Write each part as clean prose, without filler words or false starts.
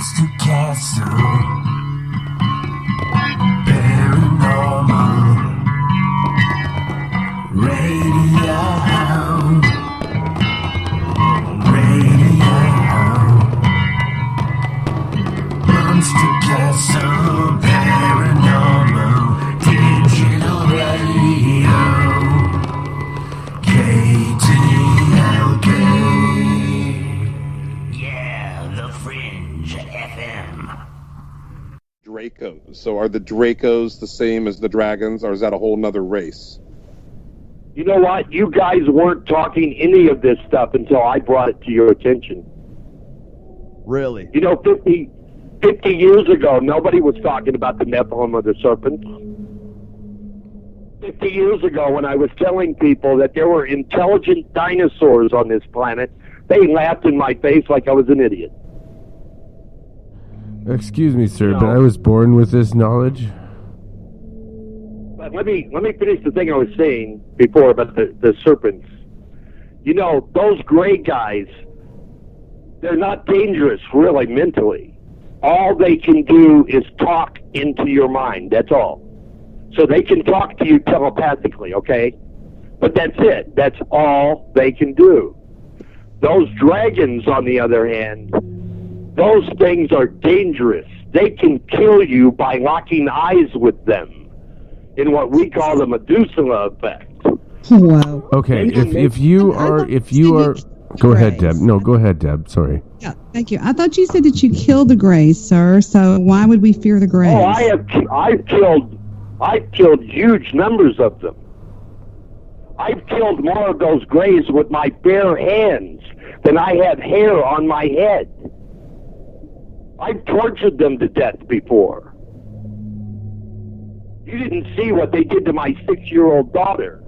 Monster Castle, paranormal, radio hound, Monster Castle, paranormal, digital radio, KTLK. Dracos. So are the Dracos the same as the dragons, or is that a whole nother race? You know what? You guys weren't talking any of this stuff until I brought it to your attention. Really? You know, 50 years ago, nobody was talking about the Nephilim or the serpents. 50 years ago, when I was telling people that there were intelligent dinosaurs on this planet, they laughed in my face like I was an idiot. Excuse me, sir, but I was born with this knowledge. But let me finish the thing I was saying before about the serpents. You know, those gray guys, they're not dangerous, really, mentally. All they can do is talk into your mind, that's all. So they can talk to you telepathically, okay? But that's it. That's all they can do. Those dragons, on the other hand, those things are dangerous. They can kill you by locking eyes with them in what we call the Medusa effect. Wow. Okay, if you are, go ahead, Deb. No, go ahead, Deb. Sorry. Yeah, thank you. I thought you said that you killed the Greys, sir. So why would we fear the Greys? Oh, I've killed huge numbers of them. I've killed more of those Greys with my bare hands than I have hair on my head. I've tortured them to death before. You didn't see what they did to my 6-year-old daughter.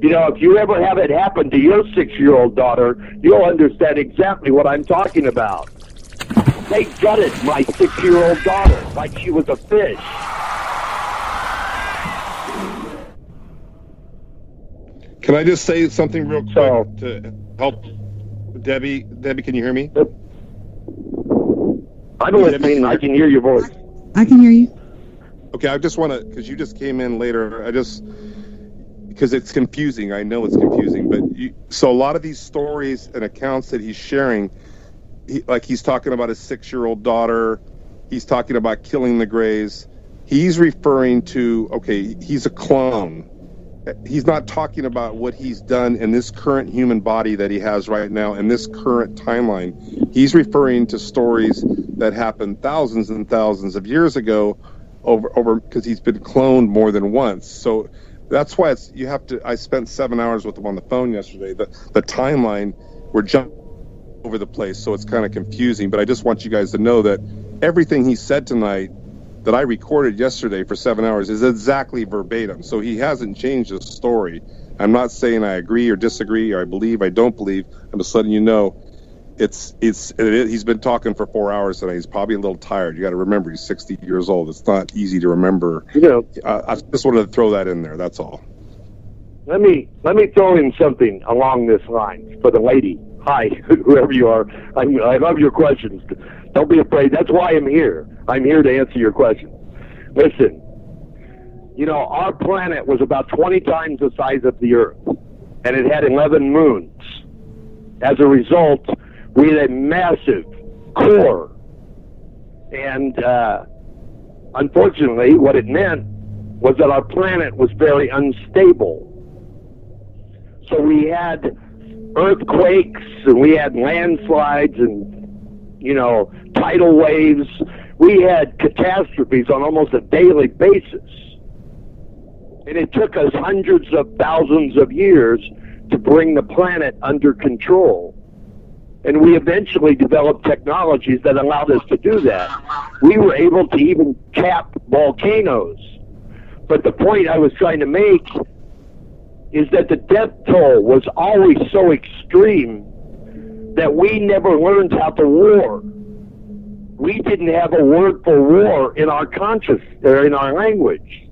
You know, if you ever have it happen to your 6-year-old daughter, you'll understand exactly what I'm talking about. They gutted my 6-year-old daughter like she was a fish. Can I just say something real quick to help Debbie? Debbie, can you hear me? I'm listening. I can hear your voice. I can hear you. Okay, I just want to, because you just came in later, because it's confusing. I know it's confusing, but so a lot of these stories and accounts that he's sharing, like he's talking about his 6-year-old daughter, he's talking about killing the Greys. He's referring to, okay, he's a clone. He's not talking about what he's done in this current human body that he has right now in this current timeline. He's referring to stories that happened thousands and thousands of years ago over because he's been cloned more than once. So that's why I spent 7 hours with him on the phone yesterday. The timeline, we're jumping over the place, so it's kind of confusing. But I just want you guys to know that everything he said tonight that I recorded yesterday for 7 hours is exactly verbatim. So he hasn't changed his story. I'm not saying I agree or disagree or I believe, I don't believe. I'm just letting you know he's been talking for 4 hours tonight. He's probably a little tired. You got to remember, he's 60 years old. It's not easy to remember. You know, I just wanted to throw that in there. That's all. Let me throw in something along this line for the lady. Hi, whoever you are. I love your questions. Don't be afraid. That's why I'm here. I'm here to answer your questions. Listen, you know, our planet was about 20 times the size of the Earth, and it had 11 moons. As a result, we had a massive core. And unfortunately, what it meant was that our planet was very unstable. So we had earthquakes, and we had landslides, and, you know, tidal waves. We had catastrophes on almost a daily basis. And it took us hundreds of thousands of years to bring the planet under control. And we eventually developed technologies that allowed us to do that. We were able to even cap volcanoes. But the point I was trying to make is that the death toll was always so extreme that we never learned how to war. We didn't have a word for war in our in our language.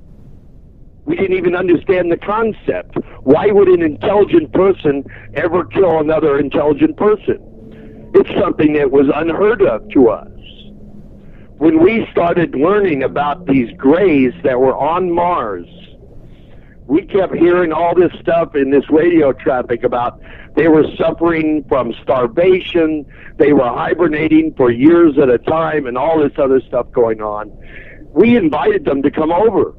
We didn't even understand the concept. Why would an intelligent person ever kill another intelligent person? It's something that was unheard of to us. when we started learning about these grays that were on Mars, we kept hearing all this stuff in this radio traffic about they were suffering from starvation, they were hibernating for years at a time, and all this other stuff going on. We invited them to come over.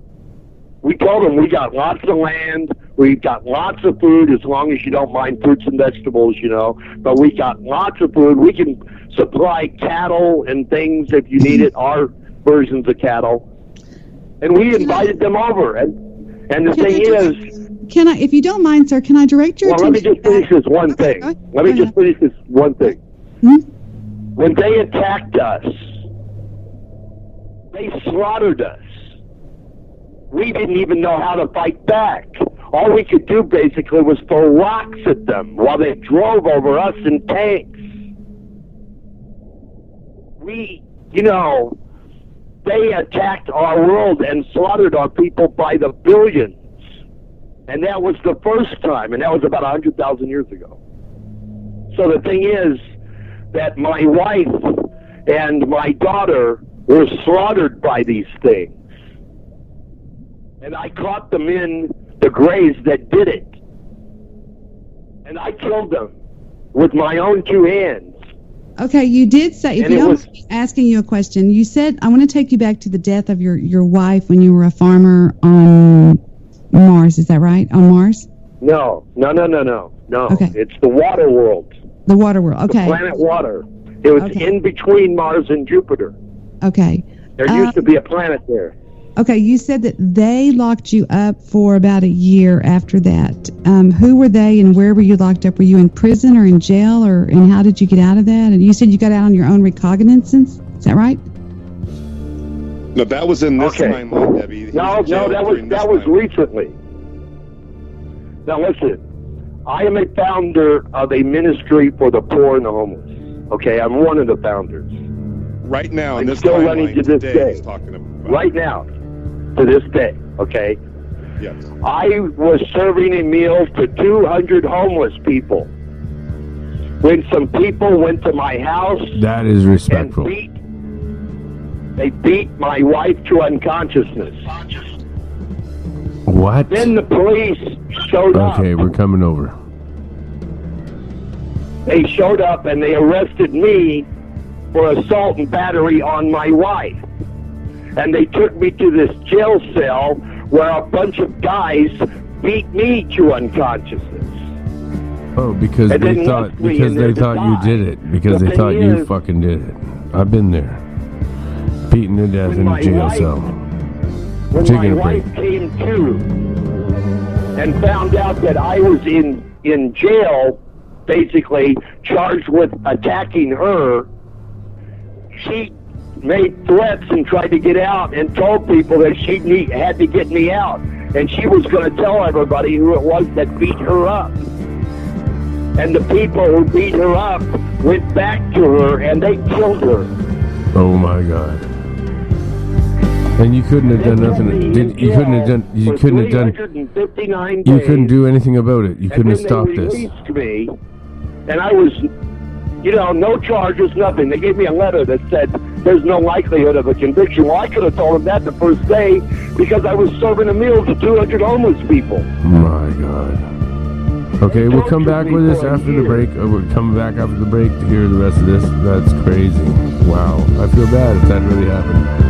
We told them we got lots of land, we've got lots of food, as long as you don't mind fruits and vegetables, you know, but we got lots of food. We can supply cattle and things if you need it, our versions of cattle. And we invited them over. And the thing is, can I, if you don't mind, sir, can I direct your attention? Let me just finish this one thing. Let me just finish this one thing. When they attacked us, they slaughtered us. We didn't even know how to fight back. All we could do basically was throw rocks at them while they drove over us in tanks. They attacked our world and slaughtered our people by the billions. And that was the first time, and that was about 100,000 years ago. So the thing is that my wife and my daughter were slaughtered by these things. And I caught them in the grays that did it. And I killed them with my own 2 hands. Okay, you did say, if you don't mind me asking you a question, you said, I want to take you back to the death of your wife when you were a farmer on Mars. Is that right? On Mars? No. Okay. It's the water world. The water world, okay. The planet water. It was in between Mars and Jupiter. Okay. There used to be a planet there. Okay, you said that they locked you up for about a year after that. Who were they and where were you locked up? Were you in prison or in jail, and how did you get out of that? And you said you got out on your own recognizance. Is that right? No, that was in this timeline, Debbie. No, that was recently. Now listen, I am a founder of a ministry for the poor and the homeless. Okay, I'm one of the founders. Right now, in I'm this still timeline running to this today, day. he's talking about. Right now, to this day, okay? Yes. I was serving a meal to 200 homeless people. When some people went to my house, that is respectful. They beat my wife to unconsciousness. What? Then the police showed up. Okay, we're coming over. They showed up and they arrested me for assault and battery on my wife. And they took me to this jail cell where a bunch of guys beat me to unconsciousness. Oh, because they thought you did it. Because they thought you fucking did it. I've been there. Beaten to death in a jail cell. When my wife came to and found out that I was in jail, basically charged with attacking her, she made threats and tried to get out and told people that she had to get me out. And she was going to tell everybody who it was that beat her up. And the people who beat her up went back to her and they killed her. Oh my God. And you couldn't have done nothing. You couldn't do anything about it. You couldn't have stopped this. Me, and I was, no charges, nothing. They gave me a letter that said there's no likelihood of a conviction. Well, I could have told them that the first day because I was serving a meal to 200 homeless people. My God. Okay, we'll come back with this after the break. We're coming back after the break to hear the rest of this. That's crazy. Wow. I feel bad if that really happened.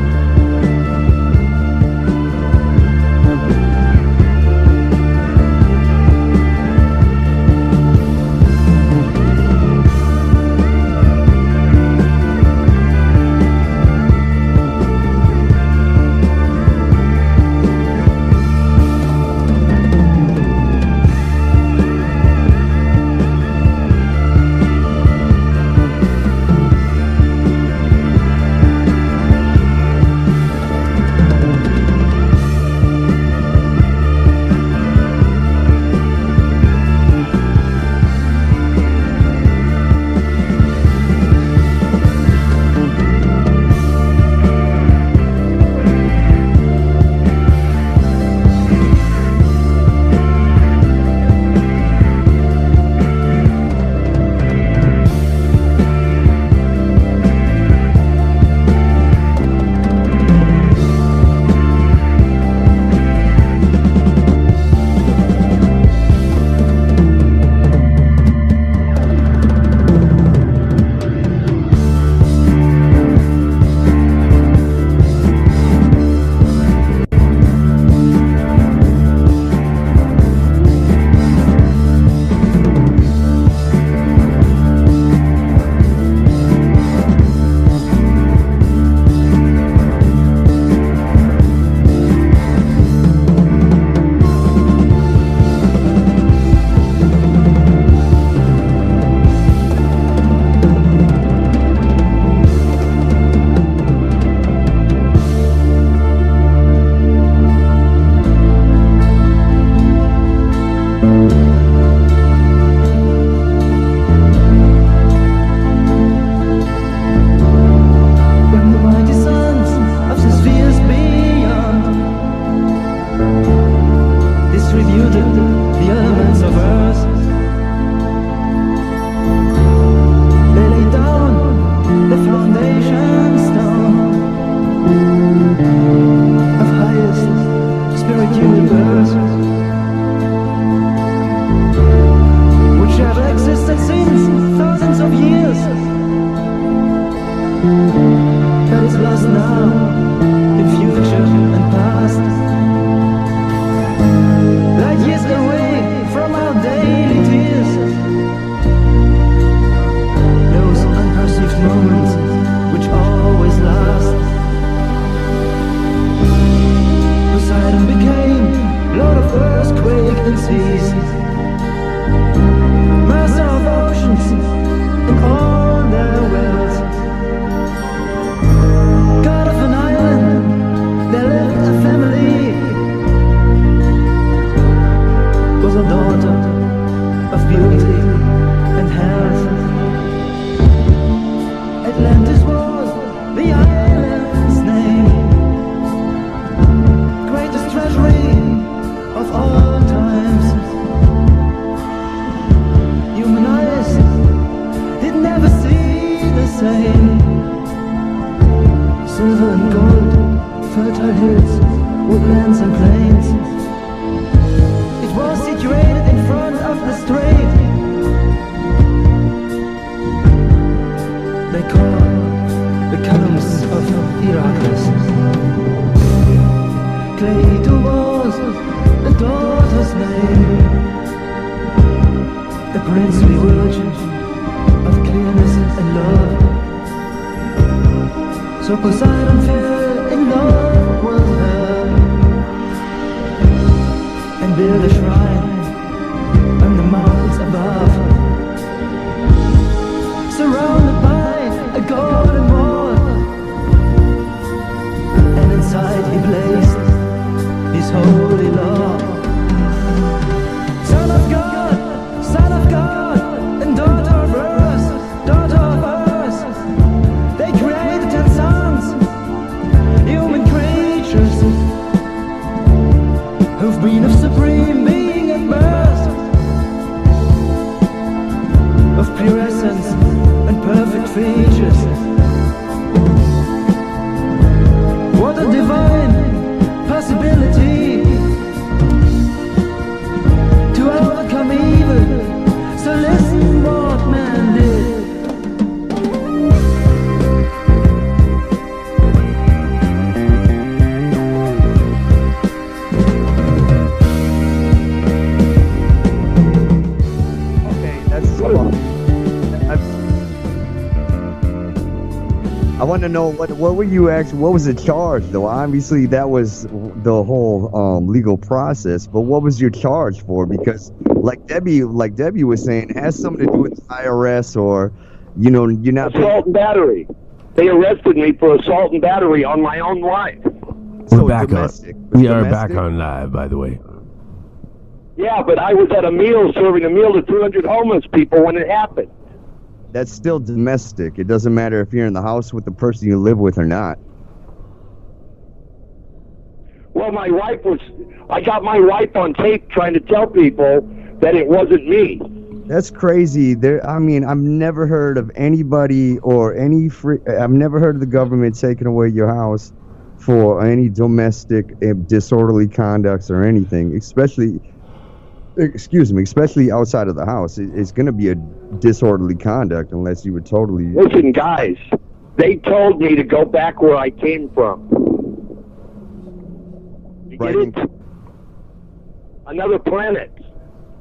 foundation stone of highest spirit universe, which have existed since thousands of years, that is lost now in future and past, light years away from our daily tears, those unperceived moments which always last. Poseidon became Lord of earthquake and seas, master of oceans and all their wells, god of an island, there lived a family, was a daughter of beauty and health. Atlantis was the island's name, greatest treasury of all times. Human eyes did never see the same. Silver and gold, fertile hills, woodlands and plains. It was situated in front of the strait they call the columns of Heracles. Cleito was the daughter's name, the princely virgin of clearness and love. So Poseidon fell in love with her and built a shrine on the mountains above, surrounded by a golden wall, and inside he placed his holy law. Son of God, and daughter of earth, daughter of earth, they created 10 sons, human creatures, who've been of supreme being at birth, of pure essence and perfect features. What a divine possibility to overcome evil. So listen what man did. Okay, that's I want to know what were you actually, what was the charge though? Obviously that was the whole legal process, but what was your charge for? Because like Debbie was saying, it has something to do with the IRS, or you're not Assault and battery. They arrested me for assault and battery on my own wife. We're back domestic. on. We are Domestic? back on live, by the way. Yeah, but I was at a meal serving a meal to 200 homeless people when it happened. That's still domestic. It doesn't matter if you're in the house with the person you live with or not. Well, I got my wife on tape trying to tell people that it wasn't me. That's crazy. I've never heard of anybody or I've never heard of the government taking away your house for any domestic disorderly conducts or anything, especially outside of the house. It's going to be a disorderly conduct unless you were totally... Listen, guys, they told me to go back where I came from. You get Right. it? Another planet.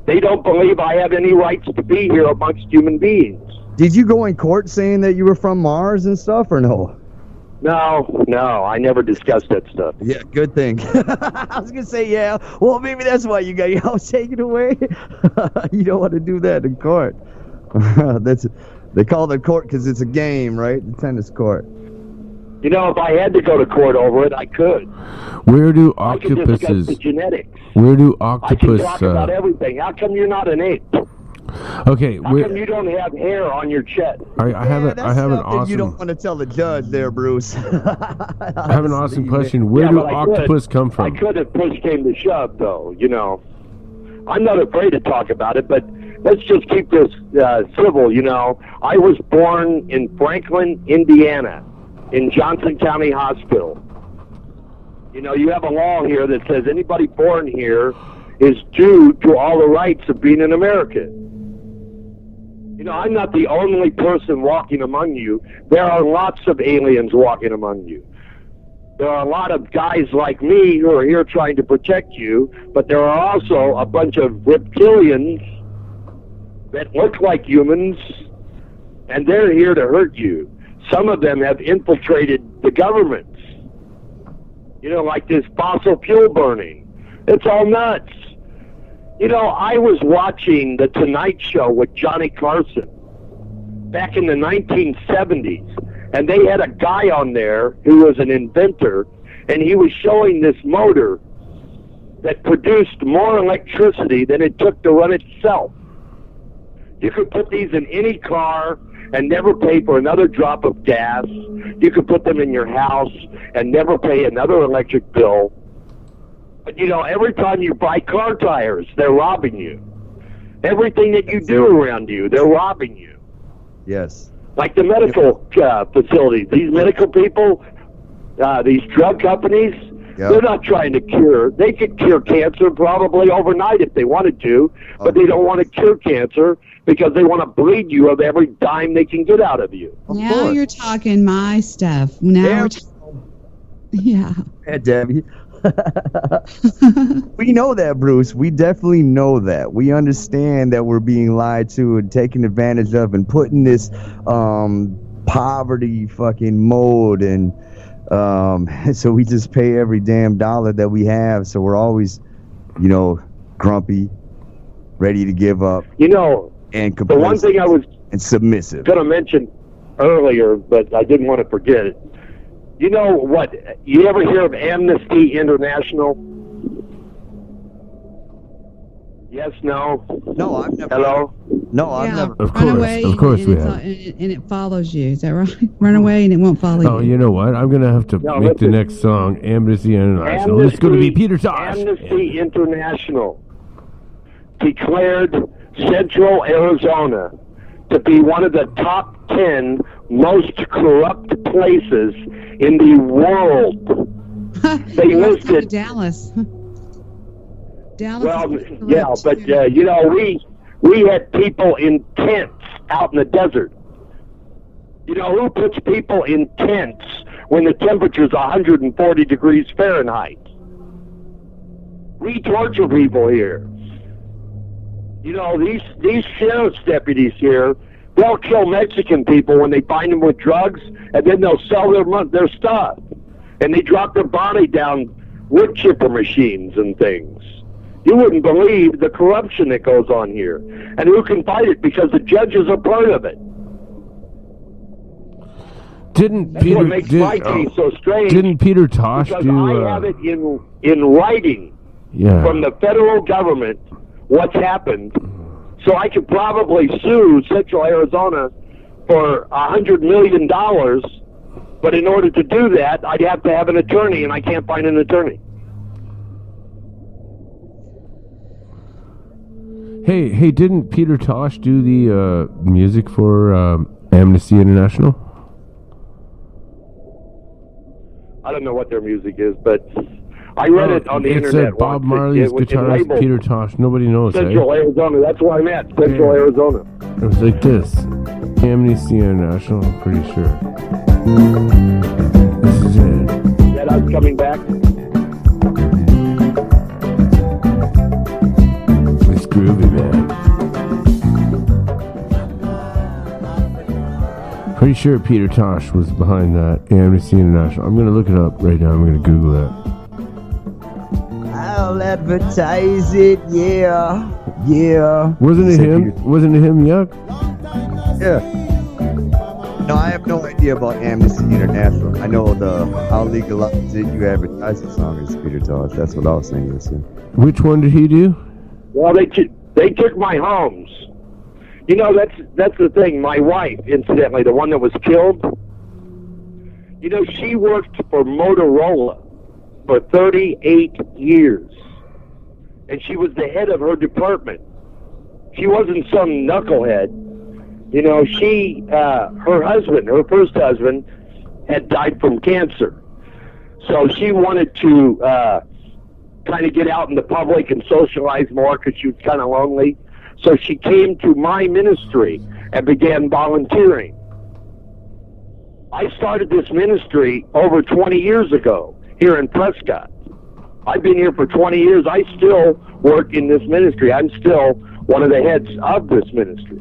They don't believe I have any rights to be here amongst human beings. Did you go in court saying that you were from Mars and stuff, or no? No, I never discussed that stuff. Yeah, good thing. I was going to say, yeah, well, maybe that's why you got your house taken away. You don't want to do that in court. They call it court because it's a game, right? The tennis court. You know, if I had to go to court over it, I could. Where do I could discuss octopuses? the genetics. Where do I octopus? can talk about everything. How come you're not an ape? Okay, How come you don't have hair on your chest? I have an You awesome. don't want to tell the judge there, Bruce. I have an awesome question. Where Yeah, do but I octopus could. come from? I could if push came to shove, though. You know, I'm not afraid to talk about it, but let's just keep this civil. You know, I was born in Franklin, Indiana. in Johnson County Hospital. You know, you have a law here that says anybody born here is due to all the rights of being an American. You know, I'm not the only person walking among you. There are lots of aliens walking among you. There are a lot of guys like me who are here trying to protect you, but there are also a bunch of reptilians that look like humans, and they're here to hurt you. Some of them have infiltrated the governments. You know, like this fossil fuel burning. It's all nuts. You know, I was watching The Tonight Show with Johnny Carson back in the 1970s, and they had a guy on there who was an inventor, and he was showing this motor that produced more electricity than it took to run itself. You could put these in any car and never pay for another drop of gas. You could put them in your house and never pay another electric bill. But, you know, every time you buy car tires, they're robbing you. Everything that you do around you, they're robbing you. Yes. Like the medical facilities. These medical people, these drug companies, they're not trying to cure. They could cure cancer probably overnight if they wanted to, but they don't want to cure cancer because they want to bleed you of every dime they can get out of you. Now you're talking my stuff. Now yeah. Yeah, Debbie. We know that, Bruce. We definitely know that. We understand that we're being lied to and taken advantage of and put in this poverty fucking mode, and so we just pay every damn dollar that we have. So we're always, you know, grumpy, ready to give up. You know, and the one thing I was submissive going to mention earlier, but I didn't want to forget it. You know what? You ever hear of Amnesty International? Yes, no? No, I've never. Hello? No, I've never. Of Run course we and have. and it follows you. Is that right? Run away and it won't follow you. Oh, you know what? I'm going to have to make the next song Amnesty International. It's going to be Peter Tosh. Amnesty International declared Central Arizona to be one of the top 10 most corrupt places in the world. They listed Dallas. Dallas. Well, yeah, but you know, we had people in tents out in the desert. You know, who puts people in tents when the temperature's 140 degrees Fahrenheit? We torture people here. You know, these sheriff's deputies here, they'll kill Mexican people when they find them with drugs, and then they'll sell their stuff. And they drop their body down wood chipper machines and things. You wouldn't believe the corruption that goes on here. And who can fight it? Because the judges are part of it. Didn't What makes my case so strange? Didn't Peter Tosh because do? I have it in writing from the federal government what's happened, so I could probably sue Central Arizona for $100 million. But in order to do that, I'd have to have an attorney, and I can't find an attorney. Hey, didn't Peter Tosh do the music for Amnesty International? I don't know what their music is, but I read it on the internet. It's Bob once. Marley's guitarist, labeled Peter Tosh. Nobody knows, Central Arizona. That's where I'm at, Central Arizona. It was like this. Amnesty International, I'm pretty sure. This is it. That I was coming back. It's groovy, man. Pretty sure Peter Tosh was behind that, Amnesty International. I'm going to look it up right now. I'm going to Google that. I'll advertise it, yeah. Wasn't it him? Wasn't it him, Yuck? Yeah. No, I have no idea about Amnesty International. I know how legalized it you advertise the song is Peter Tosh. That's what I was saying. Which one did he do? Well, they took my homes. You know, that's the thing. My wife, incidentally, the one that was killed, you know, she worked for Motorola for 38 years. And she was the head of her department. She wasn't some knucklehead. You know, her husband, her first husband, had died from cancer. So she wanted to kind of get out in the public and socialize more because she was kind of lonely. So she came to my ministry and began volunteering. I started this ministry over 20 years ago here in Prescott. I've been here for 20 years. I still work in this ministry. I'm still one of the heads of this ministry.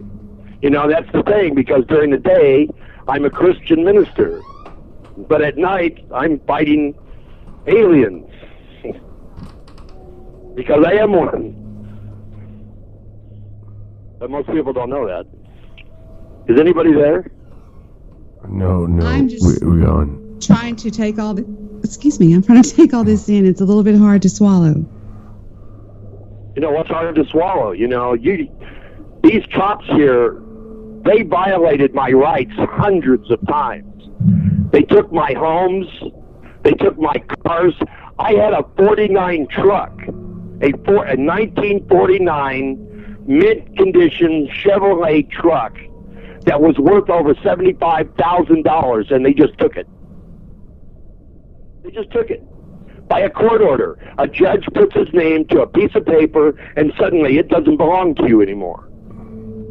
You know, that's the thing, because during the day, I'm a Christian minister. But at night, I'm fighting aliens. Because I am one. But most people don't know that. Is anybody there? No. I'm just- We're gone. Trying to take all the. Excuse me, I'm trying to take all this in. It's a little bit hard to swallow. You know, what's hard to swallow? You know, these cops here, they violated my rights hundreds of times. They took my homes. They took my cars. I had a 49 truck, a 1949 mint-condition Chevrolet truck that was worth over $75,000, and they just took it. They just took it. By a court order. A judge puts his name to a piece of paper, and suddenly it doesn't belong to you anymore.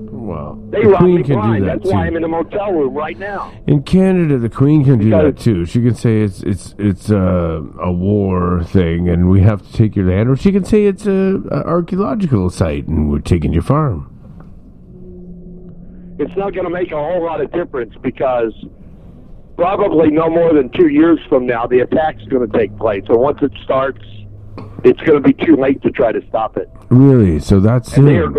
Well, They the robbed Queen me can do blind. that That's why I'm too. in a motel room right now. In Canada, the Queen can do that Because- too. She can say it's a war thing, and we have to take your land, or she can say it's a archaeological site, and we're taking your farm. It's not going to make a whole lot of difference, because probably no more than 2 years from now, the attack's going to take place. And once it starts, it's going to be too late to try to stop it. Really? So that's And it. they are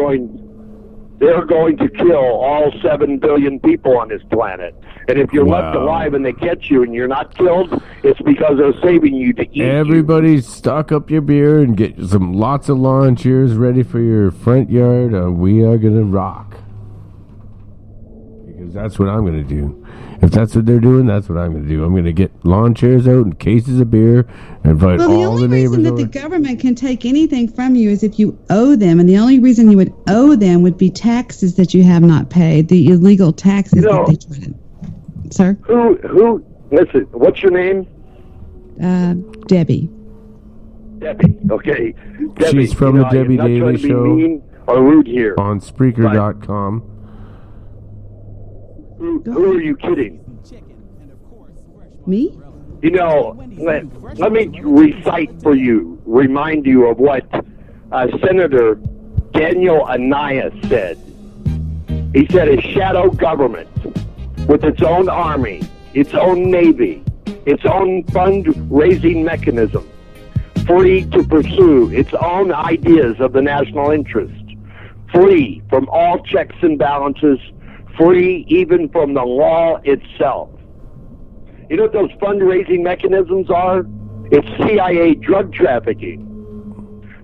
going to kill all 7 billion people on this planet. And if you're left Wow. alive and they catch you and you're not killed, it's because they're saving you to eat Everybody stock up your beer and get lots of lawn chairs ready for your front yard. We are going to rock. Because that's what I'm going to do. If that's what they're doing, that's what I'm going to do. I'm going to get lawn chairs out and cases of beer and invite Well, the all only the neighbors reason that over. the government can take anything from you is if you owe them, and the only reason you would owe them would be taxes that you have not paid, the illegal taxes You know- that they try to. Sir, Who? Listen, what's your name? Debbie. Debbie. Okay. Debbie, She's from the Debbie I'm not Daily trying to be Show. mean or rude here. On Spreaker.com. Who are you kidding? Me? You know, let me remind you of what Senator Daniel Anaya said. He said a shadow government with its own army, its own navy, its own fundraising mechanism, free to pursue its own ideas of the national interest, free from all checks and balances, free even from the law itself. You know what those fundraising mechanisms are? It's CIA drug trafficking.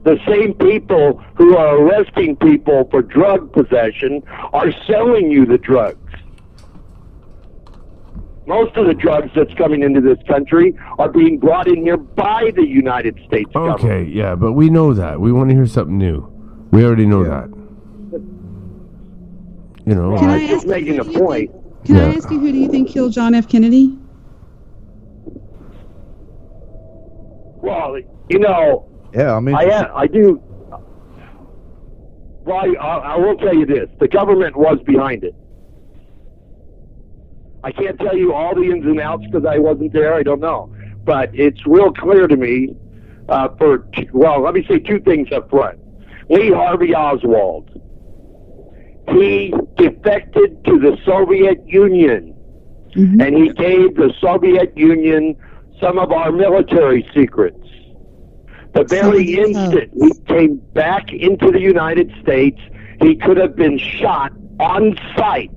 The same people who are arresting people for drug possession are selling you the drugs. Most of the drugs that's coming into this country are being brought in here by the United States government. Okay, yeah, but we know that. We want to hear something new. We already know that. You know, Can I I'm just ask you making a who do you point. Can I Yeah. ask you, who do you think killed John F. Kennedy? Well, you know, Yeah, I mean, I do. Well, I will tell you this: the government was behind it. I can't tell you all the ins and outs because I wasn't there. I don't know, but it's real clear to me. Let me say two things up front. Lee Harvey Oswald. He defected to the Soviet Union, and he gave the Soviet Union some of our military secrets. The very Soviet instant codes. he came back into the United States, he could have been shot on sight.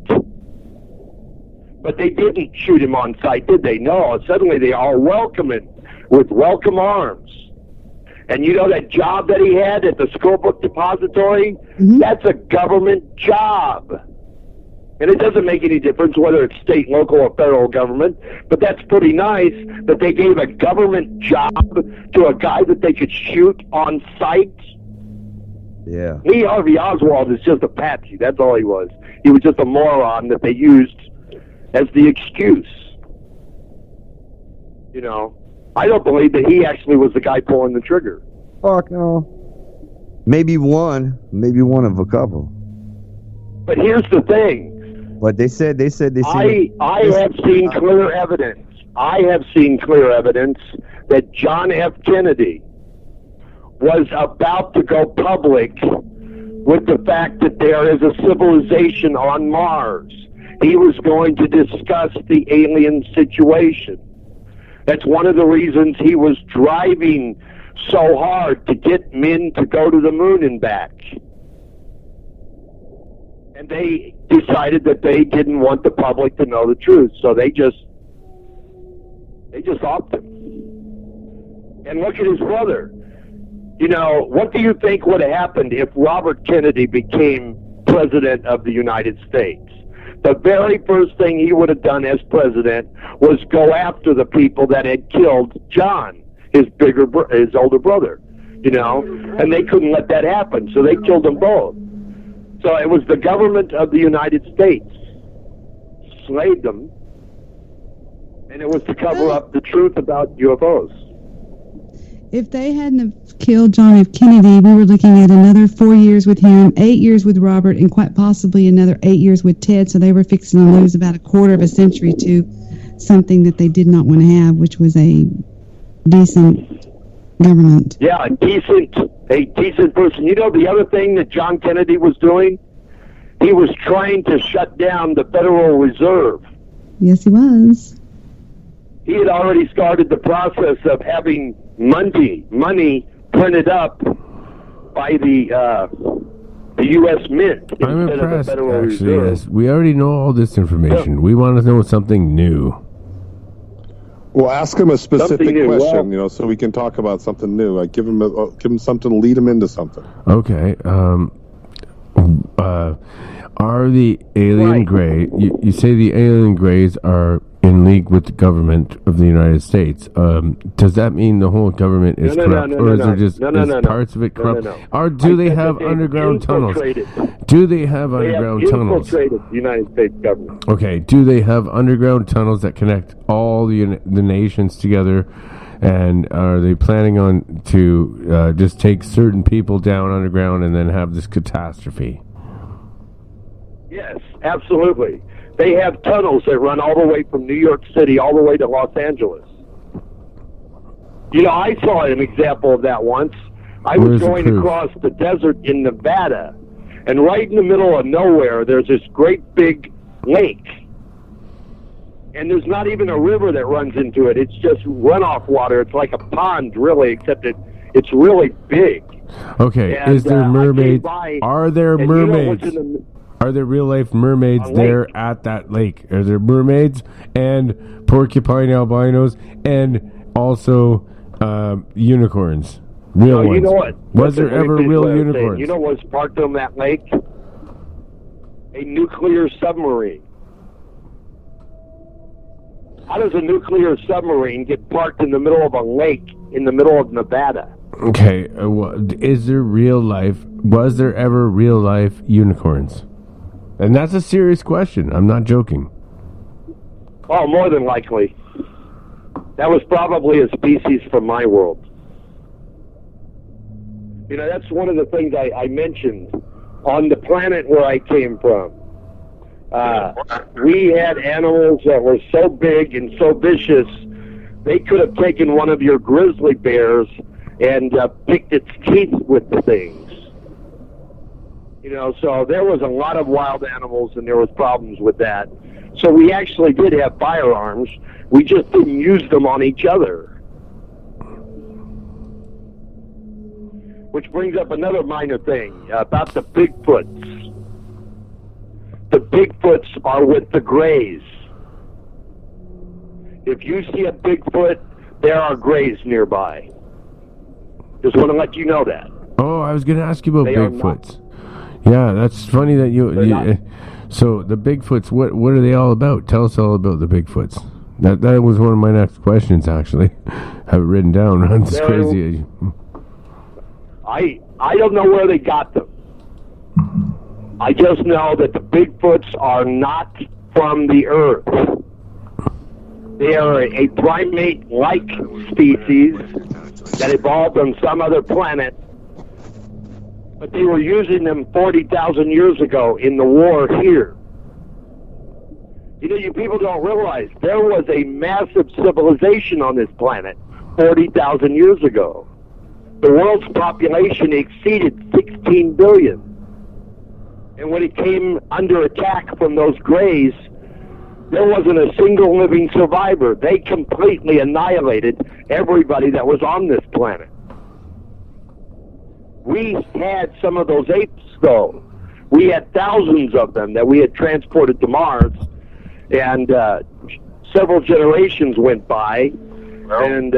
But they didn't shoot him on sight, did they? No. Suddenly they all welcome him with welcome arms. And you know that job that he had at the school book depository? That's a government job. And it doesn't make any difference whether it's state, local, or federal government, but that's pretty nice that they gave a government job to a guy that they could shoot on sight. yeah. Lee Harvey Oswald is just a patsy. That's all he was. He was just a moron that they used as the excuse. You know, I don't believe that he actually was the guy pulling the trigger. Fuck no. Maybe one of a couple. But here's the thing. But they said I have seen clear evidence. I have seen clear evidence that John F. Kennedy was about to go public with the fact that there is a civilization on Mars. He was going to discuss the alien situation. That's one of the reasons he was driving so hard to get men to go to the moon and back. And they decided that they didn't want the public to know the truth, so they just offed him. And look at his brother. You know, what do you think would have happened if Robert Kennedy became president of the United States? The very first thing he would have done as president was go after the people that had killed John, his older brother, you know, and they couldn't let that happen, so they killed them both. So it was the government of the United States slayed them, and it was to cover up the truth about UFOs. If they hadn't have killed John F. Kennedy, we were looking at another 4 years with him, 8 years with Robert, and quite possibly another 8 years with Ted. So they were fixing to lose about a quarter of a century to something that they did not want to have, which was a decent government. Yeah, a decent person. You know, the other thing that John Kennedy was doing, he was trying to shut down the Federal Reserve. Yes, he was. He had already started the process of having money printed up by the U.S. Mint I'm instead impressed, of the Federal actually. Reserve. Yes. We already know all this information. We want to know something new. Well, ask him a specific Something new. question, Well, so we can talk about something new. Like give him something to lead him into something. Okay. Are the alien gray? You say the alien grays are in league with the government of the United States. Does that mean the whole government is corrupt, or is there just parts of it corrupt? Or do they have underground tunnels? Do they have underground tunnels? Infiltrated the United States government. Okay. Do they have underground tunnels that connect all the nations together? And are they planning on to just take certain people down underground and then have this catastrophe? Yes, absolutely. They have tunnels that run all the way from New York City all the way to Los Angeles. You know, I saw an example of that once. I was going across the desert in Nevada, and right in the middle of nowhere, there's this great big lake. And there's not even a river that runs into it. It's just runoff water. It's like a pond, really, except it's really big. Okay, And, is there mermaids? Are there mermaids? Are there real-life mermaids there at that lake? Are there mermaids and porcupine albinos and also unicorns? Real ones. You know what? Was there ever real unicorns? You know what's parked on that lake? A nuclear submarine. How does a nuclear submarine get parked in the middle of a lake in the middle of Nevada? Okay, is there real life? Was there ever real life unicorns? And that's a serious question. I'm not joking. Oh, more than likely. That was probably a species from my world. You know, that's one of the things I mentioned on the planet where I came from. We had animals that were so big and so vicious, they could have taken one of your grizzly bears and picked its teeth with the things. You know, so there was a lot of wild animals, and there was problems with that. So we actually did have firearms. We just didn't use them on each other. Which brings up another minor thing about the Bigfoots. The Bigfoots are with the Greys. If you see a Bigfoot, there are Greys nearby. Just want to let you know that. Oh, I was going to ask you about Bigfoots. Yeah, that's funny that you so the Bigfoots, what are they all about? Tell us all about the Bigfoots. That was one of my next questions, actually. I have it written down. It's crazy. I don't know where they got them. I just know that the Bigfoots are not from the earth. They are a primate-like species that evolved on some other planet, but they were using them 40,000 years ago in the war here. You know, you people don't realize there was a massive civilization on this planet 40,000 years ago. The world's population exceeded 16 billion. And when it came under attack from those Greys, there wasn't a single living survivor. They completely annihilated everybody that was on this planet. We had some of those apes, though. We had thousands of them that we had transported to Mars, and several generations went by, and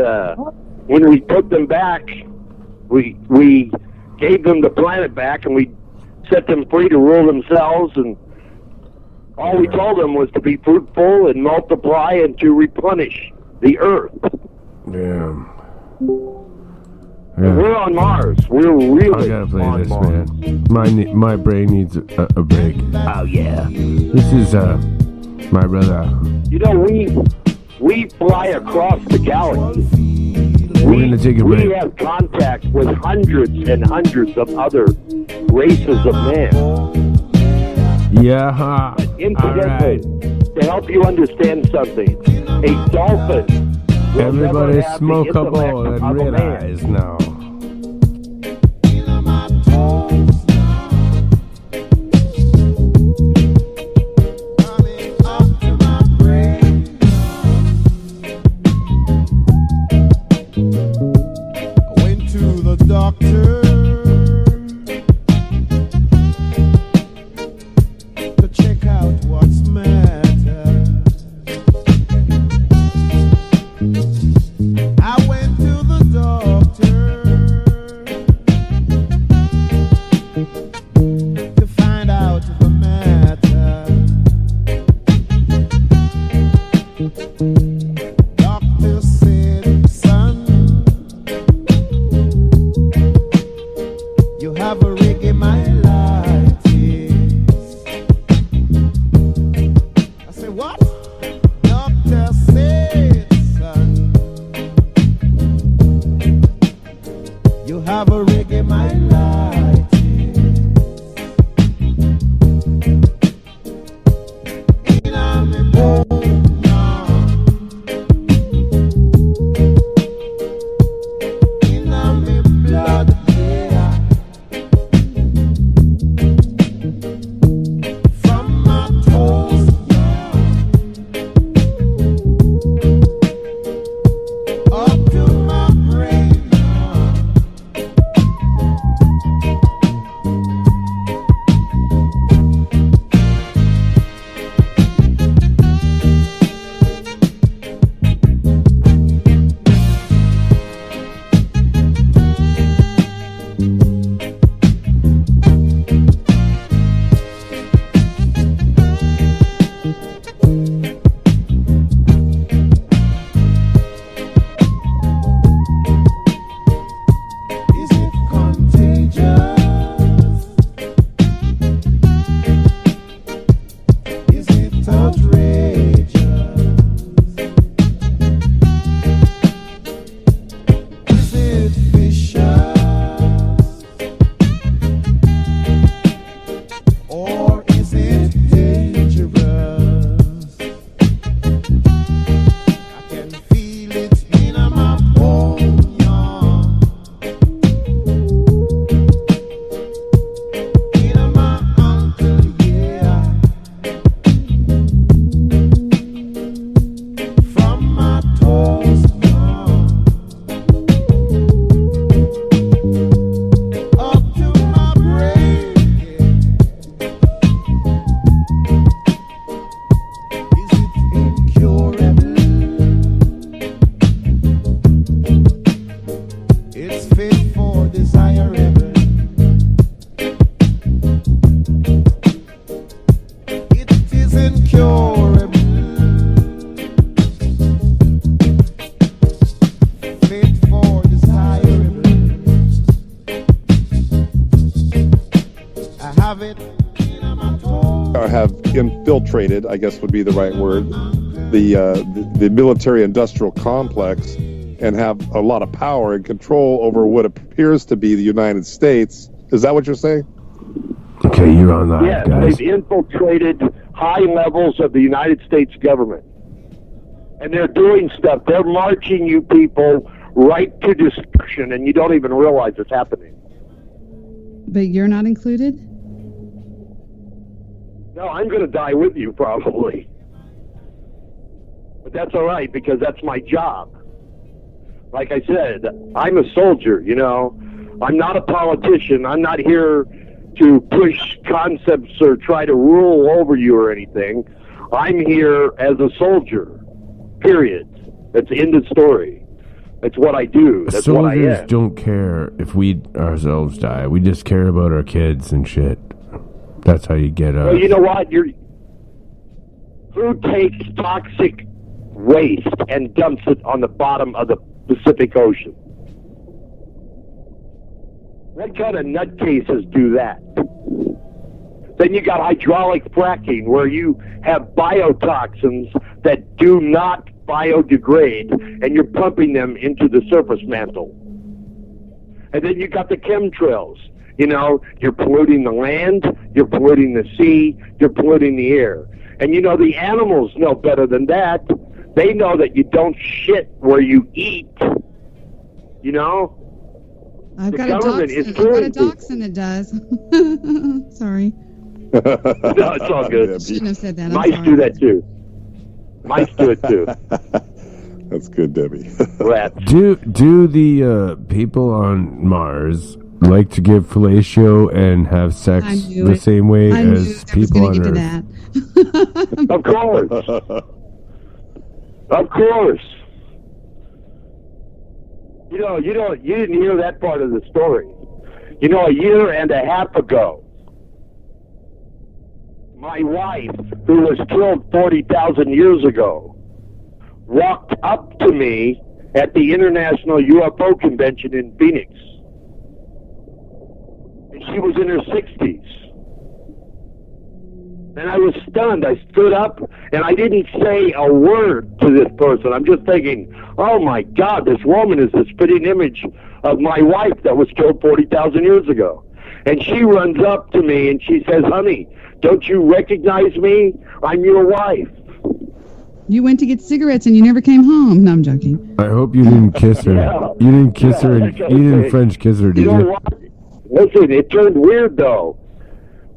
when we put them back, we gave them the planet back, and we set them free to rule themselves, and all we told them was to be fruitful and multiply and to replenish the earth. Yeah. We're on Mars. We're really I gotta play on this, Mars. man. My brain needs a break. Oh yeah. This is my brother. You know, we fly across the galaxy. We're gonna take a break. We have contact with hundreds and hundreds of other races of man. Yeah. Incidentally, to help you understand something, a dolphin will Everybody never have smoke the a bowl intellect and of a man. realize now. Went to the doctor to check out what's matter. I went to the doctor to find out the matter. Doctor said, son, you have a reggae myelitis. I said, what? Doctor said, son, you have a reggae myelitis. In a me bone, in a me blood, yeah. From my toes up to my brain. Is it contagious? Is it outrageous? Is it vicious? Or is it dangerous? I can feel it in my bones. In my ankle, yeah. From my toes up to my brain. Is it incurable? It's fit for desirable. It is incurable. Fit for desirable. I have it in my toes. Or have infiltrated, I guess would be the right word, the military-industrial complex and have a lot of power and control over what appears to be the United States. Is that what you're saying? Okay, you're on that, Yes, guys. they've infiltrated high levels of the United States government. And they're doing stuff. They're marching you people right to destruction, and you don't even realize it's happening. But you're not included? No, I'm going to die with you probably. But that's all right, because that's my job. Like I said, I'm a soldier, you know. I'm not a politician. I'm not here to push concepts or try to rule over you or anything. I'm here as a soldier, period. That's the end of story. That's what I do. That's what I Soldiers am. don't care if we ourselves die. We just care about our kids and shit. That's how you get us. Well, you know what? Who takes toxic waste and dumps it on the bottom of the Pacific Ocean? What kind of nutcases do that? Then you got hydraulic fracking, where you have biotoxins that do not biodegrade, and you're pumping them into the surface mantle. And then you got the chemtrails. You know, you're polluting the land, you're polluting the sea, you're polluting the air. And you know, the animals know better than that. They know that you don't shit where you eat. You know? I've The got a government is dachshund. I've got a killing people. dachshund that does. Sorry. No, it's all good. Shouldn't have said that. I'm Mice sorry. do that too. Mice do it too. That's good, Debbie. Rats. Do the people on Mars like to give fellatio and have sex I knew the it. same way I knew as that was people going to on get Earth? to that. Of course. Of course. You didn't hear that part of the story. You know, a year and a half ago, my wife, who was killed 40,000 years ago, walked up to me at the International UFO Convention in Phoenix. And she was in her 60s. And I was stunned. I stood up, and I didn't say a word to this person. I'm just thinking, oh my God, this woman is the spitting image of my wife that was killed 40,000 years ago. And she runs up to me, and she says, honey, don't you recognize me? I'm your wife. You went to get cigarettes and you never came home. No, I'm joking. I hope you didn't kiss her. Yeah. You didn't kiss her. Yeah, You didn't French kiss her, did You know you? what? Listen, it turned weird, though.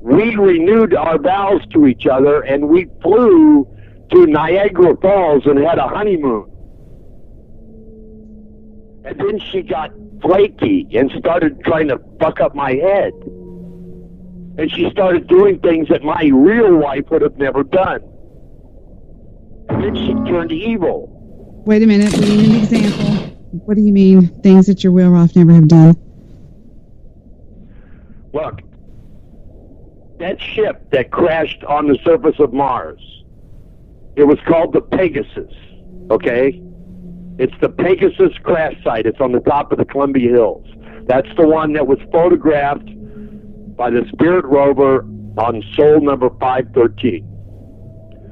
We renewed our vows to each other, and we flew to Niagara Falls and had a honeymoon. And then she got flaky and started trying to fuck up my head. And she started doing things that my real wife would have never done. And then she turned evil. Wait a minute. We need an example. What do you mean? Things that your real wife never have done? Look, that ship that crashed on the surface of Mars, it was called the Pegasus, okay? It's the Pegasus crash site. It's on the top of the Columbia Hills. That's the one that was photographed by the Spirit rover on Sol number 513.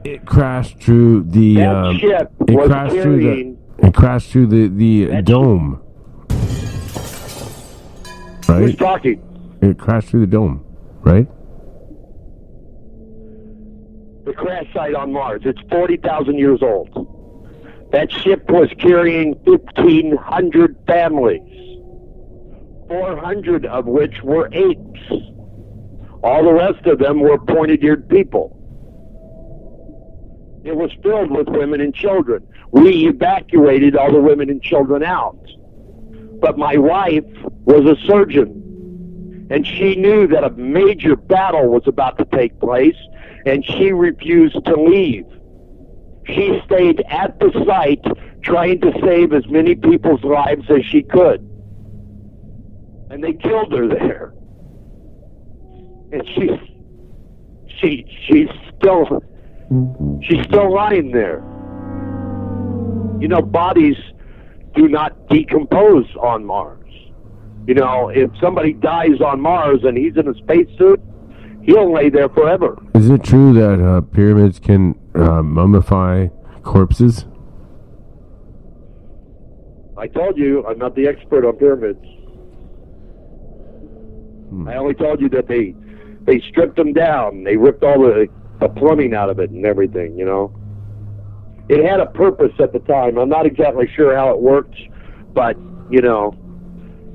It crashed through the. That ship It was crashed carrying... through the. It crashed through the That dome. Who's Right. talking? It crashed through the dome. Right. The crash site on Mars. It's 40,000 years old. That ship was carrying 1,500 families, 400 of which were apes. All the rest of them were pointed-eared people. It was filled with women and children. We evacuated all the women and children out. But my wife was a surgeon, and she knew that a major battle was about to take place, and she refused to leave. She stayed at the site trying to save as many people's lives as she could. And they killed her there. And she's still lying there. You know, bodies do not decompose on Mars. You know, if somebody dies on Mars and he's in a spacesuit, he'll lay there forever. Is it true that pyramids can mummify corpses? I told you, I'm not the expert on pyramids. I only told you that they stripped them down. They ripped all the plumbing out of it and everything, you know. It had a purpose at the time. I'm not exactly sure how it worked, but, you know,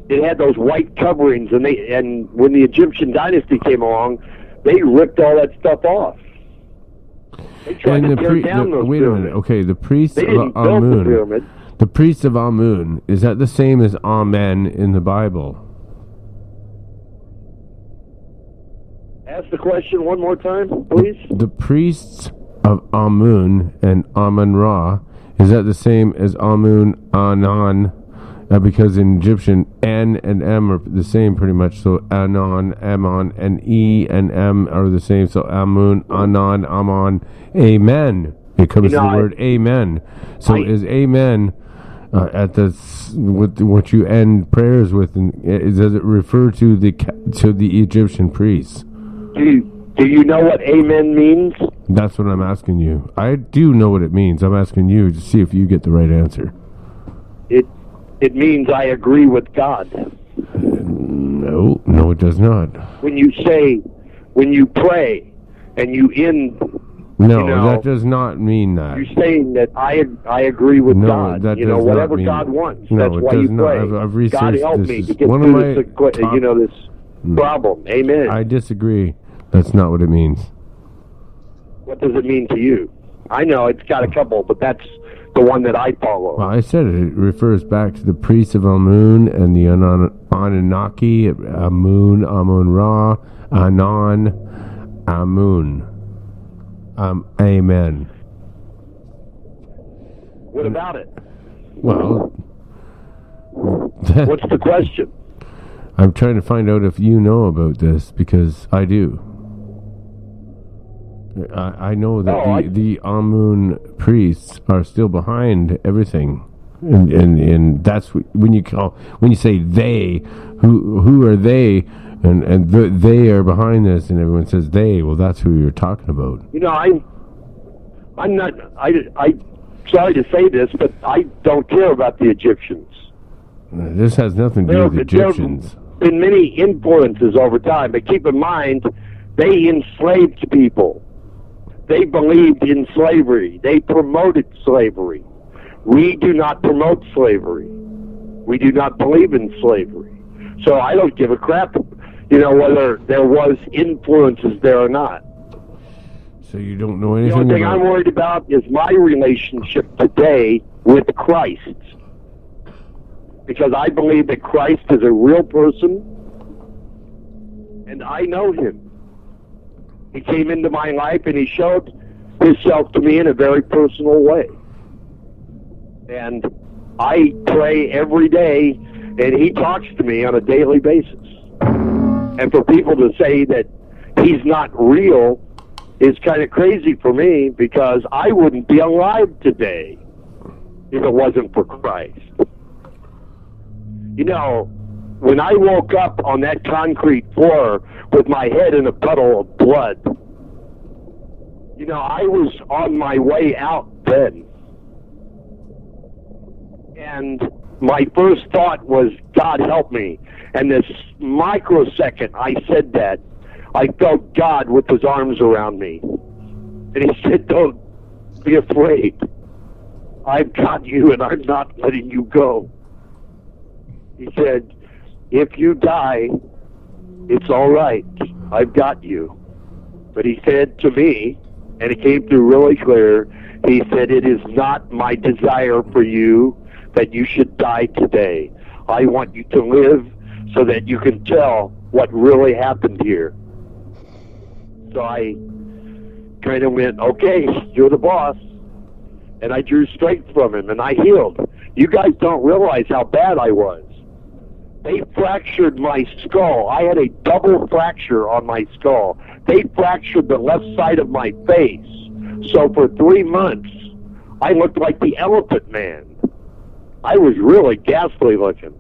it had those white coverings, and when the Egyptian dynasty came along, they ripped all that stuff off. They tried to tear down those wait pyramids. a minute. Okay, the priests They of didn't build the Amun. pyramids. The priests of Amun, is that the same as Amen in the Bible? Ask the question one more time, please. The priests of Amun and Amun-Ra, is that the same as Amun, Anan? Because in Egyptian, N and M are the same pretty much. So Anon, Amon, and E and M are the same. So Amun, Anan, Amon, Amen. It comes to the word Amen. So is Amen at the with what you end prayers with? And does it refer to the Egyptian priests? Do you know what Amen means? That's what I'm asking you. I do know what it means. I'm asking you to see if you get the right answer. It means I agree with God. No, it does not. When you pray, and you end. No, you know, that does not mean that. You're saying that I agree with God. That you know, does whatever not mean God that. wants. No, that's it why does you not. pray. I've researched God help this. me Is to get one of through this, my this problem. Amen. I disagree. That's not what it means. What does it mean to you? I know it's got a couple, but that's the one that I follow. Well, I said it. It refers back to the priests of Amun and the Anunnaki, Amun, Amun-Ra, Anan, Amun. Amen. What about it? Well, what's the question? I'm trying to find out if you know about this, because I do. I know that the Amun priests are still behind everything, and that's when you say they, who are they, and they are behind this, and everyone says they. Well, that's who you're talking about. You know, I'm not. I sorry to say this, but I don't care about the Egyptians. This has nothing to do with Egyptians. There have been many influences over time, but keep in mind, they enslaved people. They believed in slavery. They promoted slavery. We do not promote slavery. We do not believe in slavery. So I don't give a crap, you know, whether there was influences there or not. So you don't know anything The only thing I'm worried about is my relationship today with Christ. Because I believe that Christ is a real person, and I know him. He came into my life and he showed himself to me in a very personal way. And I pray every day, and he talks to me on a daily basis. And for people to say that he's not real is kind of crazy for me, because I wouldn't be alive today if it wasn't for Christ. You know, when I woke up on that concrete floor with my head in a puddle of blood, you know, I was on my way out then. And my first thought was, God help me. And this microsecond I said that, I felt God with his arms around me. And he said, don't be afraid. I've got you and I'm not letting you go. He said, if you die, it's all right. I've got you. But he said to me, and it came through really clear, he said, it is not my desire for you that you should die today. I want you to live so that you can tell what really happened here. So I kind of went, okay, you're the boss. And I drew strength from him, and I healed. You guys don't realize how bad I was. They fractured my skull. I had a double fracture on my skull. They fractured the left side of my face. So for 3 months, I looked like the Elephant Man. I was really ghastly looking.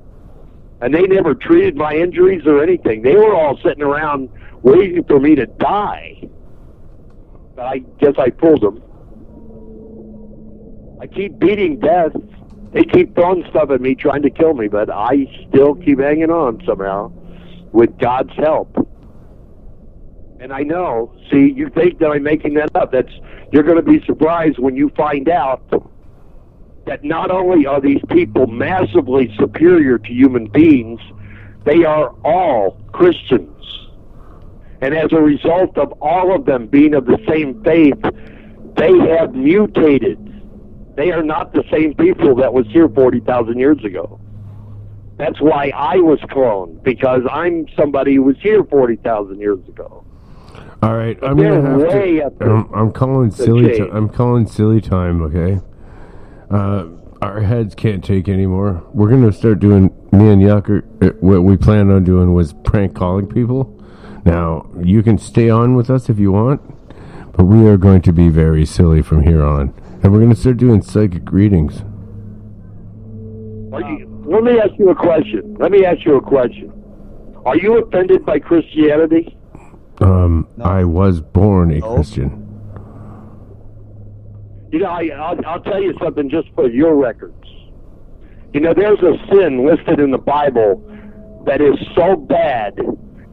And they never treated my injuries or anything. They were all sitting around waiting for me to die. But I guess I fooled them. I keep beating death. They keep throwing stuff at me, trying to kill me, but I still keep hanging on somehow with God's help. And I know, see, you think that I'm making that up. You're going to be surprised when you find out that not only are these people massively superior to human beings, they are all Christians. And as a result of all of them being of the same faith, they have mutated. They are not the same people that was here 40,000 years ago. That's why I was cloned, because I'm somebody who was here 40,000 years ago. All right, I'm gonna have to. I'm calling silly. I'm calling silly time. Okay. Our heads can't take anymore. We're gonna start doing. Me and Yucker. What we planned on doing was prank calling people. Now you can stay on with us if you want, but we are going to be very silly from here on, and we're gonna start doing psychic readings. Let me ask you a question. Are you offended by Christianity? No. I was born a Christian. You know, I'll tell you something just for your records. You know, there's a sin listed in the Bible that is so bad,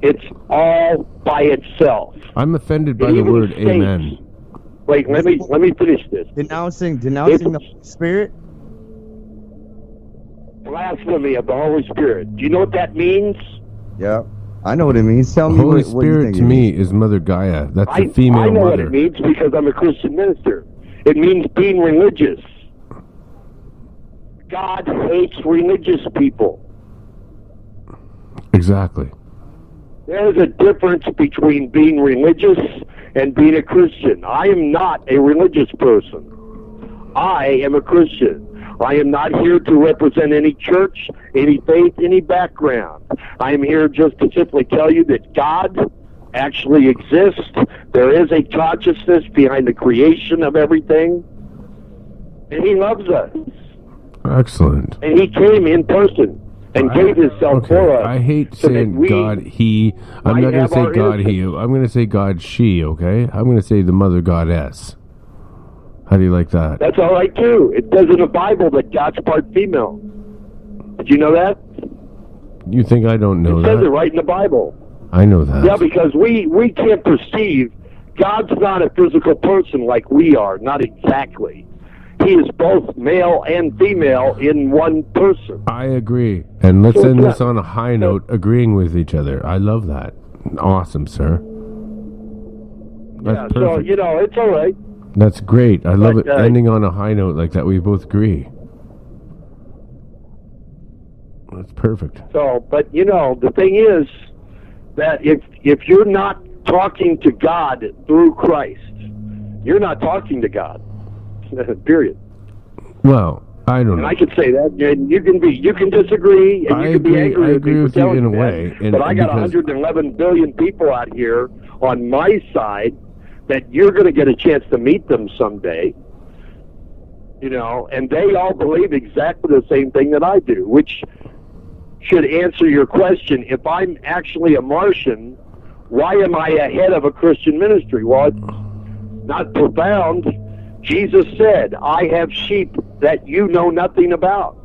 it's all by itself. I'm offended by the word states, amen. Wait, let me finish this. Denouncing the Holy Spirit? Blasphemy of the Holy Spirit. Do you know what that means? Yeah. I know what it means. Tell me Holy what Spirit you think to me is Mother Gaia. That's the female mother. I know what it means because I'm a Christian minister. It means being religious. God hates religious people. Exactly. There is a difference between being religious and being a Christian. I am not a religious person. I am a Christian. I am not here to represent any church, any faith, any background. I am here just to simply tell you that God actually exists. There is a consciousness behind the creation of everything. And he loves us. Excellent. And he came in person and gave himself for us. I hate saying God, he. I'm not going to say God, he. I'm going to say God, she, okay? I'm going to say the mother goddess. How do you like that? That's all right, too. It says in the Bible that God's part female. Did you know that? You think I don't know that? It says it right in the Bible. I know that. Yeah, because we can't perceive. God's not a physical person like we are. Not exactly. He is both male and female in one person. I agree. And let's end this on a high note, agreeing with each other. I love that. Awesome, sir. That's perfect. So, you know, it's all right. That's great. I love it ending on a high note like that. We both agree. That's perfect. So, but you know, the thing is that if you're not talking to God through Christ, you're not talking to God. Period. Well, I don't know. And I could say that, and you can disagree, and you can be angry. I agree with you in a way. But I got 111 billion people out here on my side that you're going to get a chance to meet them someday, you know, and they all believe exactly the same thing that I do, which should answer your question. If I'm actually a Martian, why am I ahead of a Christian ministry? Well, it's not profound. Jesus said, I have sheep that you know nothing about.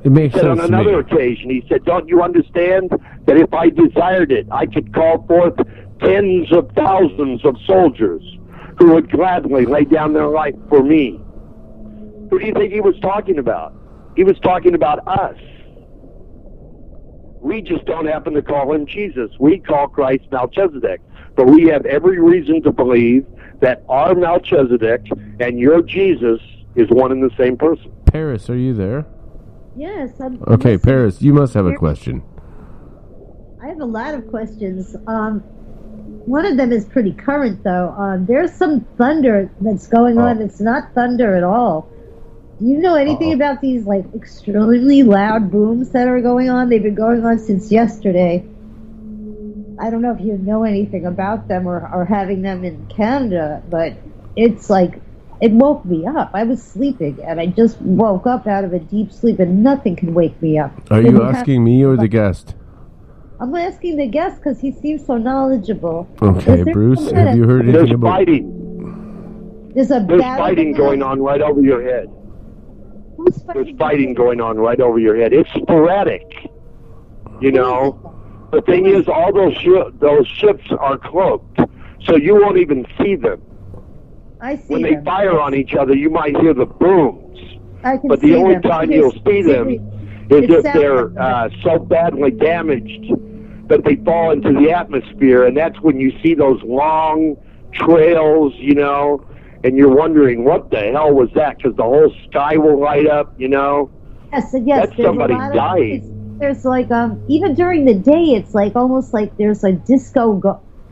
It makes sense on another occasion, he said, don't you understand that if I desired it, I could call forth tens of thousands of soldiers who would gladly lay down their life for me? Who do you think he was talking about? He was talking about us. We just don't happen to call him Jesus. We call Christ Melchizedek. But we have every reason to believe that our Melchizedek and your Jesus is one and the same person. Paris, are you there? Yes. Okay, Paris, you must have a question. I have a lot of questions. One of them is pretty current, though. There's some thunder that's going on. It's not thunder at all. Do you know anything about these, like, extremely loud booms that are going on? They've been going on since yesterday. I don't know if you know anything about them or having them in Canada, but it's like, it woke me up. I was sleeping, and I just woke up out of a deep sleep, and nothing can wake me up. Are you asking me or the guest? I'm asking the guest because he seems so knowledgeable. Okay, Bruce, have you heard anything about... Fighting. There's fighting going on right over your head. Who's There's fighting going on right over your head. It's sporadic, you know. The thing is, all those ships are cloaked, so you won't even see them. I see When they them. fire on each other, you might hear the booms. I can But see the only them. time you'll see them is It if sounds they're like so badly damaged that they fall into the atmosphere, and that's when you see those long trails, you know, and you're wondering, what the hell was that? Because the whole sky will light up, you know. Yes, That's there's somebody a lot dying. There's like even during the day, it's like almost like there's a disco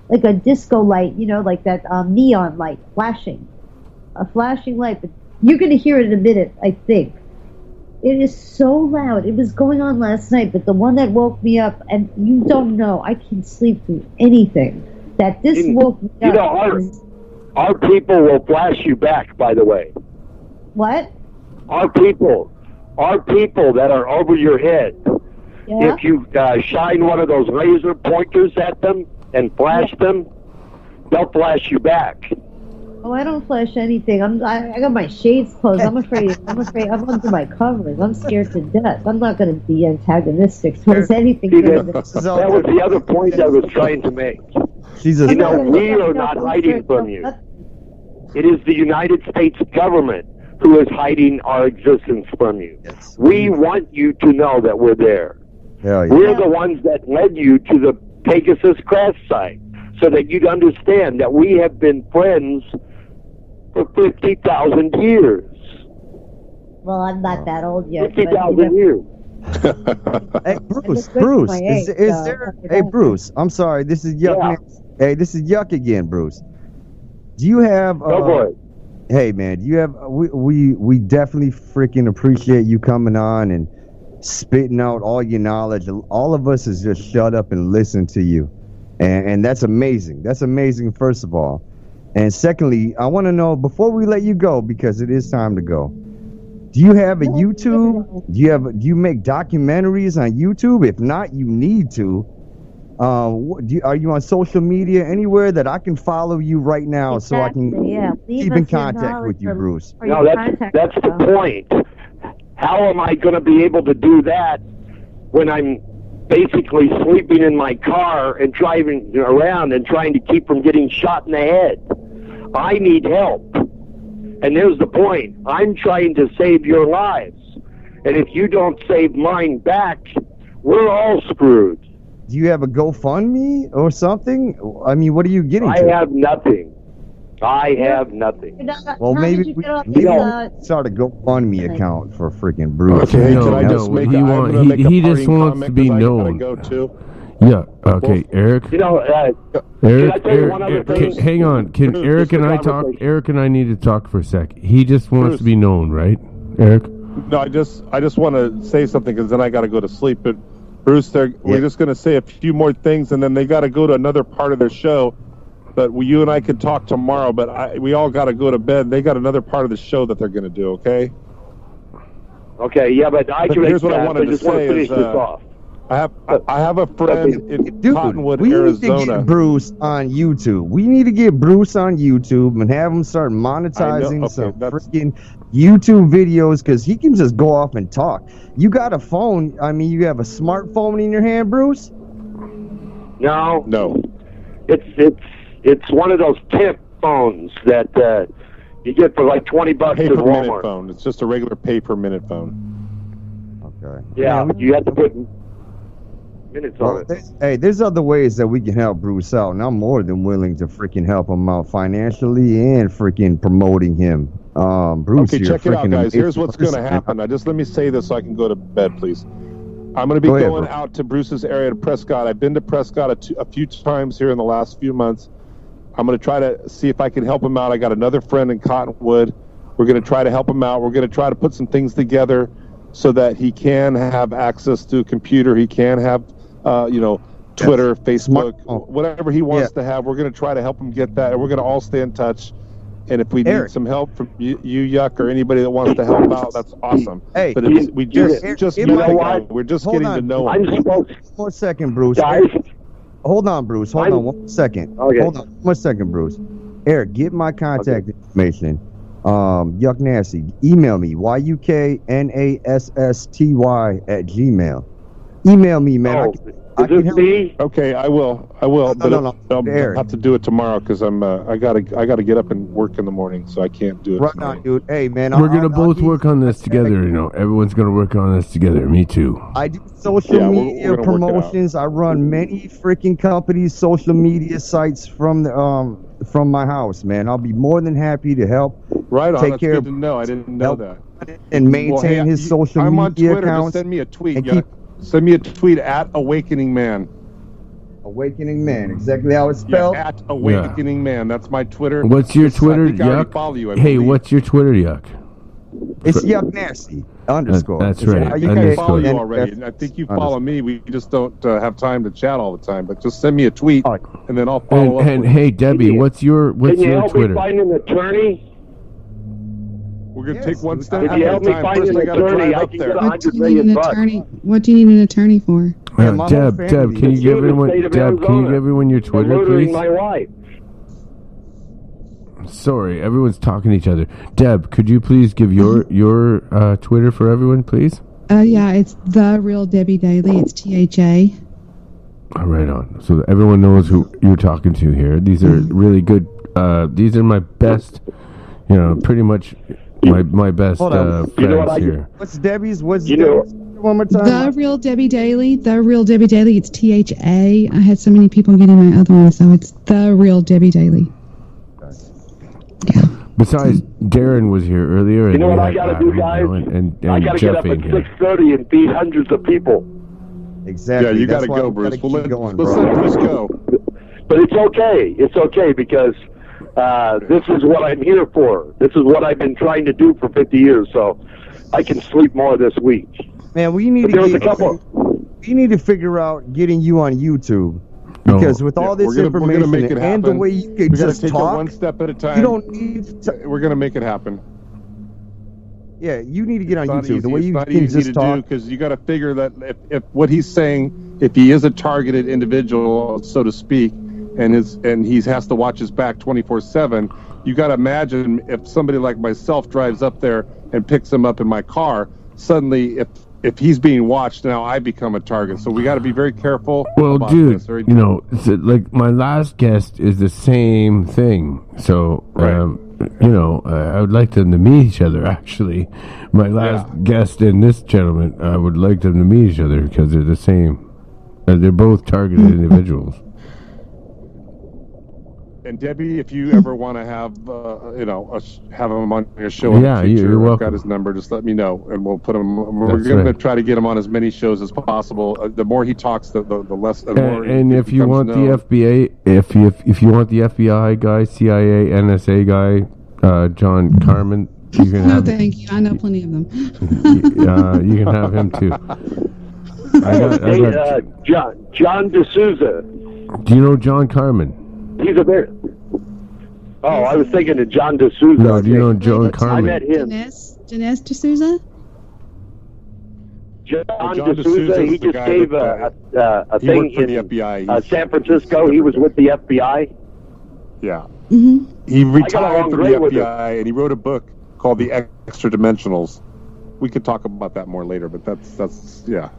light, you know, like that neon light flashing, a flashing light. But you're gonna hear it in a minute, I think. It is so loud. It was going on last night, but the one that woke me up, and you don't know, I can sleep through anything. That this woke me You up. know, our people will flash you back, by the way. What? Our people that are over your head. Yeah. If you shine one of those laser pointers at them and flash them, they'll flash you back. Oh, I don't flash anything. I got my shades closed. I'm afraid. I'm under my covers. I'm scared to death. I'm not going to be antagonistic towards anything. See, that was the other point I was trying to make. You know, we are not hiding from you. It is the United States government who is hiding our existence from you. Yes. We want you to know that we're there. Hell yeah. We're the ones that led you to the Pegasus crash site so that you'd understand that we have been friends for 50,000 years. Well, I'm not that old yet. 50,000 years. Hey, Bruce, good for my age, is there? Hey, Bruce, I'm sorry. This is Yuck. Yeah. Hey, this is Yuck again, Bruce. Do you have? Go for it. Hey, man, do you have? We definitely freaking appreciate you coming on and spitting out all your knowledge. All of us is just shut up and listen to you, and that's amazing. That's amazing, first of all. And secondly, I want to know, before we let you go, because it is time to go, do you have a YouTube? Do you make documentaries on YouTube? If not, you need to. Are you on social media anywhere that I can follow you right now so I can keep in contact with you, Bruce? No, that's the point. How am I going to be able to do that when I'm basically sleeping in my car and driving around and trying to keep from getting shot in the head? I need help. And there's the point. I'm trying to save your lives. And if you don't save mine back, we're all screwed. Do you have a GoFundMe or something? I mean, what are you getting I to? have nothing. Well, maybe we start a GoFundMe account for freaking Bruce. Okay, No, can I no, just make he I'm want- gonna make a he just parting wants comment to be 'cause I gotta known. Go too. Yeah. Okay, Eric. You know, Eric, can I tell you one other Eric, thing? hang on. Can Bruce, Eric just and a I talk? conversation. Eric and I need to talk for a sec. He just wants Bruce. to be known, right, Eric? No, I just want to say something because then I got to go to sleep. But Bruce, we're just going to say a few more things, and then they got to go to another part of their show. But you and I can talk tomorrow. But we all got to go to bed. They got another part of the show that they're going to do. Okay. Okay, yeah, but here's what I wanted to just want say to finish is, this off. I have a friend in Dude, Cottonwood, we need to Arizona. get Bruce on YouTube. We need to get Bruce on YouTube and have him start monetizing Okay, some that's- freaking YouTube videos because he can just go off and talk. You got a phone. I mean, you have a smartphone in your hand, Bruce? No, No. it's one of those tip phones that you get for like $20 Pay at per minute Walmart. phone. It's just a regular pay per minute phone. Okay. Yeah, Man, you have to put minutes on it. there's other ways that we can help Bruce out, and I'm more than willing to freaking help him out financially and freaking promoting him. Bruce, Okay, you're check it out, freaking guys. Here's amazing what's going to person. happen. Let me say this so I can go to bed, please. I'm going to be Go ahead, going bro. out to Bruce's area to Prescott. I've been to Prescott a few times here in the last few months. I'm going to try to see if I can help him out. I got another friend in Cottonwood. We're going to try to help him out. We're going to try to put some things together so that he can have access to a computer. He can have, Twitter, Facebook, Smartphone. whatever he wants to have. We're going to try to help him get that, and we're going to all stay in touch. And if we need Eric. some help from you, Yuck, or anybody that wants to help out, that's awesome. Hey, But we just Eric, met you the know guy. what? We're just Hold getting on. to know I'm him. supposed, One more second, Bruce. guys. Hold on, Bruce. Hold I'm- on 1 second. Okay. Hold on 1 second, Bruce. Eric, get my contact information. Yuck Nasty, email me yuknasssty@gmail. Email me, man. Oh, I is can this help. me? Okay, I will. No, But no. I'll Eric. have to do it tomorrow because I gotta get up and work in the morning, so I can't do it Right tonight. on, dude. Hey, man. We're gonna both work on this together. You know, everyone's gonna work on this together. Me too. I do social Yeah, media we're gonna work it out. promotions. I run many freaking companies' social media sites from my house, man. I'll be more than happy to help Right on. take That's care good of to know. I didn't know that. and maintain Well, hey, his social I'm on media Twitter. accounts. Just send me a tweet. and Yeah. keep Send me a tweet at Awakening Man. Awakening Man, exactly how it's Yeah, spelled. at Awakening Man. That's my Twitter. What's your I Twitter, think I already Yuck? follow you, I Hey, believe. what's your Twitter, Yuck? It's Yuck Nasty _ That's It's right. I think I Underscore. follow you already. And I think you follow me. We just don't have time to chat all the time. But just send me a tweet, and then I'll follow up. And with hey, Debbie, what's your Can you help Twitter? me find an attorney? We're gonna Yes, take one dude. step If at you a help me time. find First, an I gotta attorney, drive I up can there. get What do you need 100 million an bucks. attorney? What do you need an attorney for? Yeah, my whole Deb, family. can you It's give in the everyone, state of Deb, can you Arizona. give everyone your For Twitter, murdering please? my wife. Sorry, everyone's talking to each other. Deb, could you please give your Twitter for everyone, please? Yeah, it's The Real Debbie Daily. It's THA. Oh, right on. So that everyone knows who you're talking to here. These are really good. These are my best. You know, pretty much my best Hold on. friends You know what, here. What's Debbie's? What's You know- Debbie's? One more time. The Real Debbie Daily. The Real Debbie Daily. It's THA. I had so many people getting my other one, so it's The Real Debbie Daily. Yeah. Besides, Darren was here earlier. And You know what we I had gotta Adam, do, guys? you know, and I gotta Jeff get up in at here. 6:30 and feed hundreds of people. Exactly. Yeah, you That's gotta why go, we Bruce. gotta Well, keep going, let's bro. let Bruce go. But it's okay. It's okay because this is what I'm here for. This is what I've been trying to do for 50 years, so I can sleep more this week. Man, we need But there was to a couple. we need to figure out getting you on YouTube because with all this we're gonna information make it and the happen. way you We could gotta just take it talk, one step at a time. you don't need to. We're gonna make it happen. Yeah, you need to get on It's not YouTube. easy. The way It's you not can easy just to talk. do because you got to figure that if what he's saying, if he is a targeted individual, so to speak, and he has to watch his back 24/7, you got to imagine if somebody like myself drives up there and picks him up in my car, suddenly if he's being watched, now I become a target. So we got to be very careful. Well, about dude, this. Very you know, like my last guest is the same thing. So, Right. you know, I would like them to meet each other. Actually, my last guest and this gentleman, I would like them to meet each other because they're the same. They're both targeted individuals. And Debbie, if you ever want to have, have him on your show in Yeah, the future, you're I've welcome. got his number. Just let me know, and we'll put him. We're That's going to right. try to get him on as many shows as possible. The more he talks, the less. The more And he if you becomes want known. the FBA, if you want the FBI guy, CIA, NSA guy, John Carmen, you can No, have thank you. I know plenty of them. you can have him too. John D'Souza. Do you know John Carmen? He's a very. Oh, I was thinking of John D'Souza. No, do you know John I Carmen? met him. Janess D'Souza? John John D'Souza, D'Souza he is the just guy gave that, a he thing worked for the in FBI. San Francisco. He was with the FBI. Yeah, Mm-hmm. he along retired from the great with him. FBI, and he wrote a book called The Extra Dimensionals. We could talk about that more later, but that's yeah.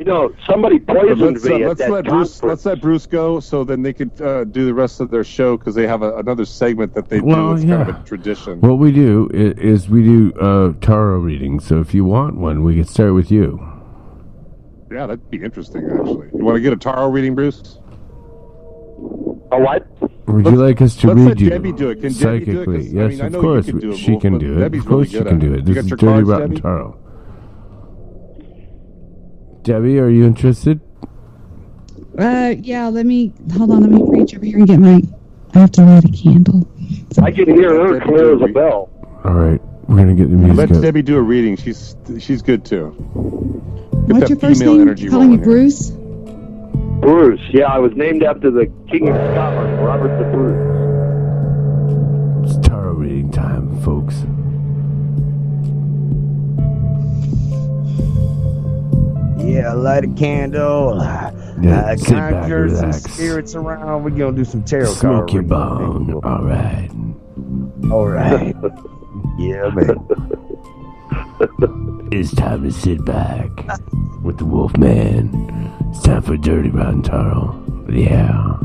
You know, somebody But poisoned let's me at let's that let Bruce conference. let's let Bruce go, so then they could do the rest of their show because they have another segment that they Well, do. It's kind of yeah. a tradition. What we do is we do tarot readings. So if you want one, we can start with you. Yeah, that'd be interesting, actually. You want to get a tarot reading, Bruce? A what? Would you like us to let's read let you Debbie do it. Can Debbie do it? psychically? 'Cause, I Yes, mean, I of know you course can do it, she Wolf, can but do it. Debbie's Of course really she good can at do it. it. You This got is your Dirty cards, Rotten Debbie? Tarot. Debbie, are you interested? Yeah, let me reach over here and get my. I have to light a candle. I can hear her clear as a bell. All right, we're gonna get the music Let up. Debbie do a reading. She's good too. Get What's that your first female name? energy You calling me rolling here. Bruce? Bruce, yeah, I was named after the King of Scotland, Robert the Bruce. It's tarot reading time, folks. Yeah, light a candle. Yeah, sit back, conjure some relax. spirits around. We're gonna do some tarot card Smoke your reading. bone. All right. All right. Yeah, man. It's time to sit back with the Wolf Man. It's time for Dirty Rotten Taro. Yeah.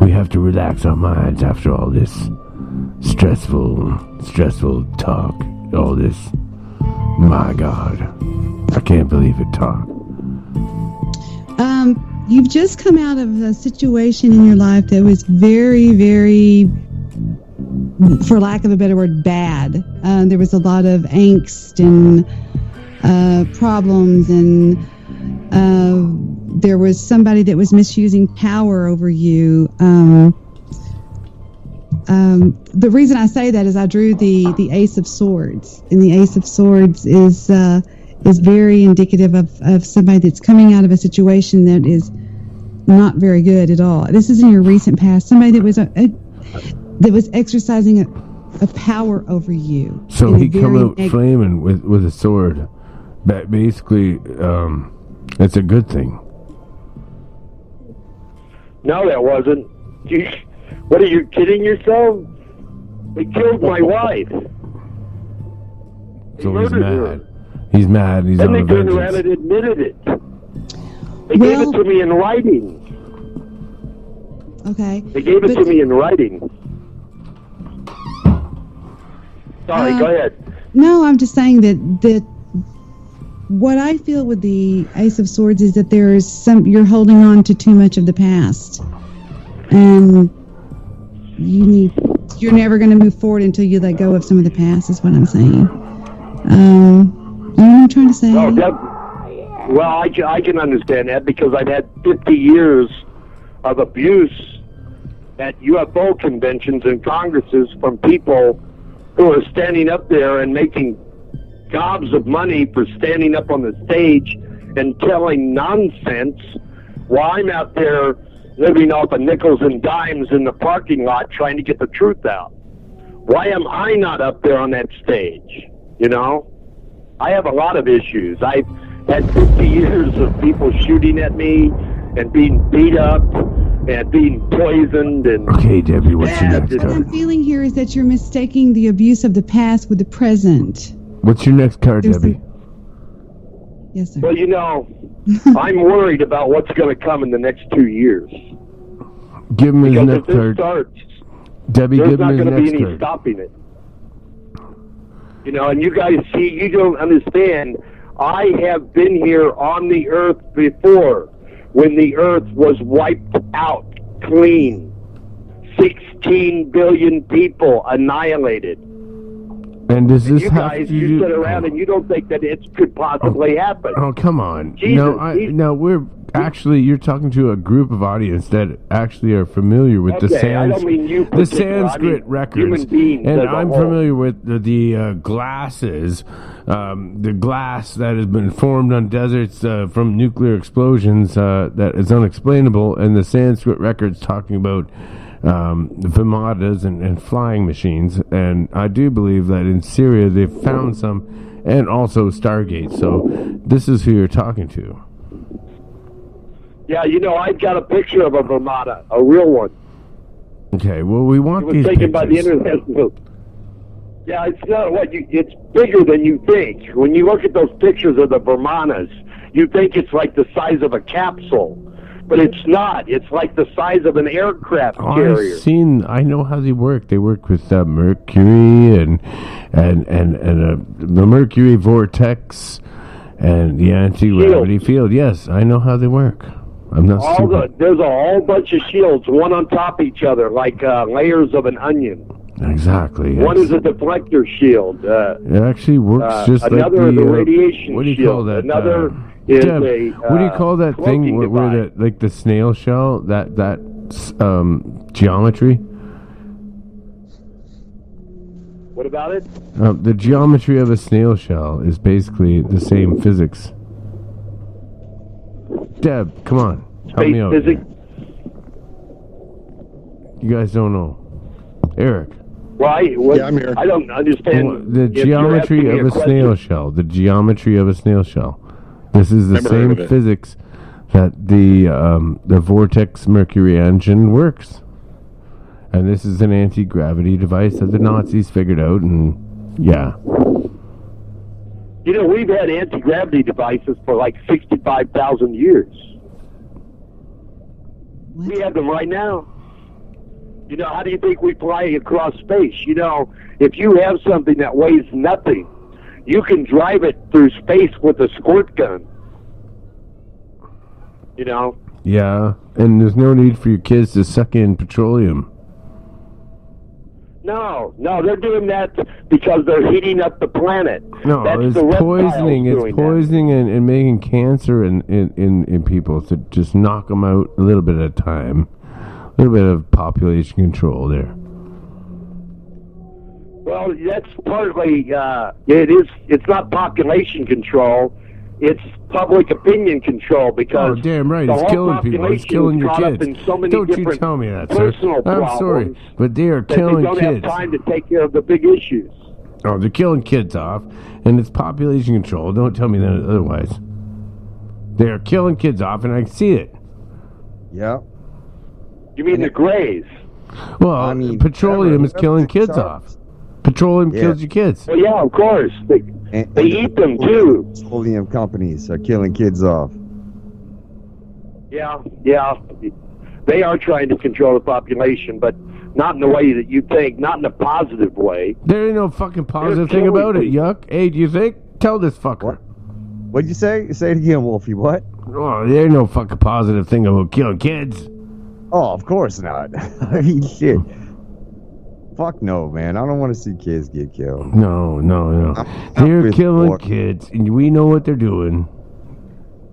We have to relax our minds after all this stressful talk. All this. My God. I can't believe it, talk. You've just come out of a situation in your life that was very, very, for lack of a better word, bad. There was a lot of angst and problems, and there was somebody that was misusing power over you. The reason I say that is I drew the Ace of Swords, and the Ace of Swords is very indicative of somebody that's coming out of a situation that is not very good at all. This is in your recent past. Somebody that was exercising a power over you. So he come out flaming with a sword. But basically, it's a good thing. No, that wasn't. What are you kidding yourself? They killed my wife. So he's mad. He's mad. He's on Then they turned around vengeance. and admitted it. They gave it to me in writing. Okay. They gave it to me in writing. Sorry, go ahead. No, I'm just saying that what I feel with the Ace of Swords is that there is you're holding on to too much of the past, and you're never going to move forward until you let go of some of the past. Is what I'm saying. You know what I'm trying to say? No, well, I can understand that because I've had 50 years of abuse at UFO conventions and congresses from people who are standing up there and making gobs of money for standing up on the stage and telling nonsense while I'm out there living off of nickels and dimes in the parking lot trying to get the truth out. Why am I not up there on that stage? You know? I have a lot of issues. I've had 50 years of people shooting at me and being beat up and being poisoned and... Okay, Debbie, what's your next What card? I'm feeling here is that you're mistaking the abuse of the past with the present. What's your next card, Debbie? Yes, sir. Well, you know, I'm worried about what's going to come in the next 2 years. Give him his Because next if this card. starts, Debbie, there's give him not his going to be next any card. stopping it. You know, and you guys see, you don't understand. I have been here on the earth before when the earth was wiped out clean. 16 billion people annihilated. And does this You have guys, to you do... sit around and you don't think that it could possibly happen. Oh, come on. Jesus, No, we're actually, you're talking to a group of audience that actually are familiar with the Okay, I don't mean you the particular, I Sanskrit mean records. human beings And as a I'm whole. familiar with the glasses, the glass that has been formed on deserts from nuclear explosions that is unexplainable, and the Sanskrit records talking about Vimanas and flying machines. And I do believe that in Syria they've found some, and also Stargate. So this is who you're talking to. Yeah, you know, I've got a picture of a Vimana, a real one. Okay, well, we It want was these taken by the pictures. internet. Yeah, it's not what you. It's bigger than you think. When you look at those pictures of the Vimanas, you think it's like the size of a capsule, but it's not. It's like the size of an aircraft carrier. I know how they work. They work with Mercury and the Mercury vortex and the anti-gravity field. Yes, I know how they work. I'm not stupid. There's a whole bunch of shields, one on top of each other, like layers of an onion. Exactly. One yes. is a deflector shield. It actually works just like another is the a radiation what do you shield. call that? Another is Deb, a what do you call that thing cloaking where device. the, like the snail shell, that geometry? What about it? The geometry of a snail shell is basically the same physics. Deb, come on, help Space me out. physics? You guys don't know. Eric. Right? Yeah, I'm here. I don't understand. The if you're geometry asking me of a question. snail shell. The geometry of a snail shell. This is the Never heard same of it. physics that the vortex Mercury engine works. And this is an anti-gravity device that the Nazis figured out, and yeah. You know, we've had anti-gravity devices for like 65,000 years. What? We have them right now. You know, how do you think we fly across space? You know, if you have something that weighs nothing, you can drive it through space with a squirt gun. You know? Yeah, and there's no need for your kids to suck in petroleum. No, they're doing that because they're heating up the planet. No, That's it's the reptiles poisoning. doing It's poisoning and making cancer in people to just knock them out a little bit at a time. A little bit of population control there. Well, that's partly, it's not population control, it's public opinion control, because Oh, damn right, the it's whole killing people. It's population killing is your caught up kids. in so many Don't you different tell me that, sir. personal I'm sorry, problems but they are that killing they don't kids. have time to take care of the big issues. Oh, they're killing kids off, and it's population control. Don't tell me that otherwise. They are killing kids off, and I see it. Yeah. You mean the Greys? Well, I mean, petroleum is whatever killing the kids charge. off. Petroleum Yeah. kills your kids. Well, yeah, of course. They And eat them too. Petroleum companies are killing kids off. Yeah. They are trying to control the population, but not in the way that you think, not in a positive way. There ain't no fucking positive They're thing about killing it, yuck. Hey, do you think? Tell this fucker. What? What'd you say? Say it again, Wolfie. What? Oh, there ain't no fucking positive thing about killing kids. Oh, of course not. I mean, shit. Fuck no, man. I don't want to see kids get killed. No. I'm They're with killing war. kids, and we know what they're doing.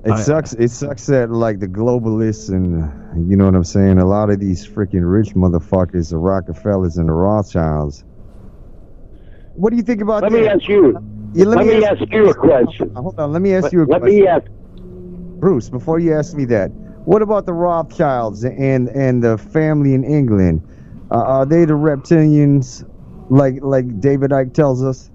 It sucks. It sucks that like the globalists and you know what I'm saying. A lot of these freaking rich motherfuckers, the Rockefellers and the Rothschilds. What do you think about Let that? me ask you. Yeah, Let me ask you a question. Hold on. Let me ask you a Let question. me ask. Bruce, before you ask me that, what about the Rothschilds and the family in England? Are they the reptilians, like David Icke tells us?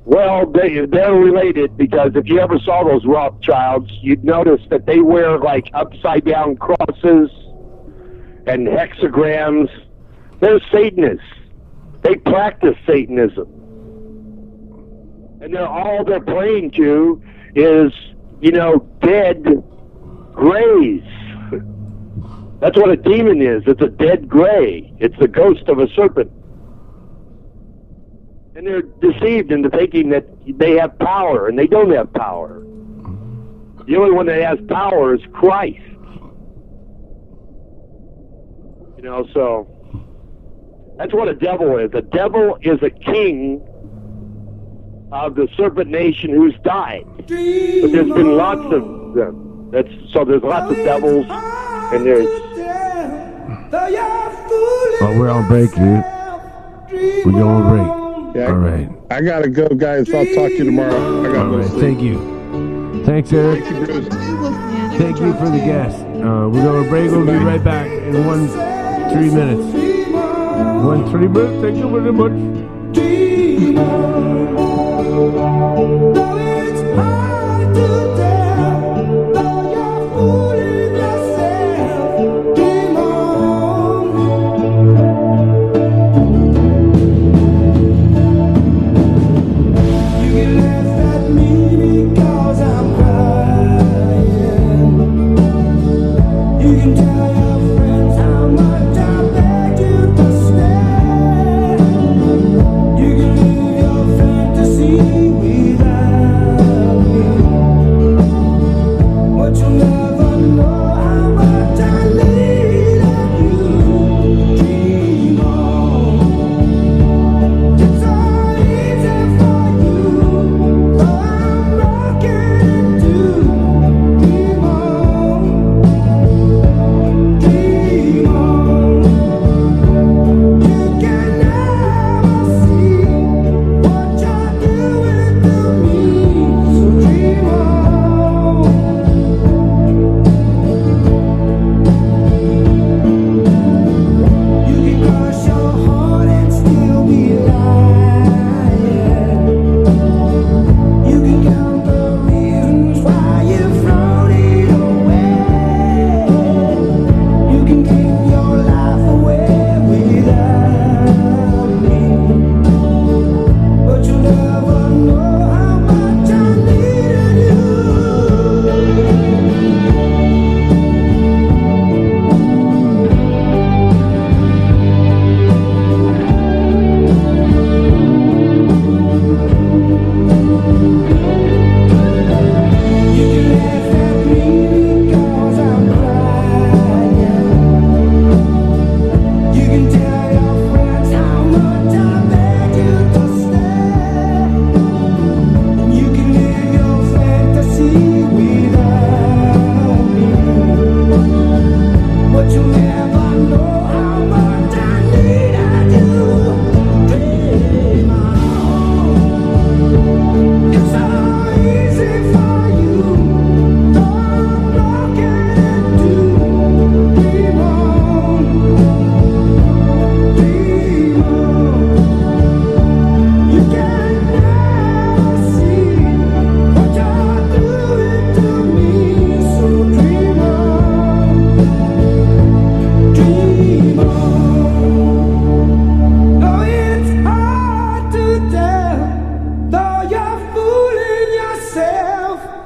Well, they're related, because if you ever saw those Rothschilds, you'd notice that they wear like upside down crosses and hexagrams. They're Satanists. They practice Satanism. And all they're praying to is, dead grays. That's what a demon is. It's a dead gray. It's the ghost of a serpent. And they're deceived into thinking that they have power, and they don't have power. The only one that has power is Christ. So that's what a devil is. A devil is a king of the serpent nation who's died. But there's been lots of them. So there's lots of devils, and there's... Oh, we're on break, dude. We're going on break. Yeah, All right. I gotta go, guys. I'll talk to you tomorrow. I gotta All go right. to sleep. Thank you. Thanks, Eric. Thank you, Bruce. Thank you for the guest. We're going to break. We'll be right back in 3 minutes. 3 minutes. Thank you very much. You can live your fantasy without Though you're fooling yourself.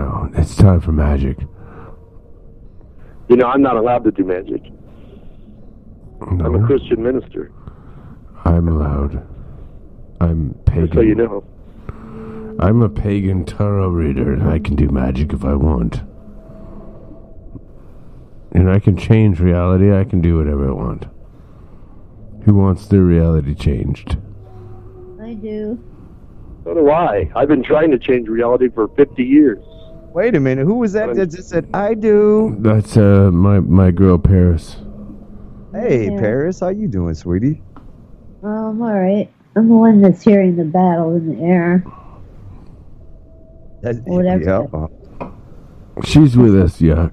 now. It's time for magic. You know, I'm not allowed to do magic. No, I'm a Christian minister. I'm allowed. I'm pagan. Just so you know. I'm a pagan tarot reader, and I can do magic if I want. And I can change reality. I can do whatever I want. Who wants their reality changed? I do. So do I. I've been trying to change reality for 50 years. Wait a minute. Who was that just said, I do? That's my girl Paris. Hey, Yeah. Paris. How you doing, sweetie? I'm all right. I'm the one that's hearing the battle in the air. Whatever. Yeah. She's with us, yeah.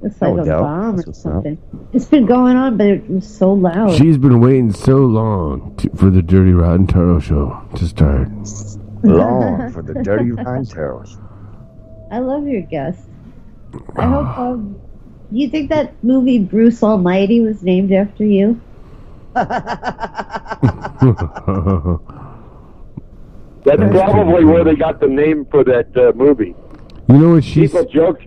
It's like No a doubt. bomb That's or what's up. something. It's been going on, but it was so loud. She's been waiting so long for the Dirty Rotten Tarot show to start. Long for the Dirty Rotten Tarot. I love your guest. I hope. You think that movie Bruce Almighty was named after you? That's probably where they got the name for that movie. You know what she's... People joke,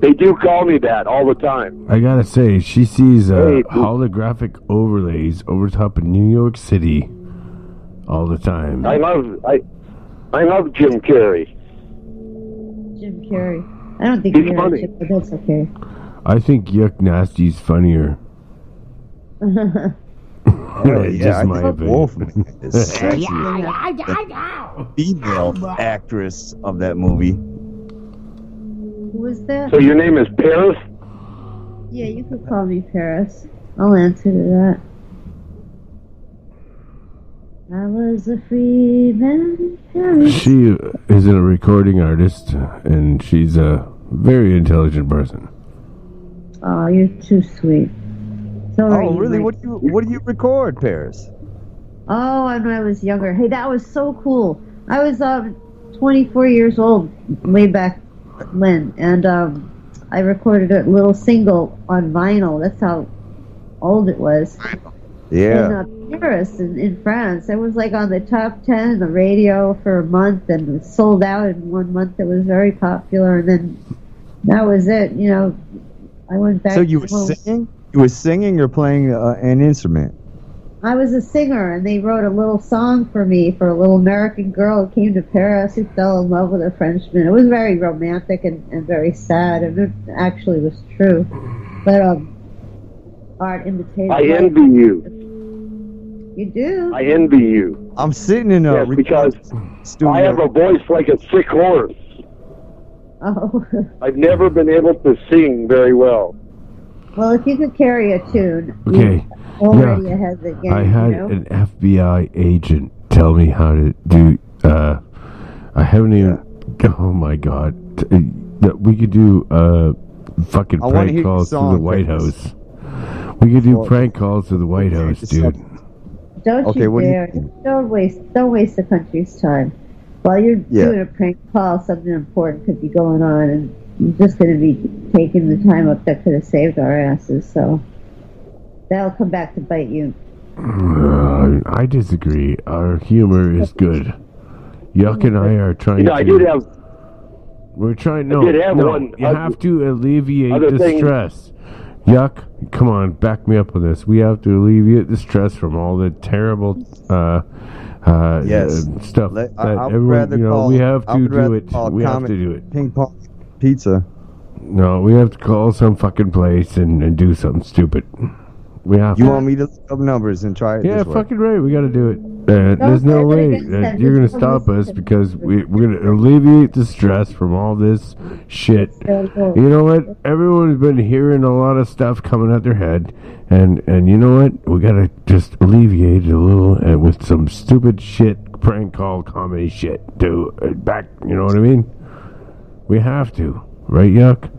they do call me that all the time. I gotta say, she sees Hey, holographic overlays over top of New York City all the time. I love Jim Carrey. Jim Carrey. I don't think He's you're funny. but that's okay. I think Yuck Nasty's funnier. Oh, yeah, Just I my think opinion. Wolfman is sexy. The female actress of that movie. Who was that? So your name is Paris? Yeah, you could call me Paris. I'll answer to that. I was a free man in Paris. She is a recording artist, and she's a very intelligent person. Oh, you're too sweet. So are Oh, you, really? Mike. What do you record, Paris? Oh, and when I was younger. Hey, that was so cool. I was 24 years old way back when, and I recorded a little single on vinyl. That's how old it was. Yeah. In Paris, in France. It was like on the top 10 in the radio for a month, and it sold out in 1 month. It was very popular, and then that was it. You know, I went back. So you were home. singing? You were singing or playing an instrument? I was a singer, and they wrote a little song for me for a little American girl who came to Paris who fell in love with a Frenchman. It was very romantic and very sad, and it actually was true. But art imitated. I envy you. You do? I envy you. I'm sitting in a Yes, because studio. I have a voice like a sick horse. Oh. I've never been able to sing very well. Well, if you could carry a tune, Okay. you're already Yeah. ahead of the game. I had you know? an FBI agent tell me how to do. I haven't even. Oh my god! That we could do fucking I wanna prank hear your calls to the song, White Chris. House. We could do Well, prank calls to the White House, just a dude. second. Don't Okay, you what do you dare! think? Don't waste the country's time. While you're Yeah. doing a prank call, something important could be going on, and you're just going to be taking the time up that could have saved our asses. So that'll come back to bite you. I disagree. Our humor is good. Yuck and I are trying You know, I to. did have. We're trying. I No, did have no. one You other- have to alleviate other the thing- stress. Yuck! Come on, back me up on this. We have to alleviate the stress from all the terrible Yes. stuff Let- that I would everyone. rather You know, call- we have I to would do rather it. call We have to Comet do it. Ping pong pizza. No, we have to call some fucking place and do something stupid. We have You to. want me to look up numbers and try it Yeah, this way? fucking right. We got to do it. There's no do it way against that them. you're going to Just stop listen us to because them. we're going to alleviate the stress from all this shit. You know what? Everyone's been hearing a lot of stuff coming at their head, and you know what? We got to just alleviate it a little with some stupid shit, prank call comedy shit. Do back. You know what I mean? We have to, right, Yuck?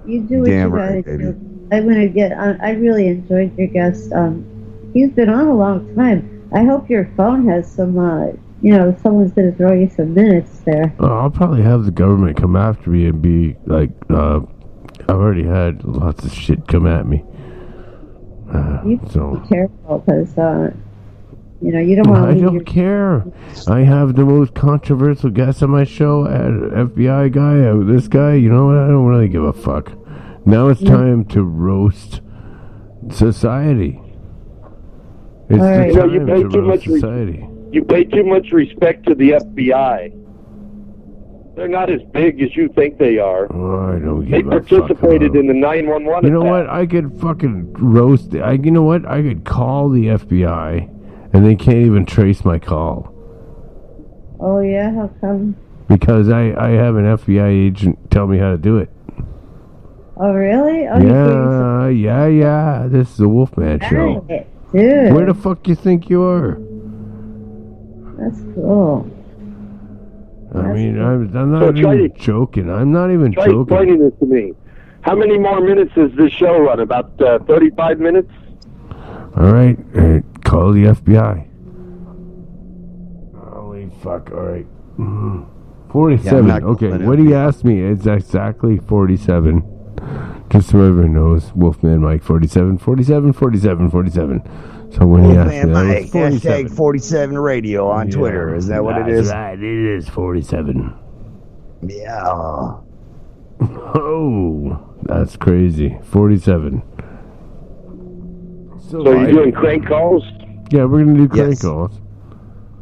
You do what Damn you right, gotta baby. do. I'm gonna get. I really enjoyed your guest. He's been on a long time. I hope your phone has some. Someone's gonna throw you some minutes there. I'll probably have the government come after me and be like, I've already had lots of shit come at me. You So be careful, because You know, you don't want to I leave don't your... care. I have the most controversial guest on my show, FBI guy, this guy. You know what? I don't really give a fuck. Now it's time to roast society. It's All right. the You time pay to too roast much society. You pay too much respect to the FBI. They're not as big as you think they are. Oh, I don't They give a fuck participated about. in the 911 You know what? attack. I could fucking roast. You know what? I could call the FBI, and they can't even trace my call Oh, yeah? How come? because I have an FBI agent tell me how to do it. Oh, really? Oh, you Yeah. This is the Wolfman Show. gave it. Dude, Where the fuck you think you are? that's cool. I mean, I'm not So try even to- joking. I'm not even Try joking. explaining this to me. How many more minutes does this show run? About 35 minutes? All right, call the FBI. Holy fuck! All right, 47. not Okay, calling what he asked me is exactly 47. Just so everyone knows, Wolfman Mike 47. So when he asked me, Man, that Mike, was 47. hashtag 47 radio on Twitter. Is that what it is? Right, it is 47. Yeah. Oh, that's crazy. 47. So you're doing crank calls? Yeah, we're gonna do crank Yes. calls.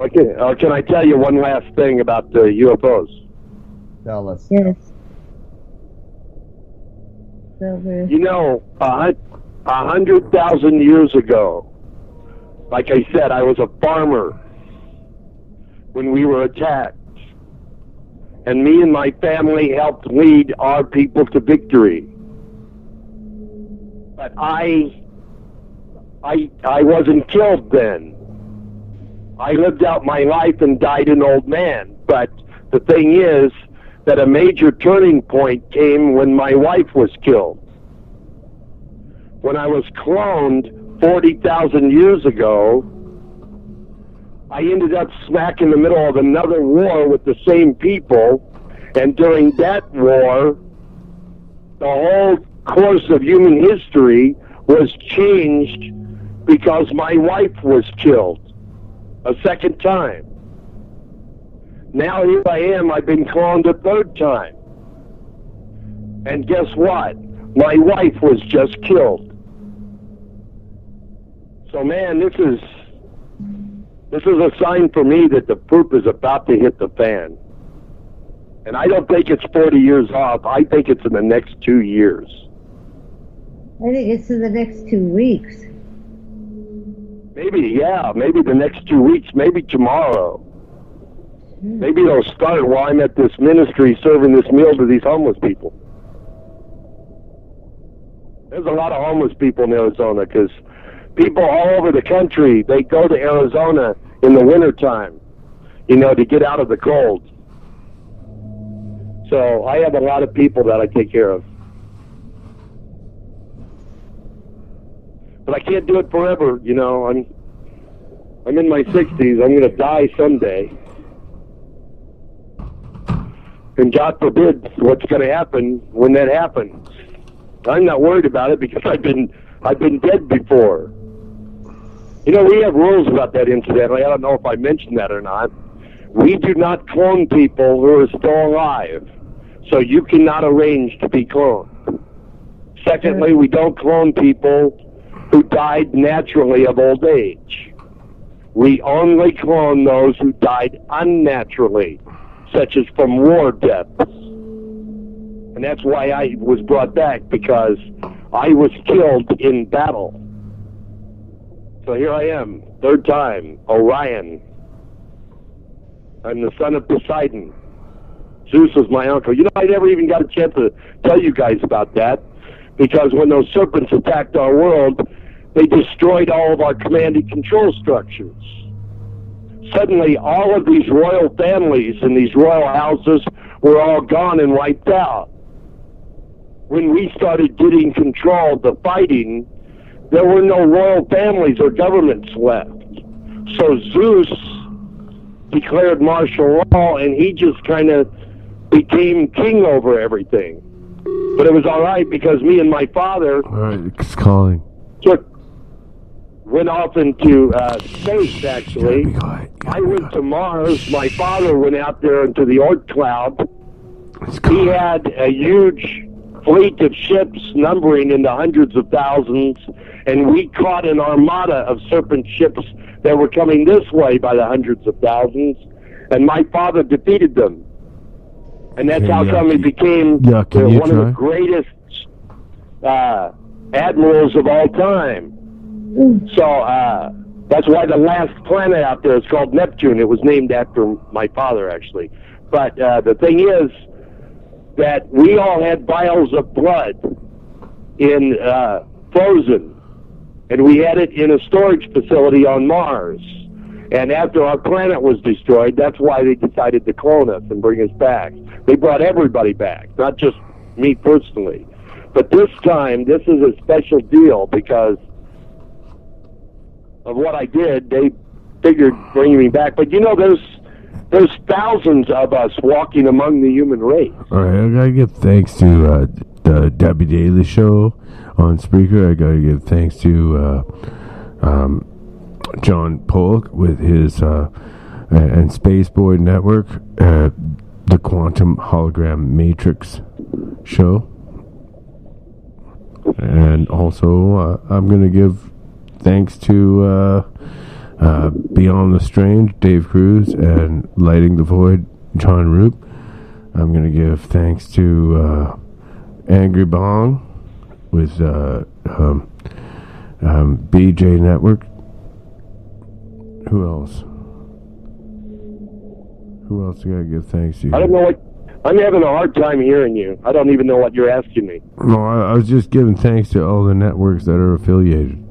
Okay. Can I tell you one last thing about the UFOs? Tell us. Yes. So we're... You know, 100,000 years ago, like I said, I was a farmer when we were attacked. And me and my family helped lead our people to victory. But I wasn't killed then. I lived out my life and died an old man. But the thing is that a major turning point came when my wife was killed. When I was cloned 40,000 years ago, I ended up smack in the middle of another war with the same people, and during that war, the whole course of human history was changed because my wife was killed a second time. Now here I am, I've been cloned a third time. And guess what? My wife was just killed. So man, this is a sign for me that the poop is about to hit the fan. And I don't think it's 40 years off. I think it's in the next 2 years. I think it's in the next 2 weeks. Maybe the next 2 weeks, maybe tomorrow. Maybe it'll start while I'm at this ministry serving this meal to these homeless people. There's a lot of homeless people in Arizona because people all over the country, they go to Arizona in the wintertime, to get out of the cold. So I have a lot of people that I take care of. But I can't do it forever, I'm in my 60s. I'm going to die someday. And God forbid what's going to happen when that happens. I'm not worried about it because I've been dead before. We have rules about that, incidentally. I don't know if I mentioned that or not. We do not clone people who are still alive. So you cannot arrange to be cloned. Secondly, we don't clone people who died naturally of old age. We only clone those who died unnaturally, such as from war deaths. And that's why I was brought back, because I was killed in battle. So here I am, third time, Orion. I'm the son of Poseidon. Zeus was my uncle. I never even got a chance to tell you guys about that, because when those serpents attacked our world, they destroyed all of our command and control structures. Suddenly, all of these royal families and these royal houses were all gone and wiped out. When we started getting control of the fighting, there were no royal families or governments left. So Zeus declared martial law, and he just kind of became king over everything. But it was all right, because me and my father All right, it's calling. took went off into space, actually. I went to Mars. My father went out there into the Oort cloud. He had a huge fleet of ships numbering in the hundreds of thousands, and we caught an armada of Serpent ships that were coming this way by the hundreds of thousands, and my father defeated them. And that's how come he became one of the greatest admirals of all time. So that's why the last planet out there is called Neptune. It was named after my father, actually. But the thing is that we all had vials of blood in frozen, and we had it in a storage facility on Mars. And after our planet was destroyed, that's why they decided to clone us and bring us back. They brought everybody back, not just me personally. But this time, this is a special deal because of what I did. They figured bringing me back. But you know, there's thousands of us walking among the human race. All right, I gotta give thanks to the Debbie Daily Show on Spreaker. I gotta give thanks to John Polk with his and Spaceboy Network, the Quantum Hologram Matrix Show, and also I'm gonna give thanks to Beyond the Strange, Dave Cruz, and Lighting the Void, John Roop. I'm going to give thanks to Angry Bong with BJ Network. Who else? Who else do I got to give thanks to? I don't know what... I'm having a hard time hearing you. I don't even know what you're asking me. No, I was just giving thanks to all the networks that are affiliated.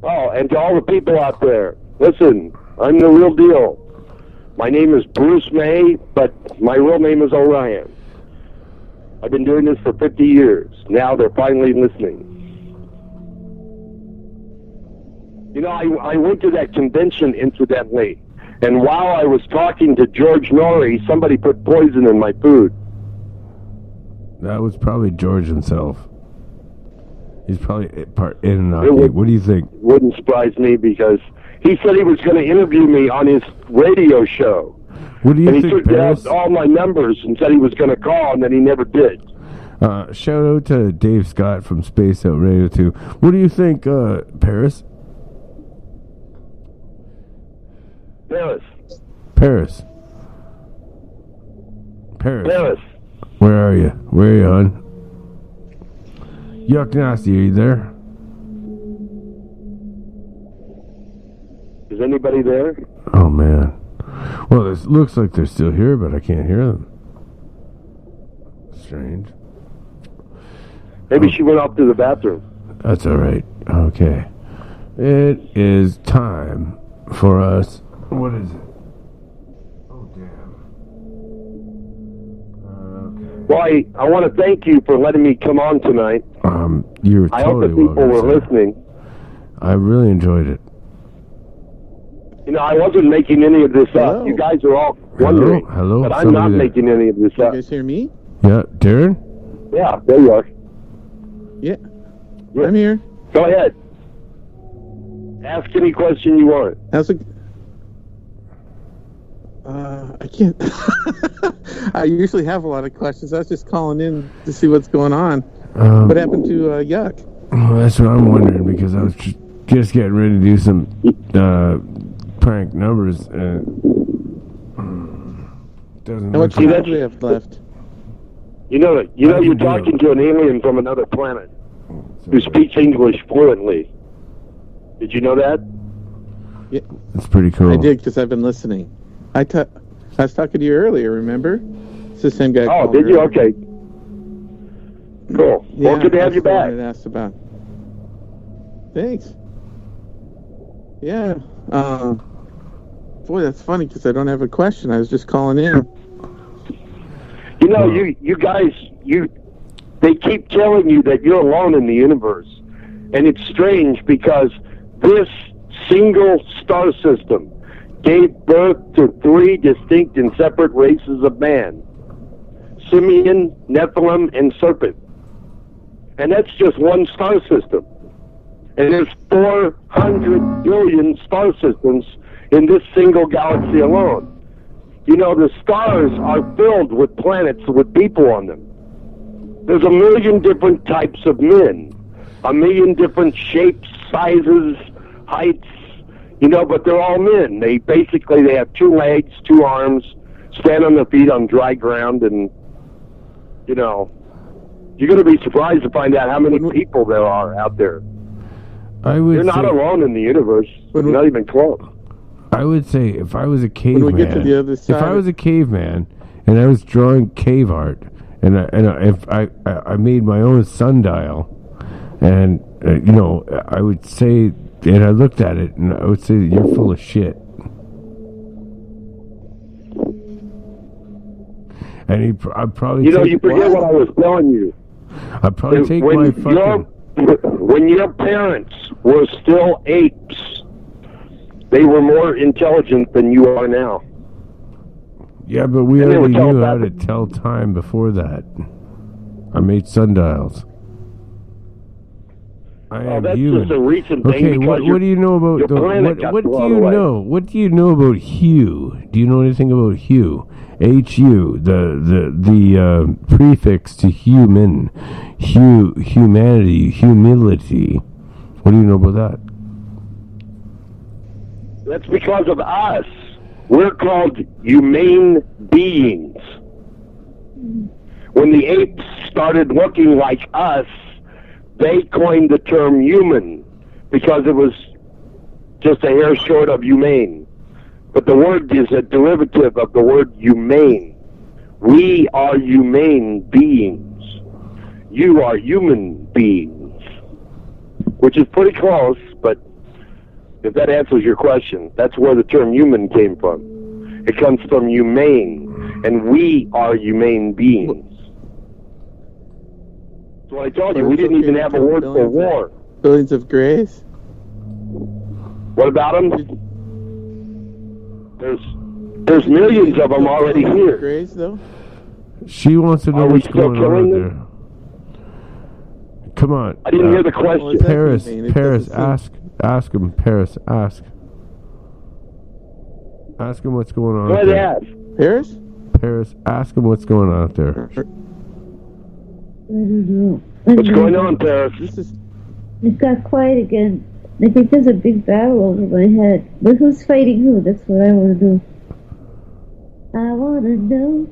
Oh, and to all the people out there, listen, I'm the real deal. My name is Bruce May, but my real name is Orion. I've been doing this for 50 years. Now they're finally listening. You know, I went to that convention, incidentally, and while I was talking to George Norrie, somebody put poison in my food. That was probably George himself. He's probably part Anunnaki. What do you think? Wouldn't surprise me because he said he was going to interview me on his radio show. What do you think, think, he took down all my numbers and said he was going to call, and then he never did. Shout out to Dave Scott from Space Out Radio 2. What do you think, Paris? Paris. Where are you? Where are you, hon? Yuck Nasty, are you there? Is anybody there? Oh, man. Well, it looks like they're still here, but I can't hear them. Strange. Maybe she went off to the bathroom. That's all right. Okay. It is time for us. What is it? Oh, damn. Okay. Well, I want to thank you for letting me come on tonight. You're totally I hope that people were listening. I really enjoyed it. You know, I wasn't making any of this up. You guys are all wondering. Hello. But I'm not making any of this up. You guys hear me? Yeah, Darren? Yeah, there you are. Yeah. I'm here. Go ahead. Ask any question you want. I can't. I usually have a lot of questions. I was just calling in to see what's going on. What happened to Yuck? Well, that's what I'm wondering, because I was just getting ready to do some prank numbers. How much time do we have left? You know, you're talking to an alien from another planet who speaks English fluently. Did you know that? Yeah, that's pretty cool. I did, because I've been listening. I was talking to you earlier, remember? It's the same guy. Oh, did you? Okay. Cool. Yeah, well, good to have you back. I asked about. Thanks. Yeah. Boy, that's funny, because I don't have a question. I was just calling in. You know, you guys, they keep telling you that you're alone in the universe. And it's strange, because this single star system gave birth to 3 distinct and separate races of man: Simian, Nephilim, and Serpent. And that's just one star system. And there's 400 billion star systems in this single galaxy alone. You know, the stars are filled with planets with people on them. There's a million different types of men, a million different shapes, sizes, heights, you know, but they're all men. They have 2 legs, 2 arms, stand on their feet on dry ground, and, you know, you're going to be surprised to find out how many people there are out there. You're not alone in the universe. You're not even close. I would say if I was a caveman, when we get to the other side, if I was a caveman and I was drawing cave art, and if I made my own sundial, and you know, I would say, and I looked at it, and I would say that you're full of shit. And I'd probably, you know, you forget what I was telling you. I'd probably take my fucking. When your parents were still apes, they were more intelligent than you are now. Yeah, but we already knew how to tell time before that. I made sundials. I am that's human. just a recent thing. Okay, what do you know about what do you know? What do you know about hue? Do you know anything about hue? HU, the prefix to human, humanity, humility. What do you know about that? That's because of us. We're called humane beings. When the apes started looking like us, they coined the term human because it was just a hair short of humane. But the word is a derivative of the word humane. We are humane beings. You are human beings. Which is pretty close, but if that answers your question, that's where the term human came from. It comes from humane, and we are humane beings. That's what I told you. We didn't even have a word for war. Billions of grays? What about them? There's millions of them already here. Grays, though? She wants to know what's going on there. Come on. I didn't hear the question. Paris, ask him. Paris, ask. Ask him what's going on. Go ahead, ask. Paris? Paris, ask him what's going on out there. I don't know. What's going on, Paris? It got quiet again. I think there's a big battle over my head. But who's fighting who? That's what I want to know. I want to know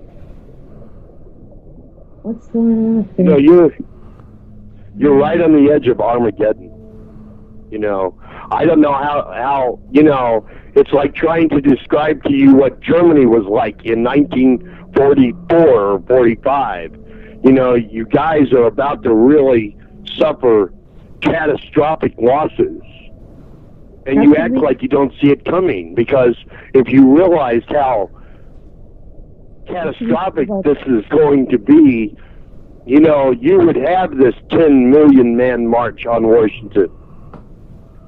what's going on up there. No, you're right on the edge of Armageddon. You know, I don't know how you know, it's like trying to describe to you what Germany was like in 1944 or 45. You know, you guys are about to really suffer catastrophic losses. And you act like you don't see it coming, because if you realized how catastrophic this is going to be, you know, you would have this 10 million man march on Washington.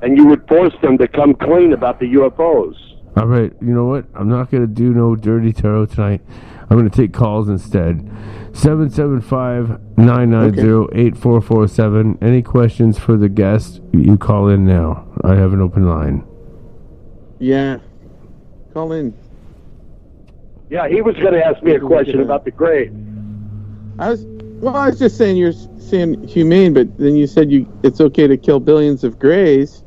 And you would force them to come clean about the UFOs. All right, you know what? I'm not going to do no dirty tarot tonight. I'm going to take calls instead. 775-990-8447. Any questions for the guest? You call in now. I have an open line. Yeah. Call in. Yeah, he was going to ask me a question about the grave. I was just saying you're saying humane, but then you said it's okay to kill billions of grays.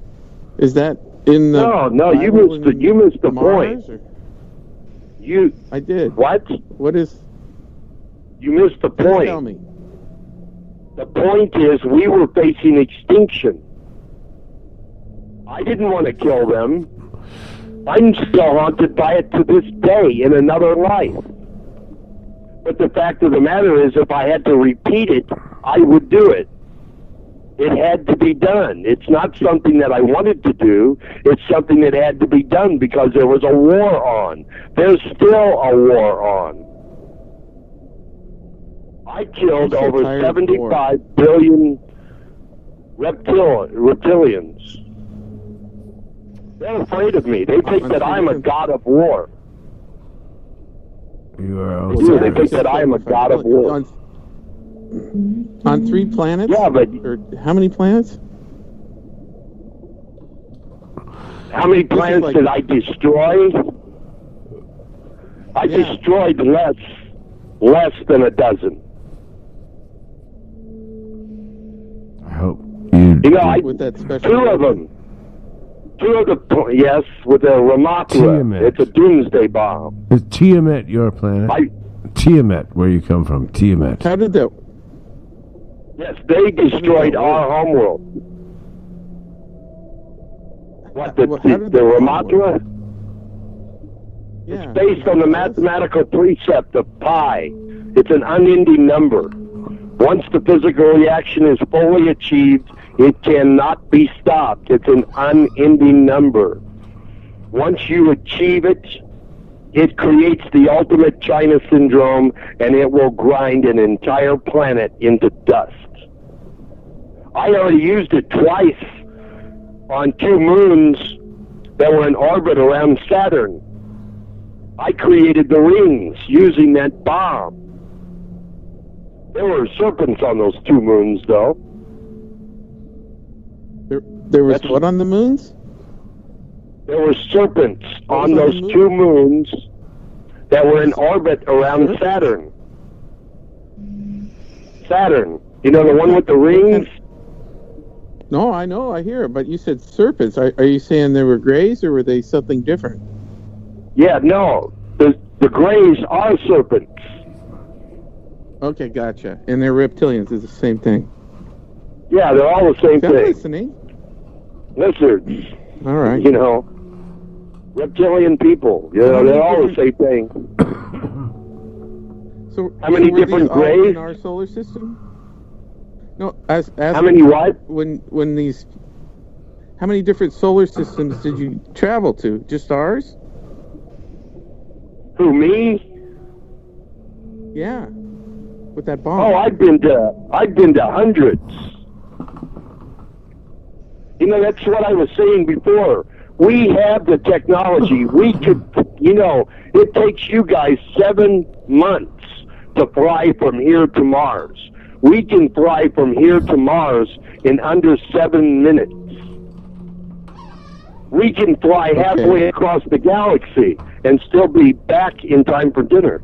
Is that in the No, you missed the point. I did. What? What is? You missed the point. Tell me. The point is we were facing extinction. I didn't want to kill them. I'm still haunted by it to this day in another life. But the fact of the matter is, if I had to repeat it, I would do it. It had to be done. It's not something that I wanted to do. It's something that had to be done because there was a war on. There's still a war on. I killed over 75 billion reptilians. They're afraid of me. They think that I'm a god of war. You are They think that I am a god of war. On 3 planets? Yeah, but or how many planets? How many planets did I destroy? I destroyed less than a dozen. I hope you. You know, with that special. Two of them. Yes, with the Ramatra. Tiamat. It's a doomsday bomb. Is Tiamat your planet? Tiamat, where you come from, Tiamat. How did that? Yes, they destroyed our homeworld. What, the Ramatra? Yeah. It's based on the mathematical precept of pi. It's an unending number. Once the physical reaction is fully achieved, it cannot be stopped. It's an unending number. Once you achieve it, it creates the ultimate China syndrome, and it will grind an entire planet into dust. I already used it twice on 2 moons that were in orbit around Saturn. I created the rings using that bomb. There were serpents on those 2 moons, though. There was what on the moons? There were serpents on those 2 moons that were in orbit around Saturn. Saturn. You know, the one with the rings? No, I know, I hear it, but you said serpents. Are you saying they were grays, or were they something different? Yeah, no. The grays are serpents. Okay, gotcha. And they're reptilians. It's the same thing. Yeah, they're all the same I'm thing. listening. Lizards. All right. You know, reptilian people. You know, they're all the same thing. So how many were different these all grays in our solar system? No, as how many what? When these, how many different solar systems did you travel to? Just ours? Who, me? Yeah, with that bomb. Oh, I've been to hundreds. You know, that's what I was saying before. We have the technology. We could, you know, it takes you guys 7 months to fly from here to Mars. We can fly from here to Mars in under 7 minutes. We can fly halfway across the galaxy and still be back in time for dinner.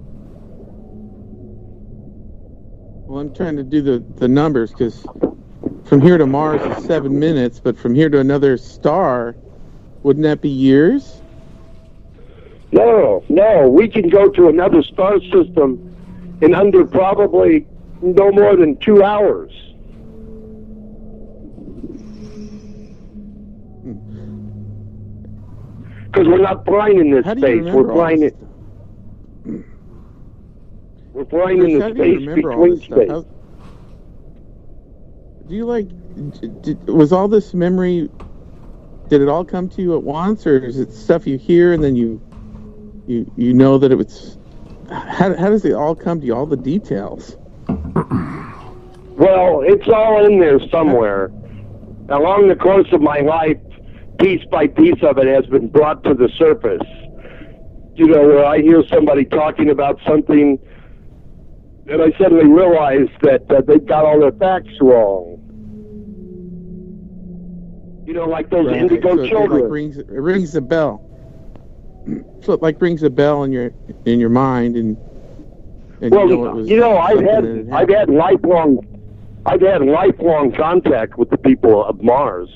Well, I'm trying to do the numbers, because from here to Mars is 7 minutes, but from here to another star, wouldn't that be years? No. We can go to another star system in under probably no more than 2 hours. Because we're not flying in this space. We're flying it. We're flying in the space between space. Do you was all this memory, did it all come to you at once, or is it stuff you hear and then you know that it was, how does it all come to you, all the details? Well, it's all in there somewhere. Along the course of my life, piece by piece of it has been brought to the surface. You know, where I hear somebody talking about something, and I suddenly realize that they've got all their facts wrong. You know, like those indigo children. It rings a bell. So it like rings a bell in your mind, and well, you know, I've had lifelong contact with the people of Mars.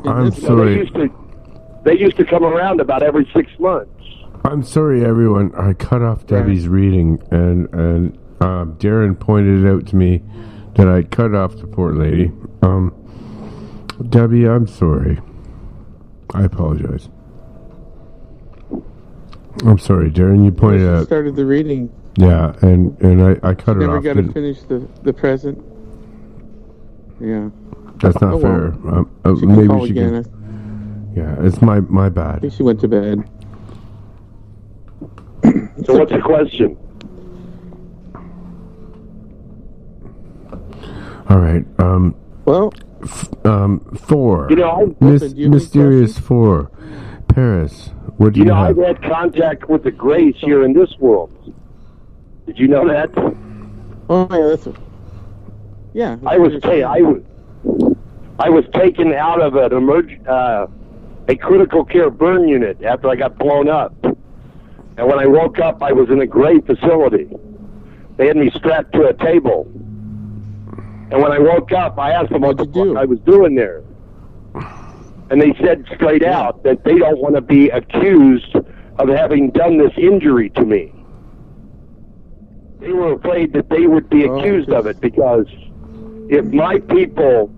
I'm sorry. They used to come around about every 6 months. I'm sorry, everyone. I cut off Debbie's reading, and Darren pointed out to me that I cut off the poor lady. Debbie, I'm sorry. I apologize. I'm sorry, Darren. You pointed out. Started the reading. Yeah, and I cut her off. Never got to finish the present. Yeah. That's not fair. Maybe she can. Yeah, it's my bad. I think she went to bed. So what's the question? All right. Well, 4. You know, Mysterious 4. Paris. What do you have? I've had contact with the Greys here in this world. Did you know that? Oh, yeah, that's. Yeah. I I was taken out of a critical care burn unit after I got blown up. And when I woke up, I was in a gray facility. They had me strapped to a table. And when I woke up, I asked them what the fuck I was doing there. And they said straight out that they don't want to be accused of having done this injury to me. They were afraid that they would be accused of it, because if my people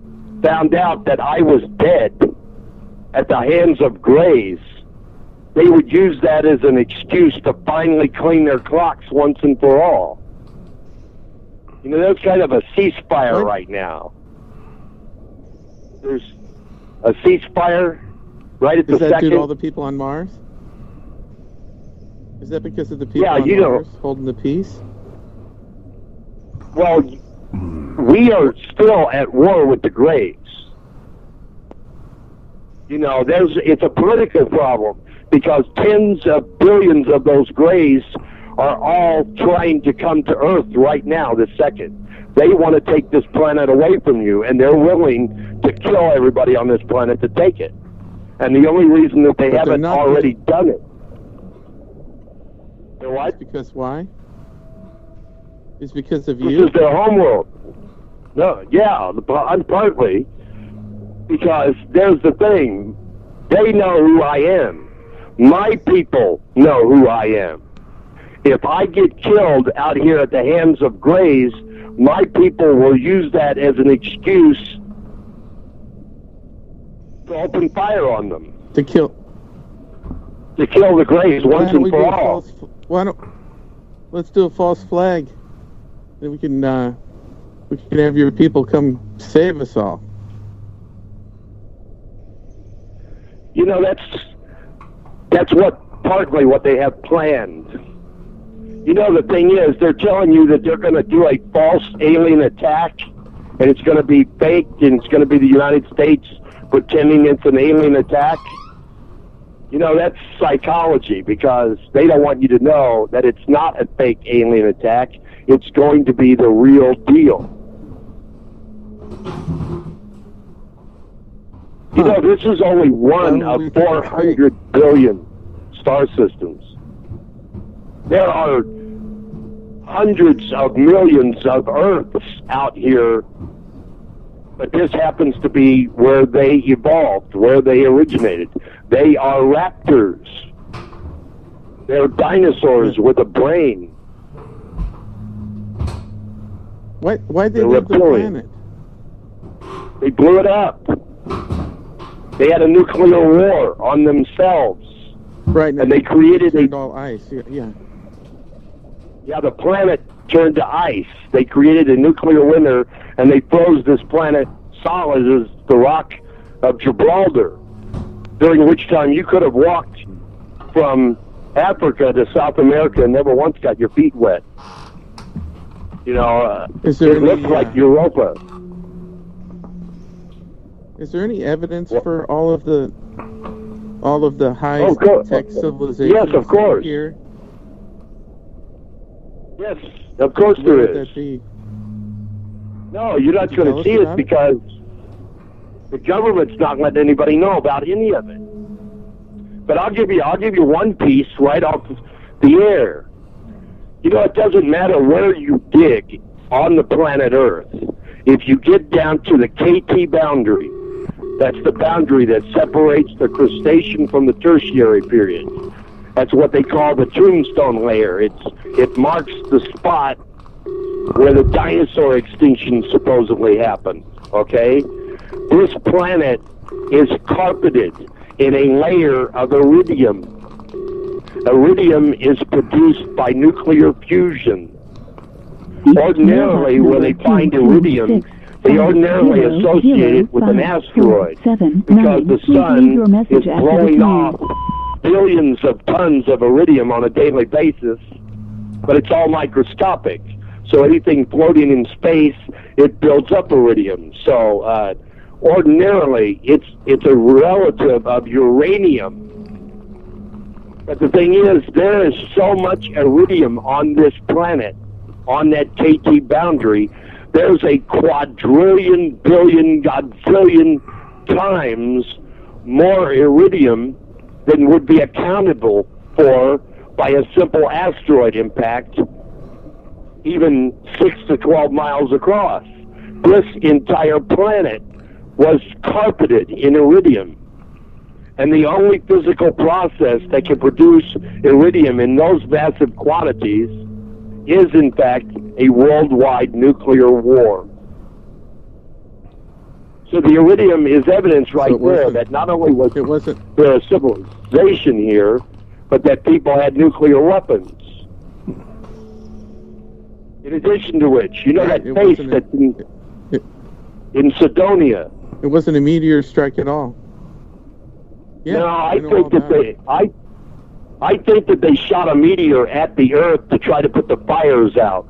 found out that I was dead at the hands of Grays, they would use that as an excuse to finally clean their clocks once and for all. You know, there's kind of a ceasefire right now. There's a ceasefire right at the second. Is that due to all the people on Mars? Is that because of the people on Mars holding the peace? Well, we are still at war with the Greys. You know, it's a political problem, because tens of billions of those Greys are all trying to come to Earth right now, this second. They want to take this planet away from you, and they're willing to kill everybody on this planet to take it. And the only reason that they haven't already done it. You know what? Because why? It's because of you? This is their homeworld. No, yeah, partly. Because there's the thing. They know who I am. My people know who I am. If I get killed out here at the hands of Greys, my people will use that as an excuse to open fire on them. To kill the Greys once and for all. Let's do a false flag. Then we can have your people come save us all. You know, that's partly what they have planned. You know, the thing is, they're telling you that they're going to do a false alien attack, and it's going to be faked, and it's going to be the United States pretending it's an alien attack. You know, that's psychology, because they don't want you to know that it's not a fake alien attack. It's going to be the real deal. You know, this is only one of 400 billion star systems. There are hundreds of millions of Earths out here, but this happens to be where they evolved, where they originated. They are raptors. They're dinosaurs with a brain. Why'd they leave the planet? They blew it up. They had a nuclear war on themselves. Right, and they created all ice. Yeah. Yeah, the planet turned to ice. They created a nuclear winter, and they froze this planet solid as the rock of Gibraltar, during which time you could have walked from Africa to South America and never once got your feet wet. You know, it looked like Europa. Is there any evidence for all of the high-tech civilizations? Yes, of course. Here? Yes, of course there is. No, you're not going to see it because the government's not letting anybody know about any of it. But I'll give you one piece right off the air. You know, it doesn't matter where you dig on the planet Earth. If you get down to the KT boundary, that's the boundary that separates the crustacean from the tertiary period. That's what they call the tombstone layer. It marks the spot where the dinosaur extinction supposedly happened. Okay? This planet is carpeted in a layer of iridium. Iridium is produced by nuclear fusion. Ordinarily, when they find iridium, they ordinarily associate it with an asteroid because the sun is blowing off billions of tons of iridium on a daily basis, but it's all microscopic. So anything floating in space, it builds up iridium. So ordinarily, it's a relative of uranium. But the thing is, there is so much iridium on this planet, on that KT boundary, there's a quadrillion, billion, godzillion times more iridium than would be accountable for by a simple asteroid impact, even 6 to 12 miles across. This entire planet was carpeted in iridium. And the only physical process that can produce iridium in those massive quantities is, in fact, a worldwide nuclear war. So the iridium is evidence right there that not only was there a civilization here, but that people had nuclear weapons. In addition to which, you know that base that's in Cydonia. It wasn't a meteor strike at all. Yeah, no, I think that they shot a meteor at the Earth to try to put the fires out.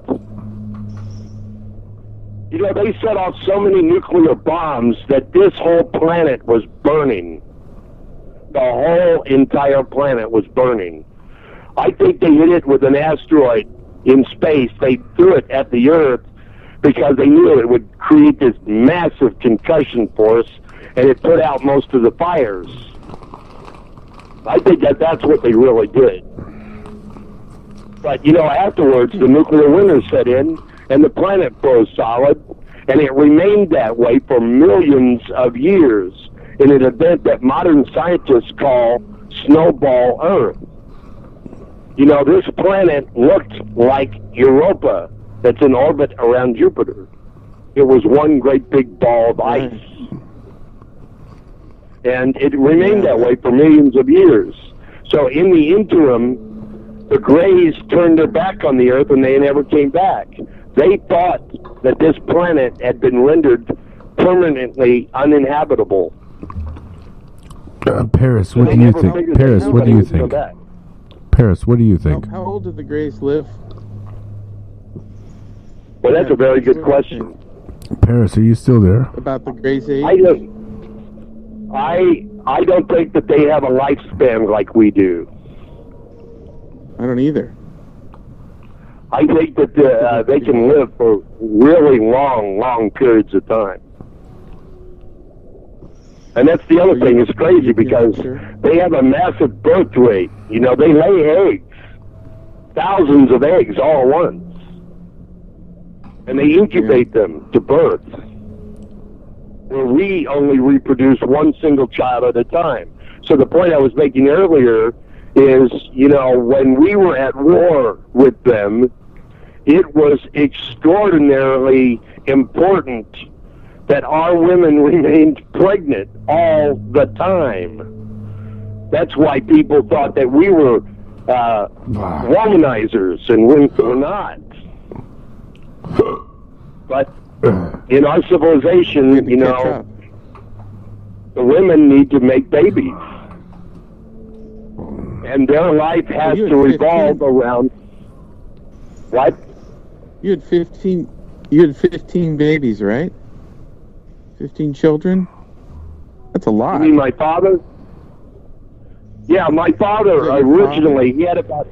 You know, they set off so many nuclear bombs that this whole planet was burning. The whole entire planet was burning. I think they hit it with an asteroid in space. They threw it at the Earth because they knew it would create this massive concussion force, and it put out most of the fires. I think that that's what they really did. But, you know, afterwards, the nuclear winter set in, and the planet froze solid, and it remained that way for millions of years in an event that modern scientists call snowball Earth. You know, this planet looked like Europa that's in orbit around Jupiter. It was one great big ball of ice. And it remained that way for millions of years. So in the interim, the Greys turned their back on the Earth and they never came back. They thought that this planet had been rendered permanently uninhabitable. Paris, what do you think? Paris, what do you think? Paris, what do you think? How old did the Greys live? Well, that's a very good question. Paris, are you still there? About the Greys' age? I don't think that they have a lifespan like we do. I don't either. I think that they can live for really long periods of time. And that's the other thing. It's crazy because they have a massive birth rate. You know, they lay eggs. Thousands of eggs all at once. And they incubate them to birth. Where we only reproduce one single child at a time. So the point I was making earlier is, you know, when we were at war with them, it was extraordinarily important that our women remained pregnant all the time. That's why people thought that we were womanizers, and we're not. But in our civilization, you know, the women need to make babies. And their life has to revolve around... What? You had 15 babies, right? 15 children? That's a lot. You mean my father? Yeah, my father originally, he had about,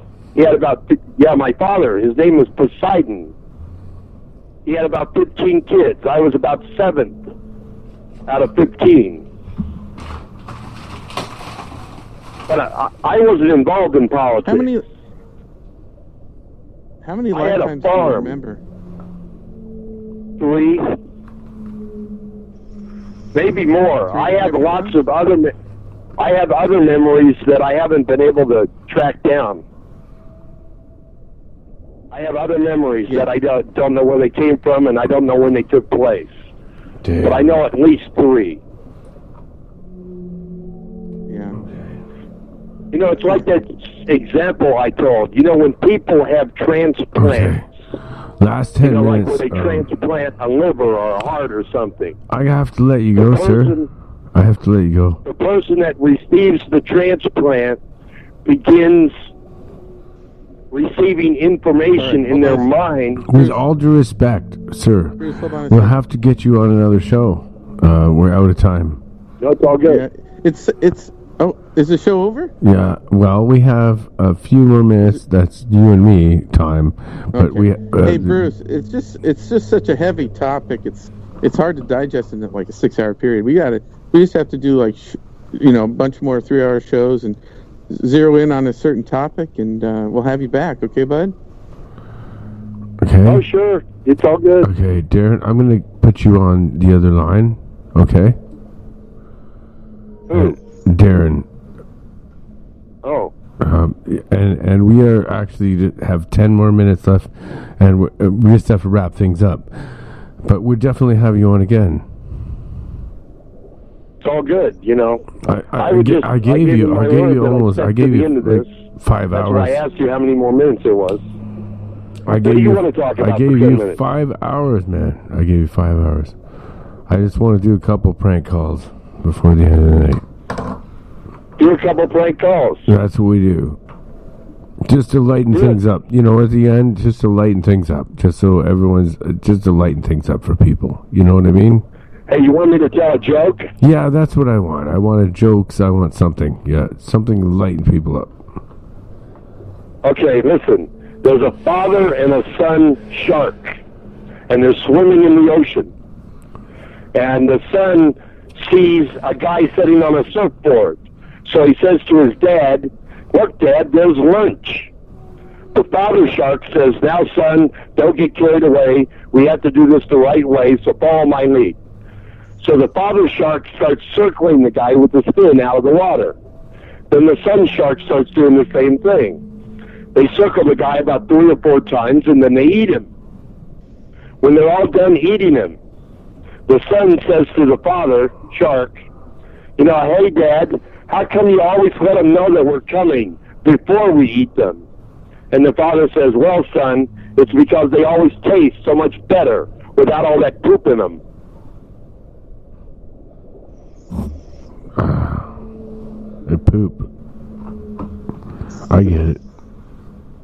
my father, his name was Poseidon. He had about 15 kids. I was about 7th out of 15. But I wasn't involved in politics. How many lifetimes do you remember? 3. Maybe more. I have lots of other memories that I haven't been able to track down. I have other memories that I don't know where they came from, and I don't know when they took place. Damn. But I know at least 3. Yeah. You know, it's like that example I told. You know, when people have transplants. Okay. Last 10 minutes. Like where they transplant a liver or a heart or something. I have to let you go, sir. I have to let you go. The person that receives the transplant begins receiving information in their mind. With all due respect, sir, we'll have to get you on another show. We're out of time. No, it's all good. Yeah, Oh, is the show over? Yeah. Well, we have a few more minutes. That's you and me time. But Okay. Hey, Bruce, it's just such a heavy topic. It's hard to digest in like a 6-hour period. We just have to do like a bunch more 3-hour shows and zero in on a certain topic, and we'll have you back. Okay, bud? Okay. Oh, sure. It's all good. Okay, Darren, I'm going to put you on the other line. Okay? Who? Darren. Oh. And we are actually have 10 more minutes left, and we just have to wrap things up. But we'll definitely have you on again. It's all good, I gave you almost 5 That's hours. why I asked you how many more minutes it was. I What do you want to talk about? I gave for 10 you minutes? 5 hours, man. I gave you 5 hours. I just want to do a couple prank calls before the end of the night. Do a couple prank calls. That's what we do. Just to lighten things up. At the end, just to lighten things up. Just so just to lighten things up for people. You know what I mean? Hey, you want me to tell a joke? Yeah, that's what I want. I want jokes. I want something. Yeah, something to lighten people up. Okay, listen. There's a father and a son shark, and they're swimming in the ocean. And the son sees a guy sitting on a surfboard. So he says to his dad, "Look, Dad, there's lunch." The father shark says, "Now, son, don't get carried away. We have to do this the right way, so follow my lead." So the father shark starts circling the guy with the fin out of the water. Then the son shark starts doing the same thing. They circle the guy about 3 or 4 times, and then they eat him. When they're all done eating him, the son says to the father shark, "Hey, Dad, how come you always let them know that we're coming before we eat them?" And the father says, "Well, son, it's because they always taste so much better without all that poop in them." The poop. I get it.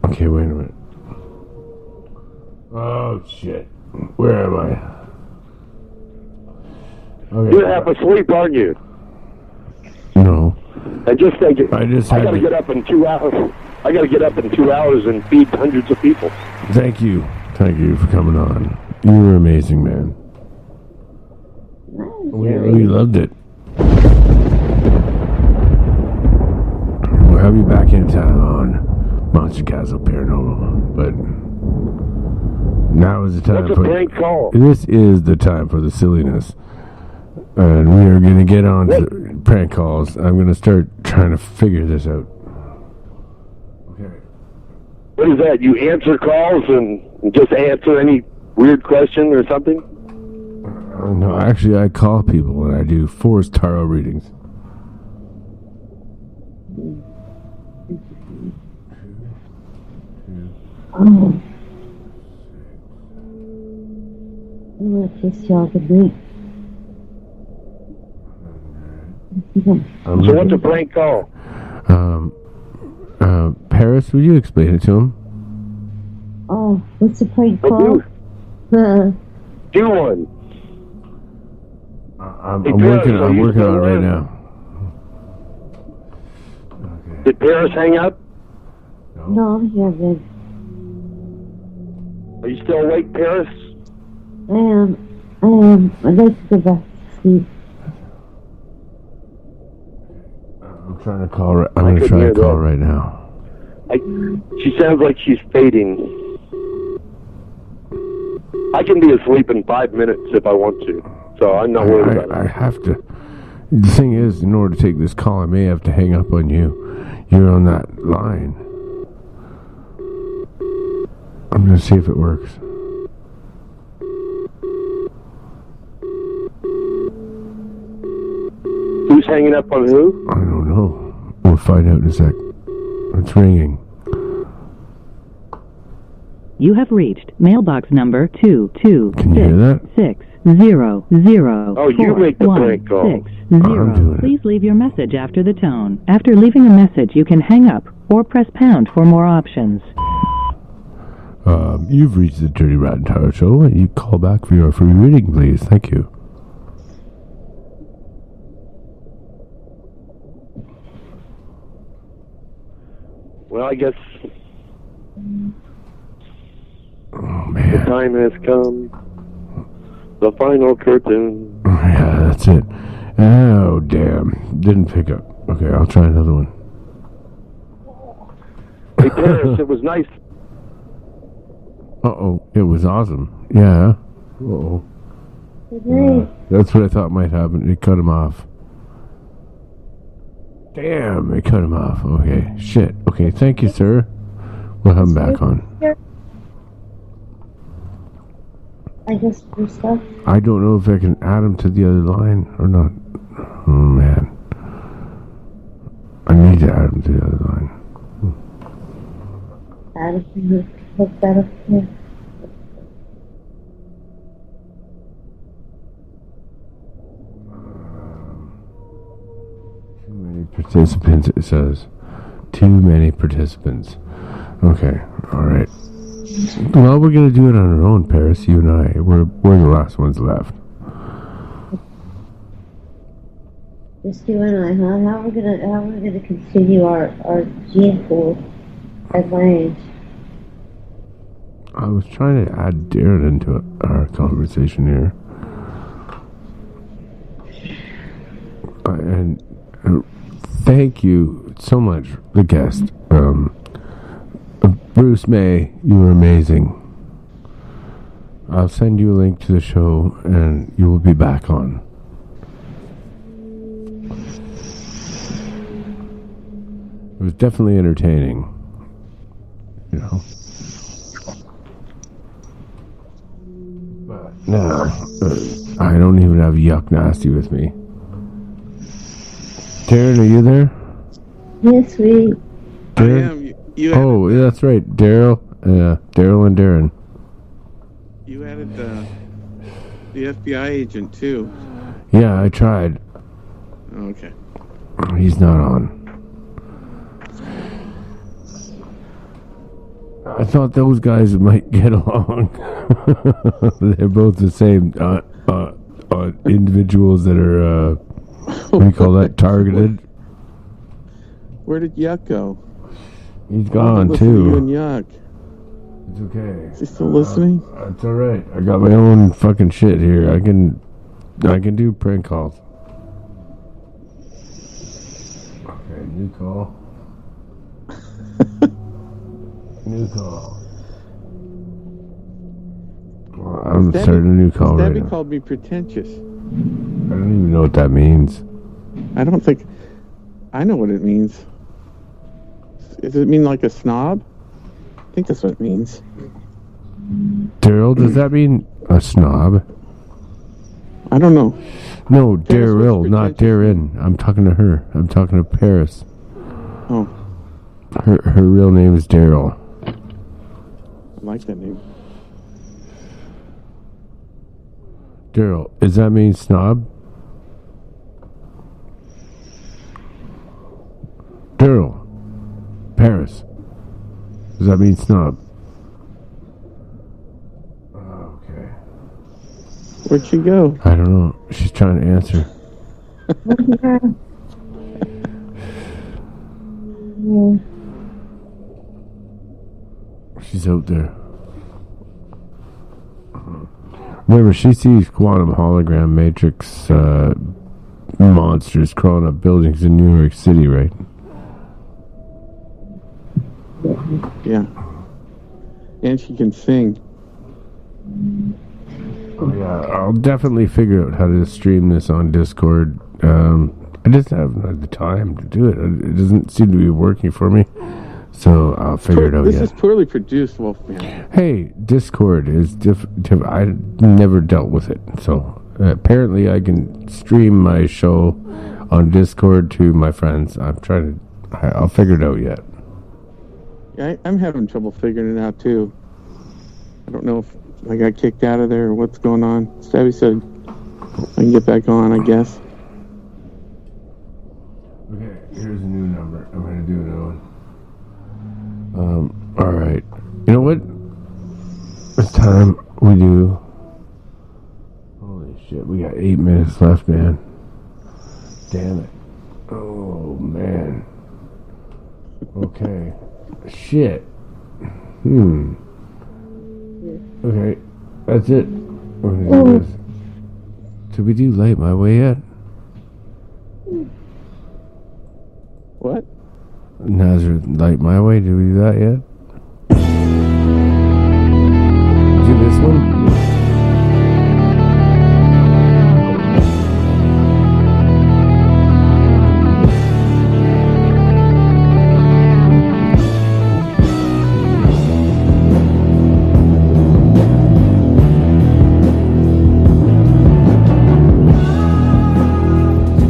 Okay, wait a minute. Oh, shit. Where am I? Okay. You're half asleep, aren't you? No. I just think I got to get up in 2 hours. I got to get up in 2 hours and feed hundreds of people. Thank you. Thank you for coming on. You were amazing, man. We loved it. We'll have you back in town on Monster Castle Paranormal, but now is the time for prank call. This is the time for the silliness, and we are going to get on to prank calls. I'm going to start trying to figure this out. Okay. What is that? You answer calls and just answer any weird question or something? No, actually, I call people and I do forced tarot readings. Oh. Let's just talk a bit. So what's a prank call? Paris, would you explain it to him? Oh, what's a prank call? Do one. I'm working on it right now. Okay. Did Paris hang up? No, he hasn't. Are you still awake, Paris? I am. I'd like to go back to sleep. I'm trying to call. I'm going to try to call right now. She sounds like she's fading. I can be asleep in 5 minutes if I want to, so I'm not worried about it. I have to. The thing is, in order to take this call, I may have to hang up on you. You're on that line. I'm going to see if it works. Who's hanging up on who? I don't know. We'll find out in a sec. It's ringing. You have reached mailbox number 226. Can you hear that? 600. Oh, you make the prank call. 600. Please leave your message after the tone. After leaving a message, you can hang up or press pound for more options. You've reached the Dirty Rotten Tarot Show, and you call back for your free reading, please. Thank you. I guess Oh the man. time has come. The final curtain. Yeah, that's it. Oh damn. Didn't pick up. Okay, I'll try another one. Hey, Paris, it was nice. Uh-oh, it was awesome. Yeah. Uh-oh. That's what I thought might happen. It cut him off. Damn, it cut him off. Okay, shit. Okay, thank you, sir. We'll have him back on. I guess your stuff. I don't know if I can add him to the other line or not. Oh, man. I need to add him to the other line. Adam, you hook that up here. Too many participants, it says. Too many participants. Okay, alright. Well, we're gonna do it on our own, Paris, you and I. We're the last ones left. Just you and I, huh? How are we gonna continue our gene pool at my age? I was trying to add Darren into our conversation here. And thank you so much, the guest. Bruce May, you were amazing. I'll send you a link to the show and you will be back on. It was definitely entertaining. You know. But now, I don't even have Yuck Nasty with me. Darren, are you there? Yes, we. Darren? I am. You Oh, yeah, that's right. Daryl. Daryl and Darren. You added the FBI agent too. Yeah, I tried. Okay. He's not on. I thought those guys might get along. They're both the same individuals that are, what do you call that, targeted. Where did Yuck go? He's gone, Listen to you too. and Yuck. It's okay. Is he still listening? It's alright. I got my own fucking shit here. I can do prank calls. Okay, new call. New call. Well, I'm starting a new call right Debbie now. called me pretentious. I don't even know what that means. I don't think... I know what it means. Does it mean like a snob? I think that's what it means. Daryl, does that mean a snob? I don't know. No, Paris was Daryl, not Darren. I'm talking to her. I'm talking to Paris. Oh, Her real name is Daryl. I like that name. Daryl, does that mean snob? Daryl, Paris, does that mean snob? Okay. Where'd she go? I don't know. She's trying to answer. She's out there. Remember, she sees quantum hologram matrix monsters crawling up buildings in New York City, right? Yeah. And she can sing. Oh, yeah, I'll definitely figure out how to stream this on Discord. I just haven't had the time to do it. It doesn't seem to be working for me. So I'll figure it out This yet. is poorly produced, Wolfman. Hey, Discord is I never dealt with it. So apparently I can stream my show on Discord to my friends. I'll figure it out yet. Yeah, I'm having trouble figuring it out, too. I don't know if I got kicked out of there or what's going on. Stabby said I can get back on, I guess. Okay, here's a new number. I'm going to do another one. Alright. You know what? It's time we do... Holy shit, we got 8 minutes left, man. Damn it. Oh, man. Okay. Shit. Okay, that's it. We're gonna do this. Did we do Light My Way yet? What? Nazareth, Light My Way, did we do that yet? Do this one?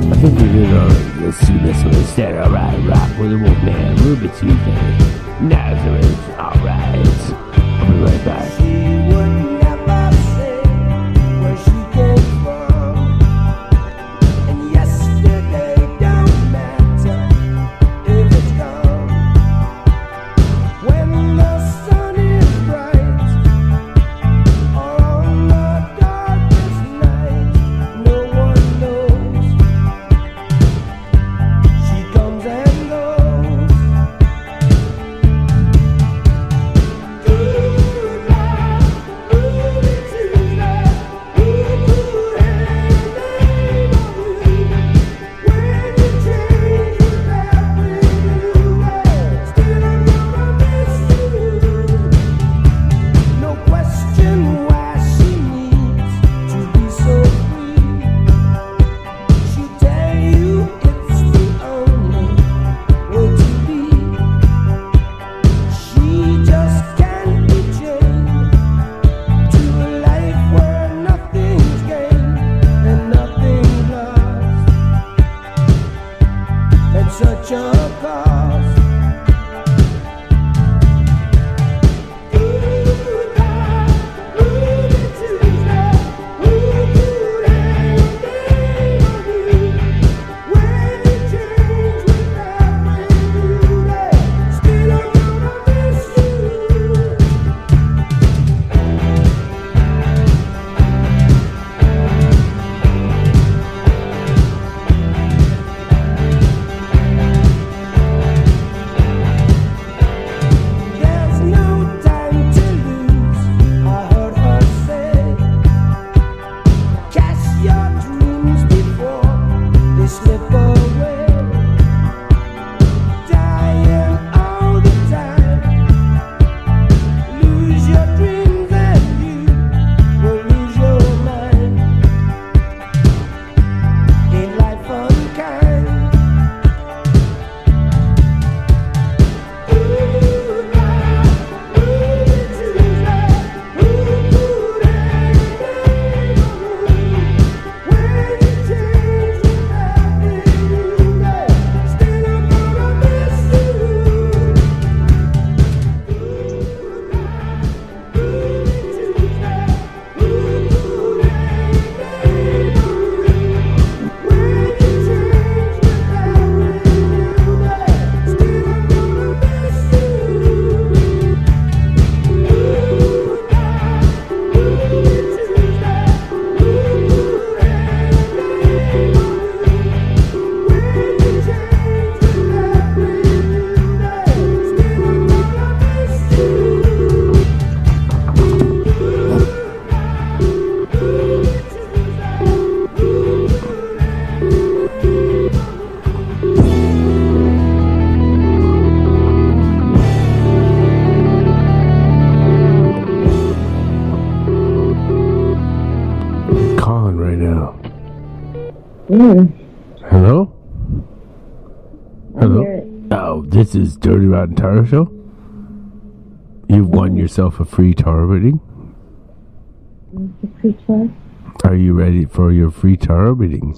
I think we did let's do this one instead. Alright, rock with the Wolfman, Ruby Tuesday, Nazareth, alright. I'll be right back. She would never say where she came from, and yesterday don't matter if it's gone. When the sun is bright, or on the darkest night, no one knows. She comes and goes. No question why she needs to be so free. She tell you it's the only way to be. She just can't be chained to a life where nothing's gained and nothing's lost at such a cost. There's no time to lose, I heard her say. Cast your dreams before they slip away. Dying all the time. Lose your dreams and you will lose your mind. Ain't life unkind? Calling right now. Hello? Hello? Oh, this is Dirty Rotten Tarot Show? You've won yourself a free tarot reading? Are you ready for your free tarot reading?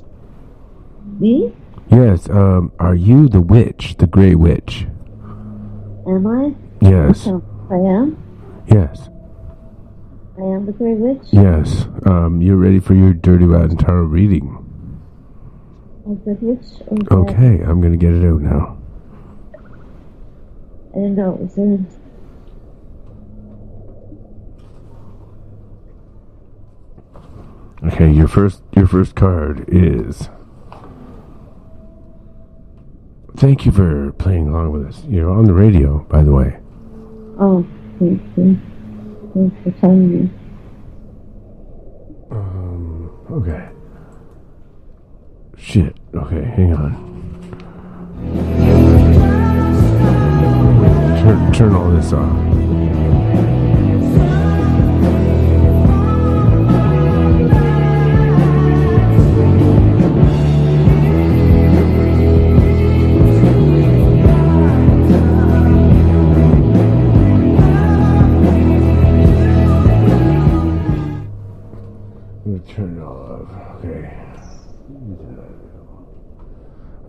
Me? Yes, are you the witch, the Grey Witch? Am I? Yes. I am? Yes. I am the Grey Witch? Yes. You're ready for your Dirty Rotten Tarot reading. Oh, Good Witch? Okay, I'm gonna get it out now. I didn't know it was in. Okay, your first card is thank you for playing along with us. You're on the radio, by the way. Oh, thank you. Thanks for telling me. Okay. Shit. Okay, hang on. Turn all this off. Turn it all off. Okay.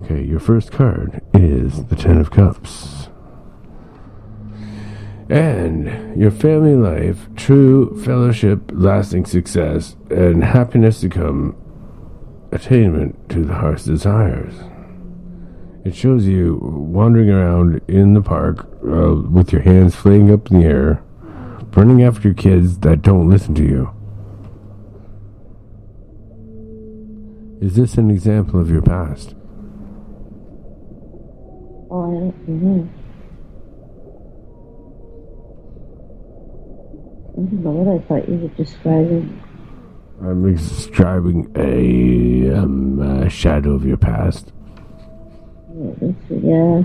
Okay, your first card is the Ten of Cups. And your family life, true fellowship, lasting success, and happiness to come, attainment to the heart's desires. It shows you wandering around in the park with your hands flaying up in the air, running after kids that don't listen to you. Is this an example of your past? Oh, I don't know. I don't know what I thought you were describing. I'm describing a shadow of your past. Yeah.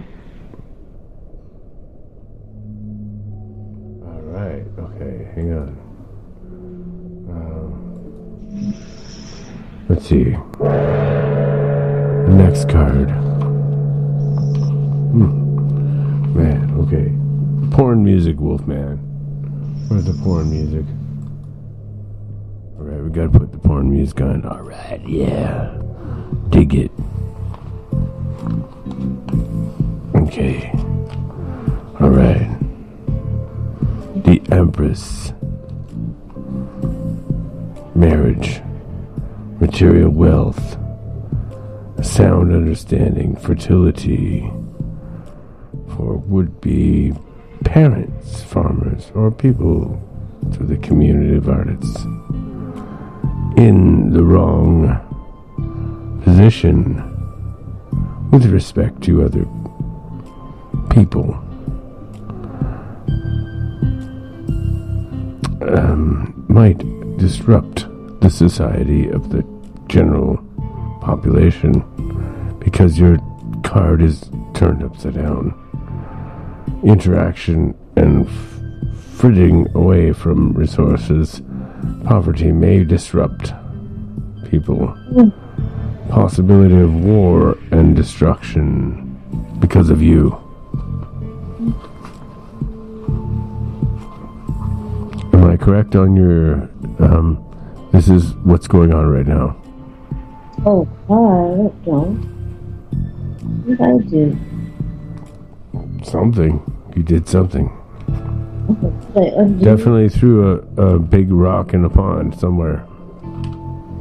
All right. Okay. Hang on. Let's see. The next card. Man. Okay. Porn music, Wolfman. Where's the porn music? Alright, we gotta put the porn music on. Alright, yeah. Dig it. Okay. Alright. The Empress. Marriage. Material wealth. Sound understanding. Fertility. For would-be parents, farmers, or people to the community of artists in the wrong position with respect to other people. Might disrupt the society of the general population because your card is turned upside down. Interaction and fritting away from resources, poverty may disrupt people. Possibility of war and destruction because of you. Am I correct on your, this is what's going on right now? Oh, I don't know. What did I do? Something. You did something. Did I undo? Definitely threw a big rock in a pond somewhere.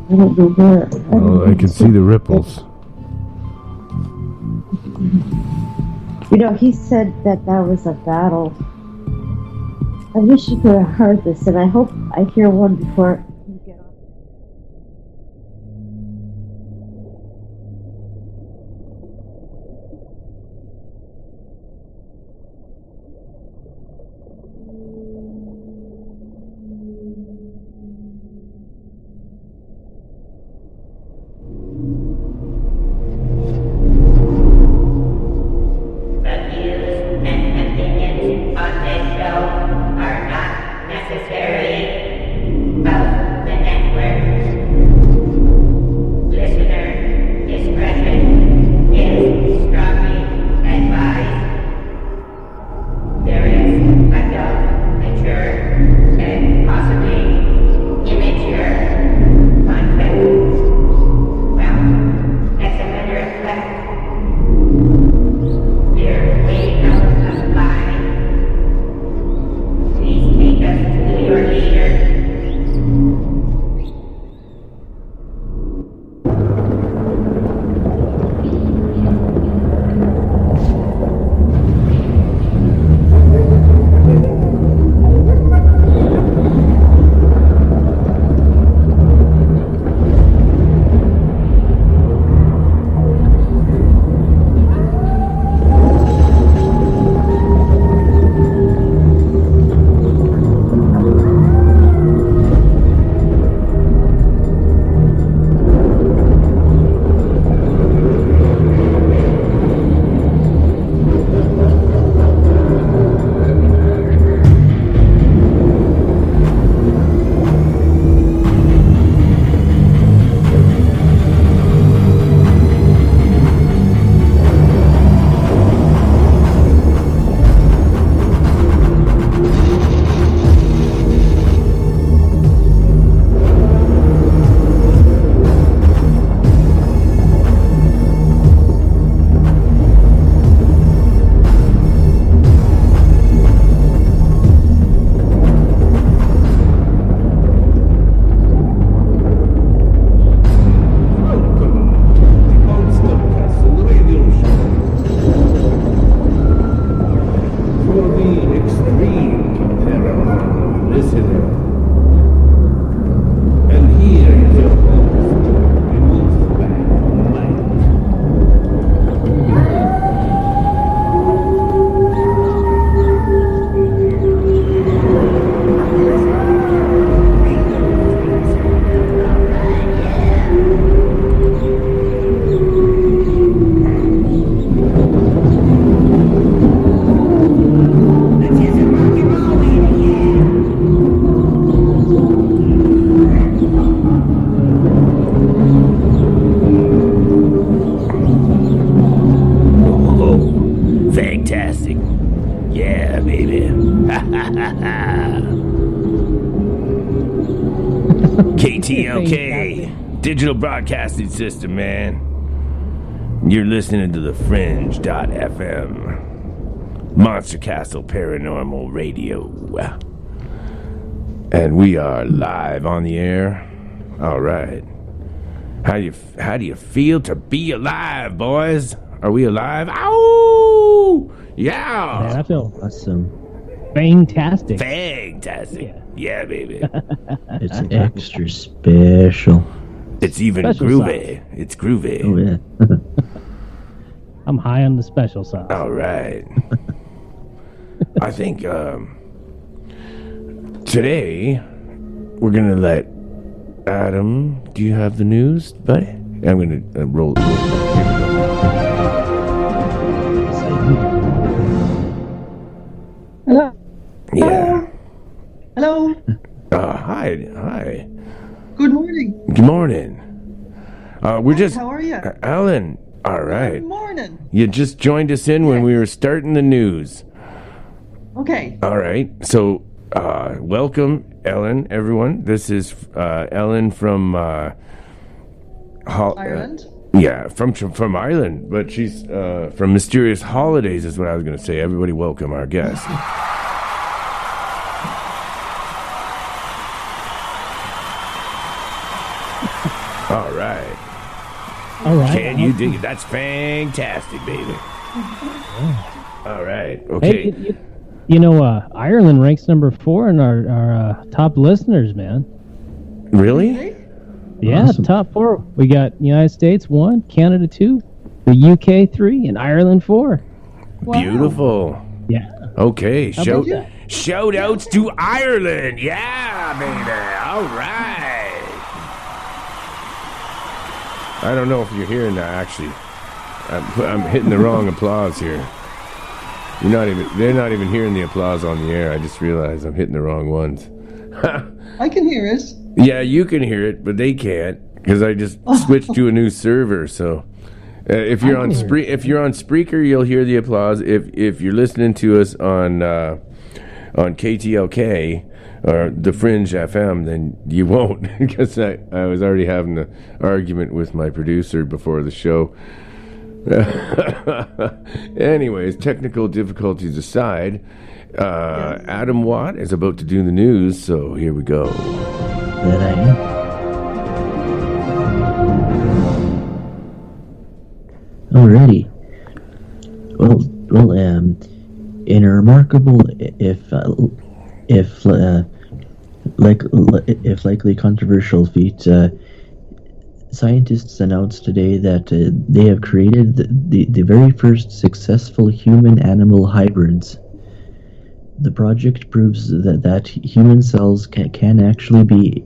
I don't know where. Oh, I can see the ripples. You know, he said that was a battle. I wish you could have heard this, and I hope I hear one before you get off. The views and opinions on this show are not necessarily of KTLK, digital broadcasting system, man. You're listening to the Fringe.fm, Monster Castle Paranormal Radio. And we are live on the air. All right. How do you feel to be alive, boys? Are we alive? Ow! Yeah! Man, I feel Awesome. fantastic. Fantastic. Yeah, baby. It's extra special. It's even Special groovy. It's groovy. Oh, yeah. I'm high on the special sauce. All right. I think today we're going to let Adam, do you have the news, buddy? I'm going to roll. Hello. Yeah. Hello. Hi. Good morning. Good morning. We're just... How are you? Alan. All right. Good morning. You just joined us in when we were starting the news. Okay. All right. So, welcome, Ellen, everyone. This is Ellen from... Ireland? Yeah, from Ireland, but she's from Mysterious Holidays is what I was going to say. Everybody welcome our guest. All right. Can you dig it? That's fantastic, baby. All right. Okay. Hey, you know, Ireland ranks number 4 in our top listeners, man. Really? Yeah, Awesome. top 4. We got United States 1, Canada 2, the UK 3, and Ireland 4. Wow. Beautiful. Yeah. Okay. How about that? Shout outs to Ireland. Yeah, baby. All right. I don't know if you're hearing that, actually. I'm hitting the wrong applause here. They're not even hearing the applause on the air. I just realized I'm hitting the wrong ones. I can hear it. Yeah, you can hear it, but they can't because I just switched to a new server. So, if you're on Spreaker, you'll hear the applause. If you're listening to us on KTLK or the Fringe FM, then you won't because I was already having an argument with my producer before the show. Anyways, technical difficulties aside, Adam Watt is about to do the news, so here we go. That I am. Alrighty. Well, in a remarkable, if likely controversial feat, scientists announced today that they have created the very first successful human-animal hybrids. The project proves that human cells can actually be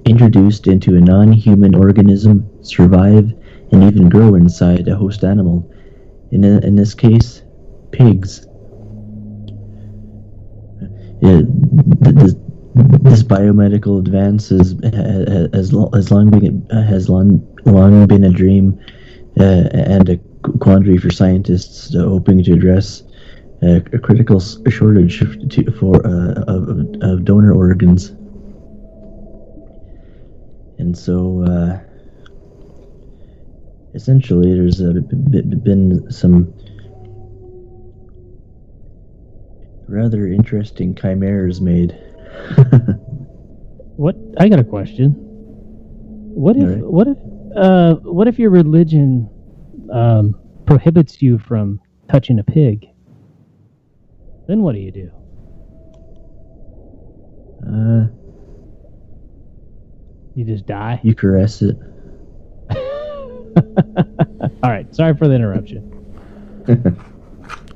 introduced into a non-human organism, survive, and even grow inside a host animal. In this case, pigs. This biomedical advance has long been a dream and a quandary for scientists hoping to address a critical shortage of donor organs. And so, essentially, there's been some rather interesting chimeras made. What? I got a question. What if your religion prohibits you from touching a pig? Then what do you do? You just die? You caress it. All right. Sorry for the interruption.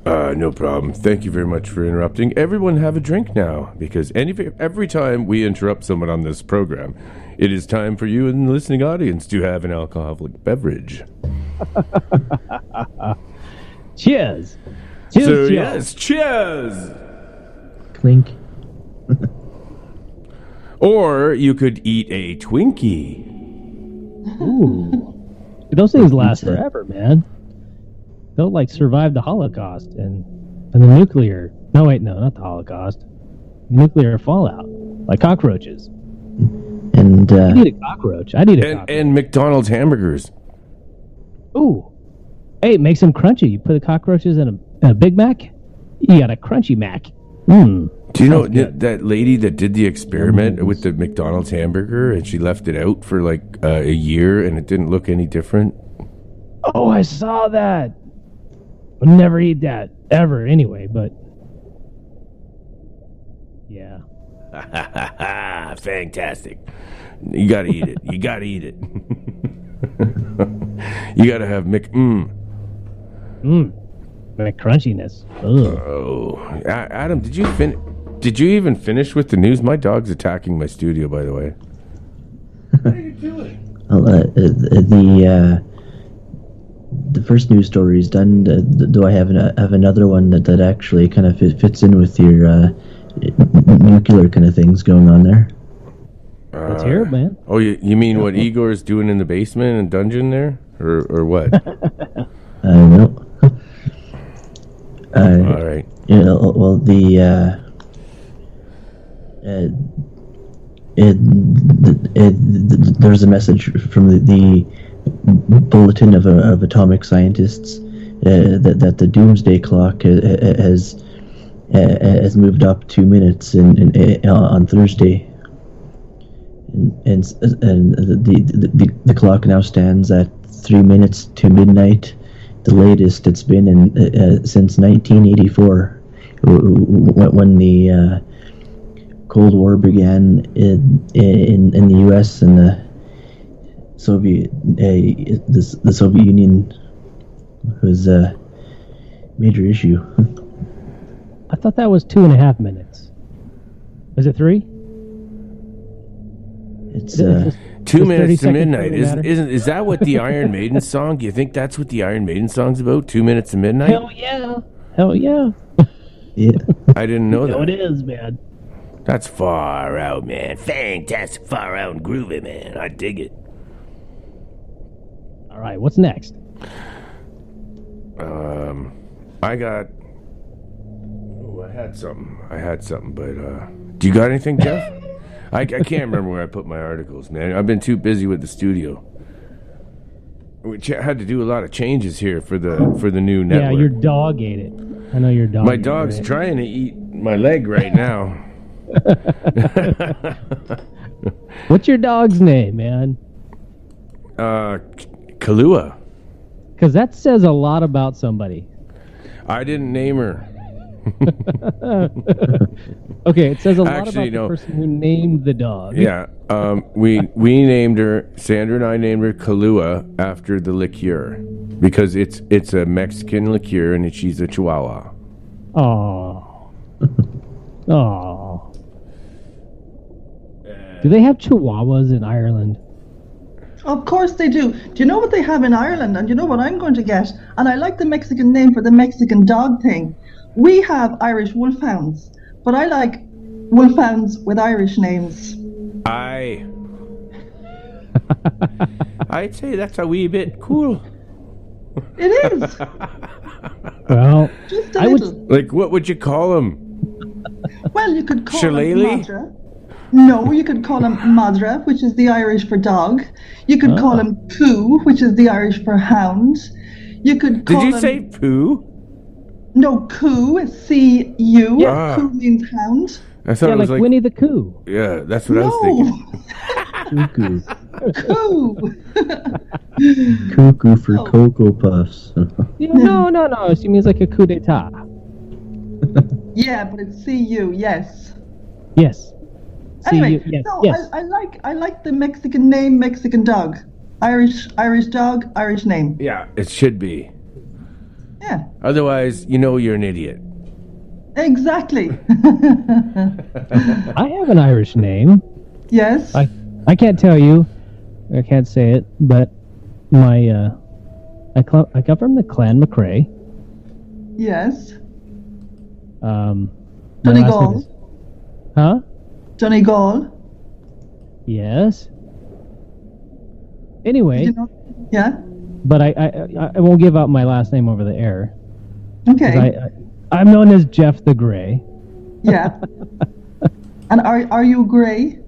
No problem. Thank you very much for interrupting. Everyone have a drink now, because every time we interrupt someone on this program, it is time for you in the listening audience to have an alcoholic beverage. Cheers. Cheers. Yes, cheers. Clink. Or you could eat a Twinkie. Ooh. Those things last forever, man. They'll like survive the Holocaust and the not the Holocaust. Nuclear fallout, like cockroaches. And I need a cockroach. I need a cockroach. And McDonald's hamburgers. Ooh. Hey, it makes them crunchy. You put the cockroaches in a Big Mac, you got a crunchy Mac. Do you know that lady that did the experiment with the McDonald's hamburger and she left it out for like a year and it didn't look any different? Oh, I saw that. I'll never eat that ever anyway, but yeah. Fantastic. You gotta eat it. You gotta eat it. You gotta have McCrunchiness. Oh, Adam, did you even finish with the news? My dog's attacking my studio, by the way. What are you doing? Well, the first news story is done. Do I have another one that actually kind of fits in with your nuclear kind of things going on there? Let's hear it, man. Oh, you mean what Igor's doing in the basement and dungeon there, or what? No. All right. Well, there's a message from the Bulletin of Atomic Scientists that the Doomsday Clock has moved up 2 minutes on Thursday, and the clock now stands at 3 minutes to midnight. The latest it's been since 1984, when the Cold War began in the U.S. and the Soviet Union was a major issue. I thought that was 2.5 minutes. Is it 3? It's 2 minutes to midnight. Is that what the Iron Maiden song? Do you think that's what the Iron Maiden song's about? 2 minutes to midnight? Hell yeah. Hell yeah. Yeah. I didn't know that. No, it is, man. That's far out, man. Fantastic, far out and groovy, man. I dig it. All right, what's next? I got... Oh, I had something, but... Do you got anything, Jeff? I can't remember where I put my articles, man. I've been too busy with the studio. We had to do a lot of changes here for the new network. Yeah, your dog ate it. I know your dog. My dog's trying to eat my leg right now. What's your dog's name, man? Kahlua. Because that says a lot about somebody. I didn't name her. Okay, it says a lot about the person who named the dog. Yeah, we named her. Sandra and I named her Kahlua after the liqueur because it's a Mexican liqueur and she's a Chihuahua. Oh. Oh. Do they have Chihuahuas in Ireland? Of course they do. Do you know what they have in Ireland? And you know what I'm going to get? And I like the Mexican name for the Mexican dog thing. We have Irish wolfhounds, but I like wolfhounds with Irish names. I'd say that's a wee bit cool. It is. Well, just a little. Like, what would you call them? Well, you could call Shillelagh? him Madra. No, you could call him Madra, which is the Irish for dog. You could call him Poo, which is the Irish for hound. You could call him... Did you say Poo? No, Coo, C-U. Yeah. Coo means hound. I thought it was like Winnie the Pooh. Yeah, that's what I was thinking. Coo. Cuckoo for Cocoa Puffs. No. She means like a coup d'etat. Yeah, but it's C-U, yes. Yes. Anyway, yes. I like the Mexican name, Mexican dog. Irish dog, Irish name. Yeah, it should be. Yeah. Otherwise, you're an idiot. Exactly. I have an Irish name. Yes. I can't tell you. I can't say it, but my I come from the Clan McRae. Yes. Donegal. Huh? Donegal. Yes. Anyway. Yeah. But I won't give out my last name over the air. Okay. I'm known as Jeff the Gray. Yeah. And are you gray?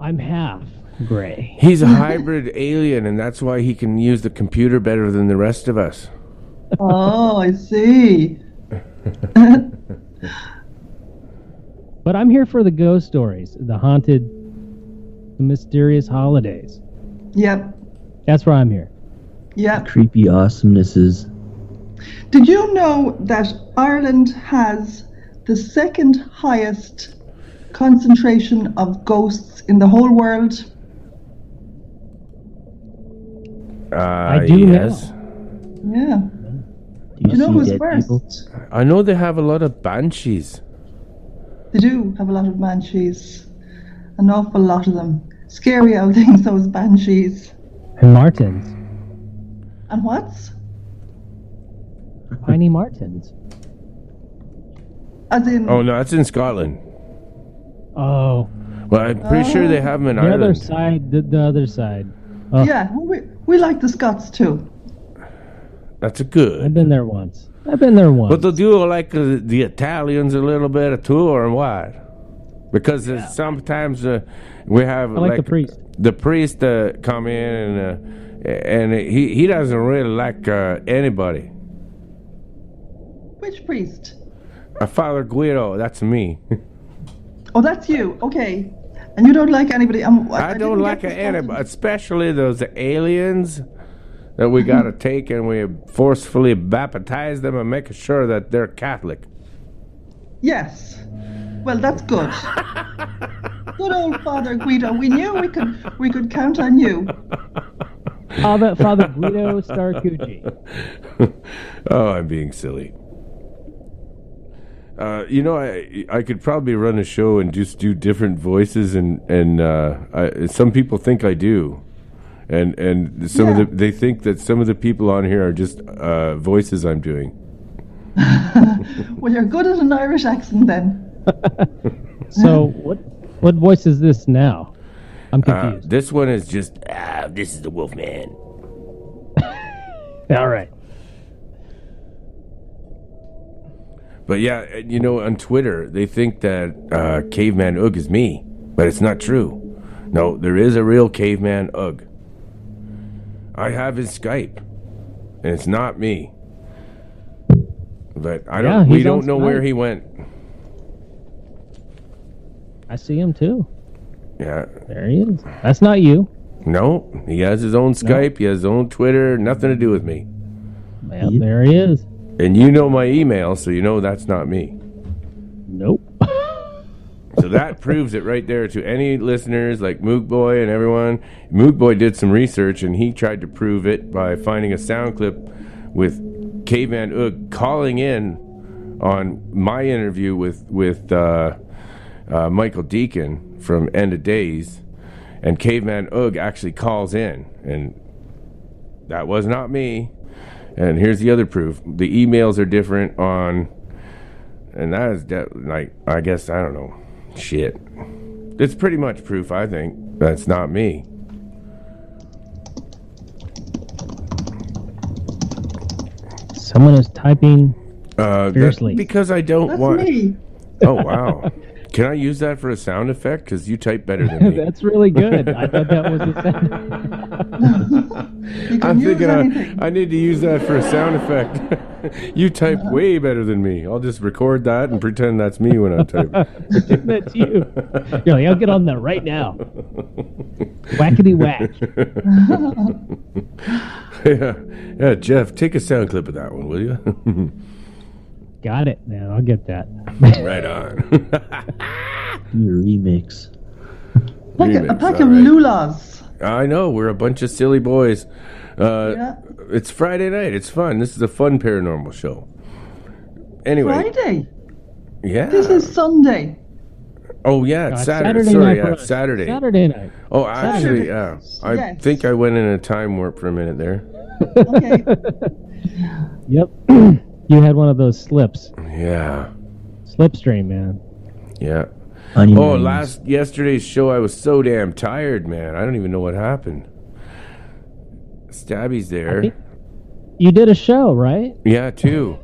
I'm half gray. He's a hybrid alien, and that's why he can use the computer better than the rest of us. Oh, I see. But I'm here for the ghost stories, the haunted, the mysterious holidays. Yep. That's why I'm here. Yep. Creepy awesomenesses. Did you know that Ireland has the second highest concentration of ghosts in the whole world? I do yes. Yeah. Do you know see who's dead first? people? I know they have a lot of banshees. They do have a lot of banshees. An awful lot of them. Scary old things, those banshees. And martins. And what's? Piney martins. As in... Oh, no, that's in Scotland. Oh. Well, I'm pretty sure they have them in the Ireland. other side, the other side. Oh, Yeah, we like the Scots too. That's a good. I've been there once. But they'll do like the Italians a little bit of tour and what? Because sometimes we have I like the priest. The priest come in and he doesn't really like anybody. Which priest? Father Guido, that's me. Oh, that's you. Okay. And you don't like anybody. I don't like anybody, especially those aliens that we got to take and we forcefully baptize them and make sure that they're Catholic. Yes. Well, that's good. Good old Father Guido. We knew we could count on you. Father Guido Starcucci. Oh, I'm being silly. I could probably run a show and just do different voices, and some people think I do, and they think that some of the people on here are just voices I'm doing. Well, you're good at an Irish accent then. So what voice is this now? I'm confused. This one is just this is the Wolfman. All right. But yeah, on Twitter, they think that Caveman Ugg is me, but it's not true. No, there is a real Caveman Ugg. I have his Skype, and it's not me. But we don't know where he went. I see him too. Yeah. There he is. That's not you. No, he has his own Skype, he has his own Twitter, nothing to do with me. Well, there he is. And you know my email, so you know that's not me. Nope. So that proves it right there to any listeners like Moog Boy and everyone. Moog Boy did some research, and he tried to prove it by finding a sound clip with Caveman Ugg calling in on my interview with Michael Deacon from End of Days, and Caveman Ugg actually calls in, and that was not me. And here's the other proof. The emails are different and that is I guess, I don't know. Shit. It's pretty much proof, I think. That's not me. Someone is typing fiercely. Because I don't That's want... me. Oh, wow. Can I use that for a sound effect? Because you type better than me. That's really good. I thought that was a sound. I'm thinking I need to use that for a sound effect. You type way better than me. I'll just record that and pretend that's me when I type. That's you. You're like, I'll get on that right now. Whackity whack. Yeah, Jeff, take a sound clip of that one, will you? Got it, man. I'll get that. Right on. Your remix. A pack of lulas. I know, we're a bunch of silly boys. It's Friday night. It's fun. This is a fun paranormal show. Anyway. Friday? Yeah. This is Sunday. Oh, yeah, it's Saturday. Saturday. Saturday night. Oh, actually, yeah. I Yes. think I went in a time warp for a minute there. Okay. Yep. You had one of those slips. Yeah. Slipstream, man. Yeah. Onions. Yesterday's show, I was so damn tired, man. I don't even know what happened. Stabby's there. You did a show, right? Yeah, two.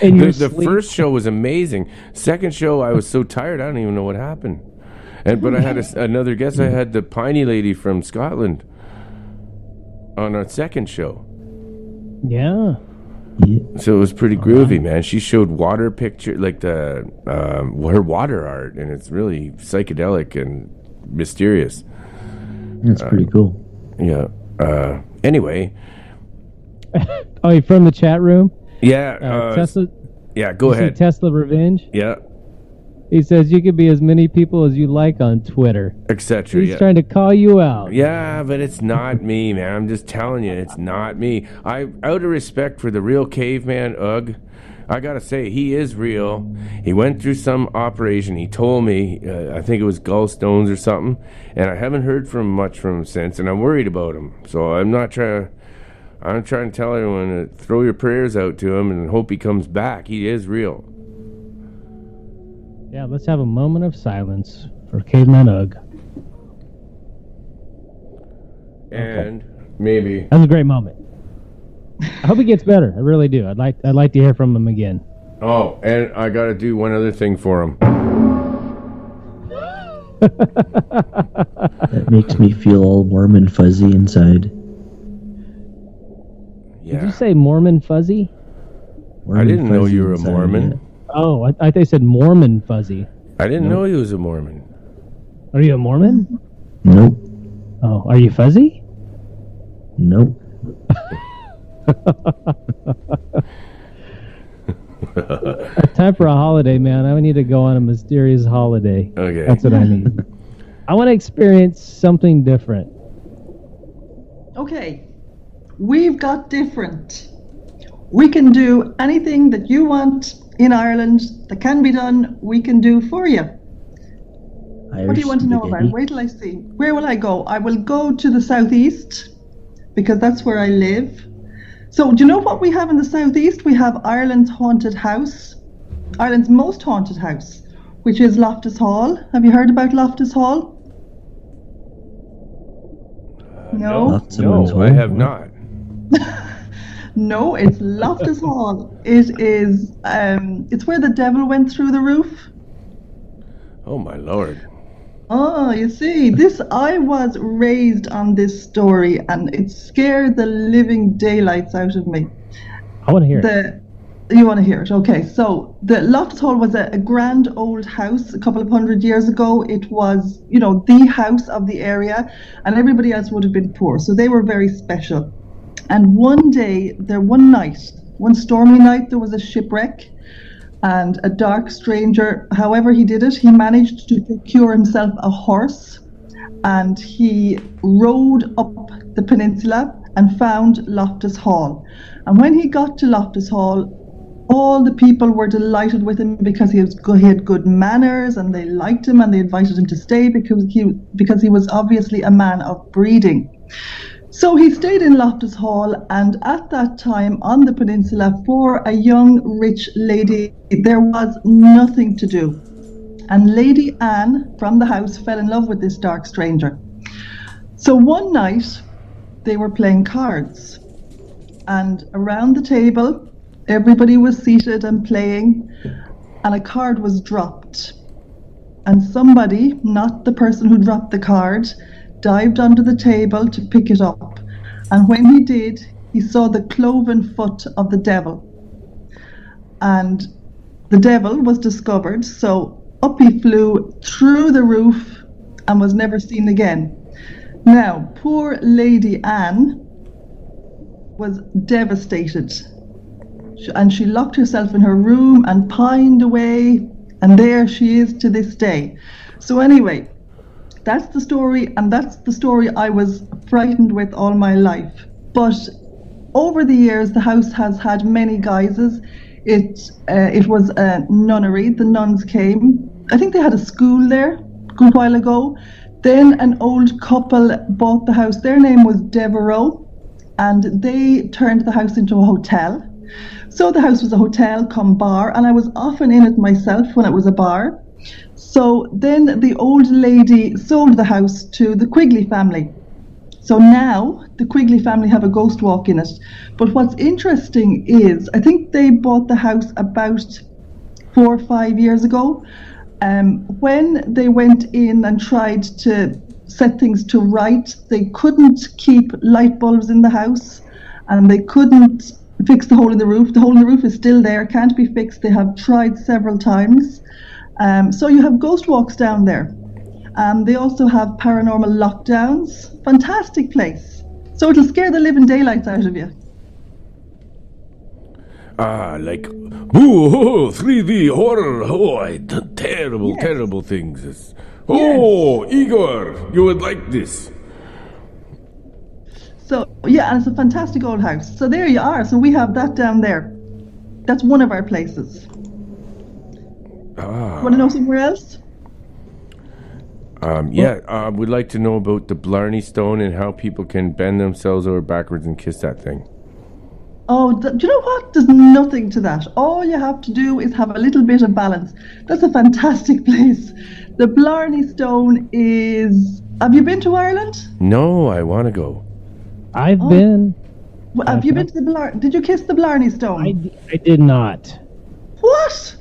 In your the sleep. first show was amazing. Second show, I was so tired, I don't even know what happened. But I had another guest. I had the Piney lady from Scotland on our second show. Yeah. So it was pretty groovy, man. She showed water picture, like her water art, and it's really psychedelic and mysterious. That's pretty cool. Yeah. Anyway. Oh, you from the chat room? Yeah. Tesla. Yeah, go ahead. Tesla Revenge? Yeah. He says you can be as many people as you like on Twitter. Etc. He's trying to call you out. Yeah, but it's not me, man. I'm just telling you, it's not me. Out of respect for the real caveman, Ugg, I gotta say, he is real. He went through some operation. He told me, I think it was gallstones or something, and I haven't heard much from him since, and I'm worried about him. So I'm trying to tell everyone to throw your prayers out to him and hope he comes back. He is real. Yeah, let's have a moment of silence for Caveman Ugg. And maybe that was a great moment. I hope he gets better. I really do. I'd like to hear from him again. Oh, and I got to do one other thing for him. That makes me feel all warm and fuzzy inside. Did you say Mormon fuzzy? Warm I didn't know fuzzy you were a inside, Mormon. yeah. Oh, I thought they said Mormon fuzzy. I didn't know he was a Mormon. Are you a Mormon? Nope. Oh, are you fuzzy? Nope. Time for a holiday, man. I need to go on a mysterious holiday. Okay. That's what I need. I want to experience something different. Okay, we've got different. We can do anything that you want in Ireland that can be done, we can do for you. What do you want to know about? Wait till I see. Where will I go? I will go to the southeast because that's where I live. So do you know what we have in the southeast? We have Ireland's haunted house, Ireland's most haunted house, which is Loftus Hall. Have you heard about Loftus Hall? No, I have not. No, it's Loftus Hall. It is. It's where the devil went through the roof. Oh my lord! Oh, you see, I was raised on this story, and it scared the living daylights out of me. I want to hear it. You want to hear it? Okay, so the Loftus Hall was a grand old house a couple of 100 years ago. It was, the house of the area, and everybody else would have been poor, so they were very special. And one stormy night, there was a shipwreck, and a dark stranger, however he did it, he managed to procure himself a horse, and he rode up the peninsula and found Loftus Hall. And when he got to Loftus Hall, all the people were delighted with him because he had good manners, and they liked him, and they invited him to stay because he was obviously a man of breeding. So he stayed in Loftus Hall, and at that time on the peninsula, for a young rich lady, there was nothing to do. And Lady Anne from the house fell in love with this dark stranger. So one night they were playing cards, and around the table everybody was seated and playing, and a card was dropped. And somebody, not the person who dropped the card, dived under the table to pick it up, and when he did, he saw the cloven foot of the devil, and the devil was discovered. So up he flew through the roof and was never seen again. Now, poor Lady Anne was devastated, and she locked herself in her room and pined away, and there she is to this day. So anyway, that's the story, and that's the story I was frightened with all my life. But over the years, the house has had many guises. It was a nunnery. The nuns came. I think they had a school there a good while ago. Then an old couple bought the house. Their name was Devereux, and they turned the house into a hotel. So the house was a hotel come bar, and I was often in it myself when it was a bar. So then the old lady sold the house to the Quigley family. So now the Quigley family have a ghost walk in it. But what's interesting is, I think they bought the house about 4 or 5 years ago, When they went in and tried to set things to right, they couldn't keep light bulbs in the house, and they couldn't fix the hole in the roof. The hole in the roof is still there, can't be fixed. They have tried several times. So you have ghost walks down there. They also have paranormal lockdowns. Fantastic place. So it'll scare the living daylights out of you. Like, boo, 3D horror, terrible, Yes. terrible things. Oh, Igor, you would like this. So, yeah, and it's a fantastic old house. So there you are. So we have that down there. That's one of our places. Want to know somewhere else? We'd like to know about the Blarney Stone and how people can bend themselves over backwards and kiss that thing. Oh, do you know what? There's nothing to that. All you have to do is have a little bit of balance. That's a fantastic place. The Blarney Stone is... Have you been to Ireland? No, I want to go. I've been. Have you been to the Blarney... Did you kiss the Blarney Stone? I did not. What?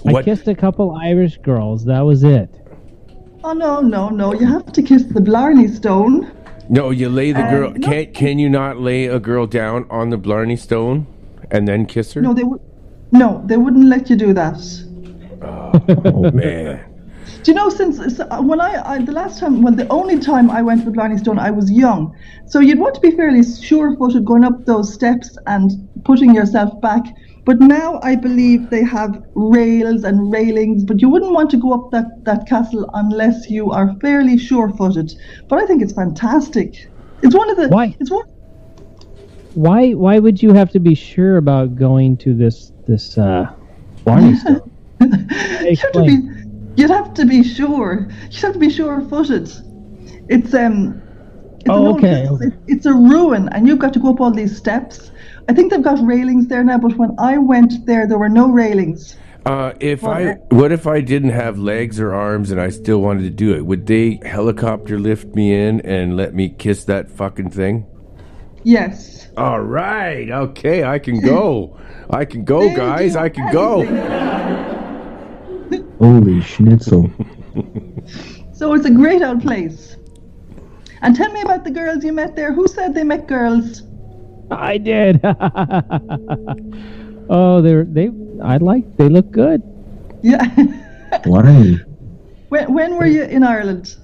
I kissed a couple Irish girls. That was it. Oh, no. You have to kiss the Blarney Stone. No, you lay the girl... Can you not lay a girl down on the Blarney Stone and then kiss her? No, they wouldn't let you do that. Oh, man. Do you know, the only time I went to the Blarney Stone, I was young. So you'd want to be fairly sure-footed going up those steps and putting yourself back. But now I believe they have rails and railings, but you wouldn't want to go up that castle unless you are fairly sure-footed. But I think it's fantastic. It's one of the... Why? It's one... Why would you have to be sure about going to this Blarney Stone? You'd have to be sure. You'd have to be sure-footed. It's it's a ruin, and you've got to go up all these steps. I think they've got railings there now, but when I went there were no railings. What if I didn't have legs or arms and I still wanted to do it? Would they helicopter lift me in and let me kiss that fucking thing? Yes. All right. Okay, I can go. I can go, guys. I can go. Holy schnitzel. So it's a great old place. And tell me about the girls you met there. Who said they met girls? I did. Oh, they look good. Yeah. Blarney. When were you in Ireland?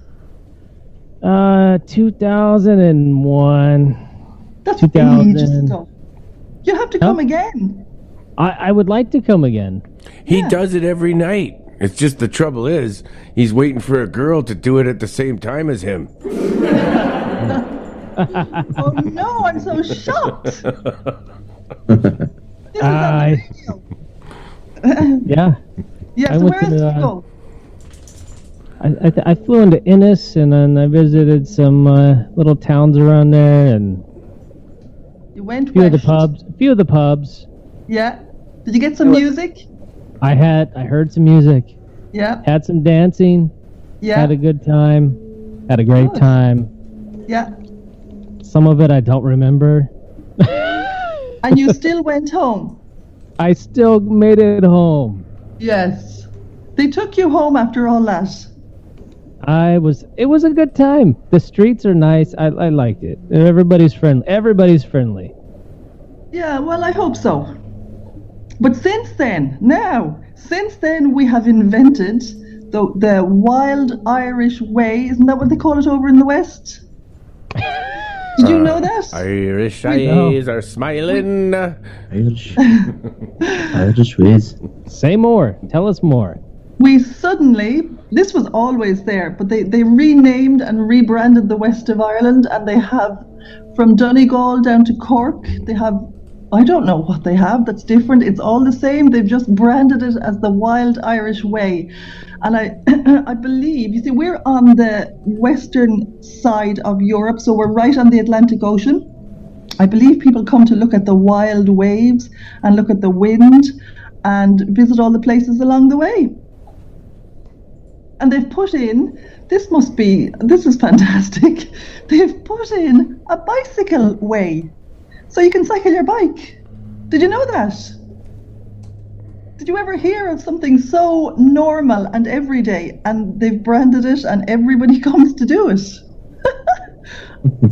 2001. That's 2000. ages ago. You have to come again. I would like to come again. He does it every night. It's just the trouble is, he's waiting for a girl to do it at the same time as him. Oh no, I'm so shocked. Yeah. Yeah, so where else did you go? I flew into Ennis, and then I visited some little towns around there, and You went a few west. of the pubs. Yeah. Did you get some music? I heard some music. Yeah. Had some dancing. Yeah. Had a good time. Had a great time. Yeah. Some of it I don't remember. And you still went home? I still made it home. Yes. They took you home after all that. It was a good time. The streets are nice. I liked it. Everybody's friendly. Yeah, well, I hope so. But since then we have invented the wild Irish way. Isn't that what they call it over in the West? Did you know that? Irish eyes are smiling. Irish ways. Say more. Tell us more. This was always there, but they renamed and rebranded the west of Ireland, and they have from Donegal down to Cork. They have, I don't know what they have that's different. It's all the same. They've just branded it as the Wild Irish Way. And I believe, you see, we're on the western side of Europe, so we're right on the Atlantic Ocean. I believe people come to look at the wild waves and look at the wind and visit all the places along the way. And they've put in, this is fantastic, they've put in a bicycle way. So you can cycle your bike. Did you know that? did you ever hear of something so normal and everyday, and they've branded it, and everybody comes to do it?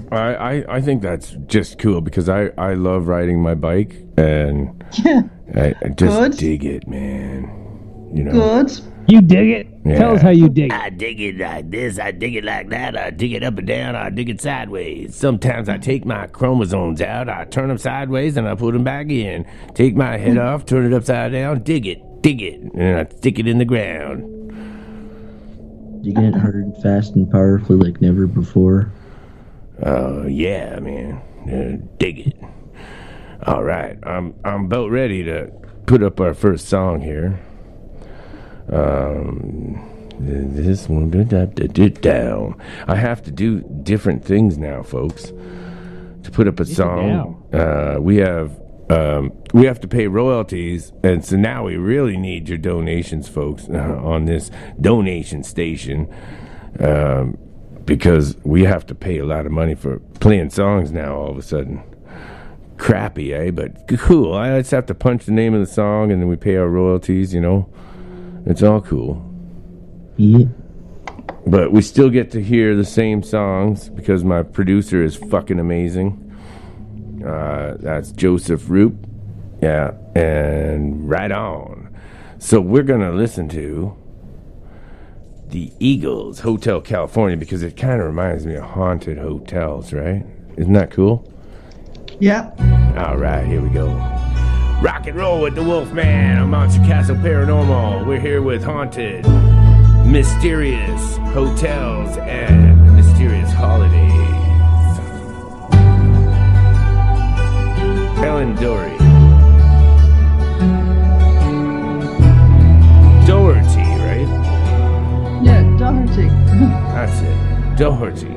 I think that's just cool because I love riding my bike and I just dig it, man. You know. Good. You dig it? Yeah. Tell us how you dig it. I dig it like this, I dig it like that, I dig it up and down, I dig it sideways. Sometimes I take my chromosomes out, I turn them sideways, and I put them back in. Take my head off, turn it upside down, dig it, and I stick it in the ground. Digging it hard and fast and powerfully like never before. Yeah, man. Dig it. All right, I'm about ready to put up our first song here. This one down. I have to do different things now, folks, to put up a song. We have to pay royalties, and so now we really need your donations, folks, on this donation station, because we have to pay a lot of money for playing songs now. All of a sudden, crappy, eh? But cool. I just have to punch the name of the song, and then we pay our royalties. You know. It's all cool. Yeah. But we still get to hear the same songs because my producer is fucking amazing. That's Joseph Roop. Yeah, and right on. So we're going to listen to the Eagles, Hotel California, because it kind of reminds me of haunted hotels, right? Isn't that cool? Yeah. All right, here we go. Rock and roll with the Wolfman on Monster Castle Paranormal. We're here with haunted, mysterious hotels and mysterious holidays. Ellen Doherty. Doherty, right? Yeah, Doherty. That's it. Doherty.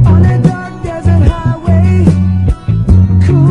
On a dark desert highway, cool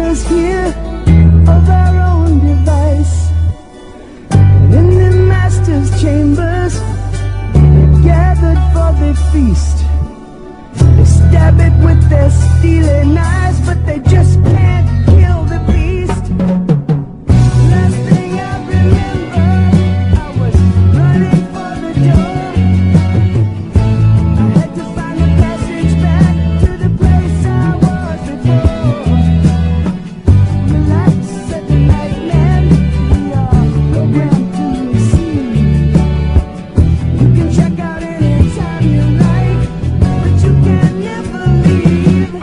prisoners here of their own device. And in the master's chambers, they're gathered for the feast. They stab it with their steely knives, but they just can't kill the beast. Last thing I remember, I was running for the door. I had to find a passage back to the place I was before. Relax at the nightman, we are programmed to receive. You can check out anytime you like, but you can never leave.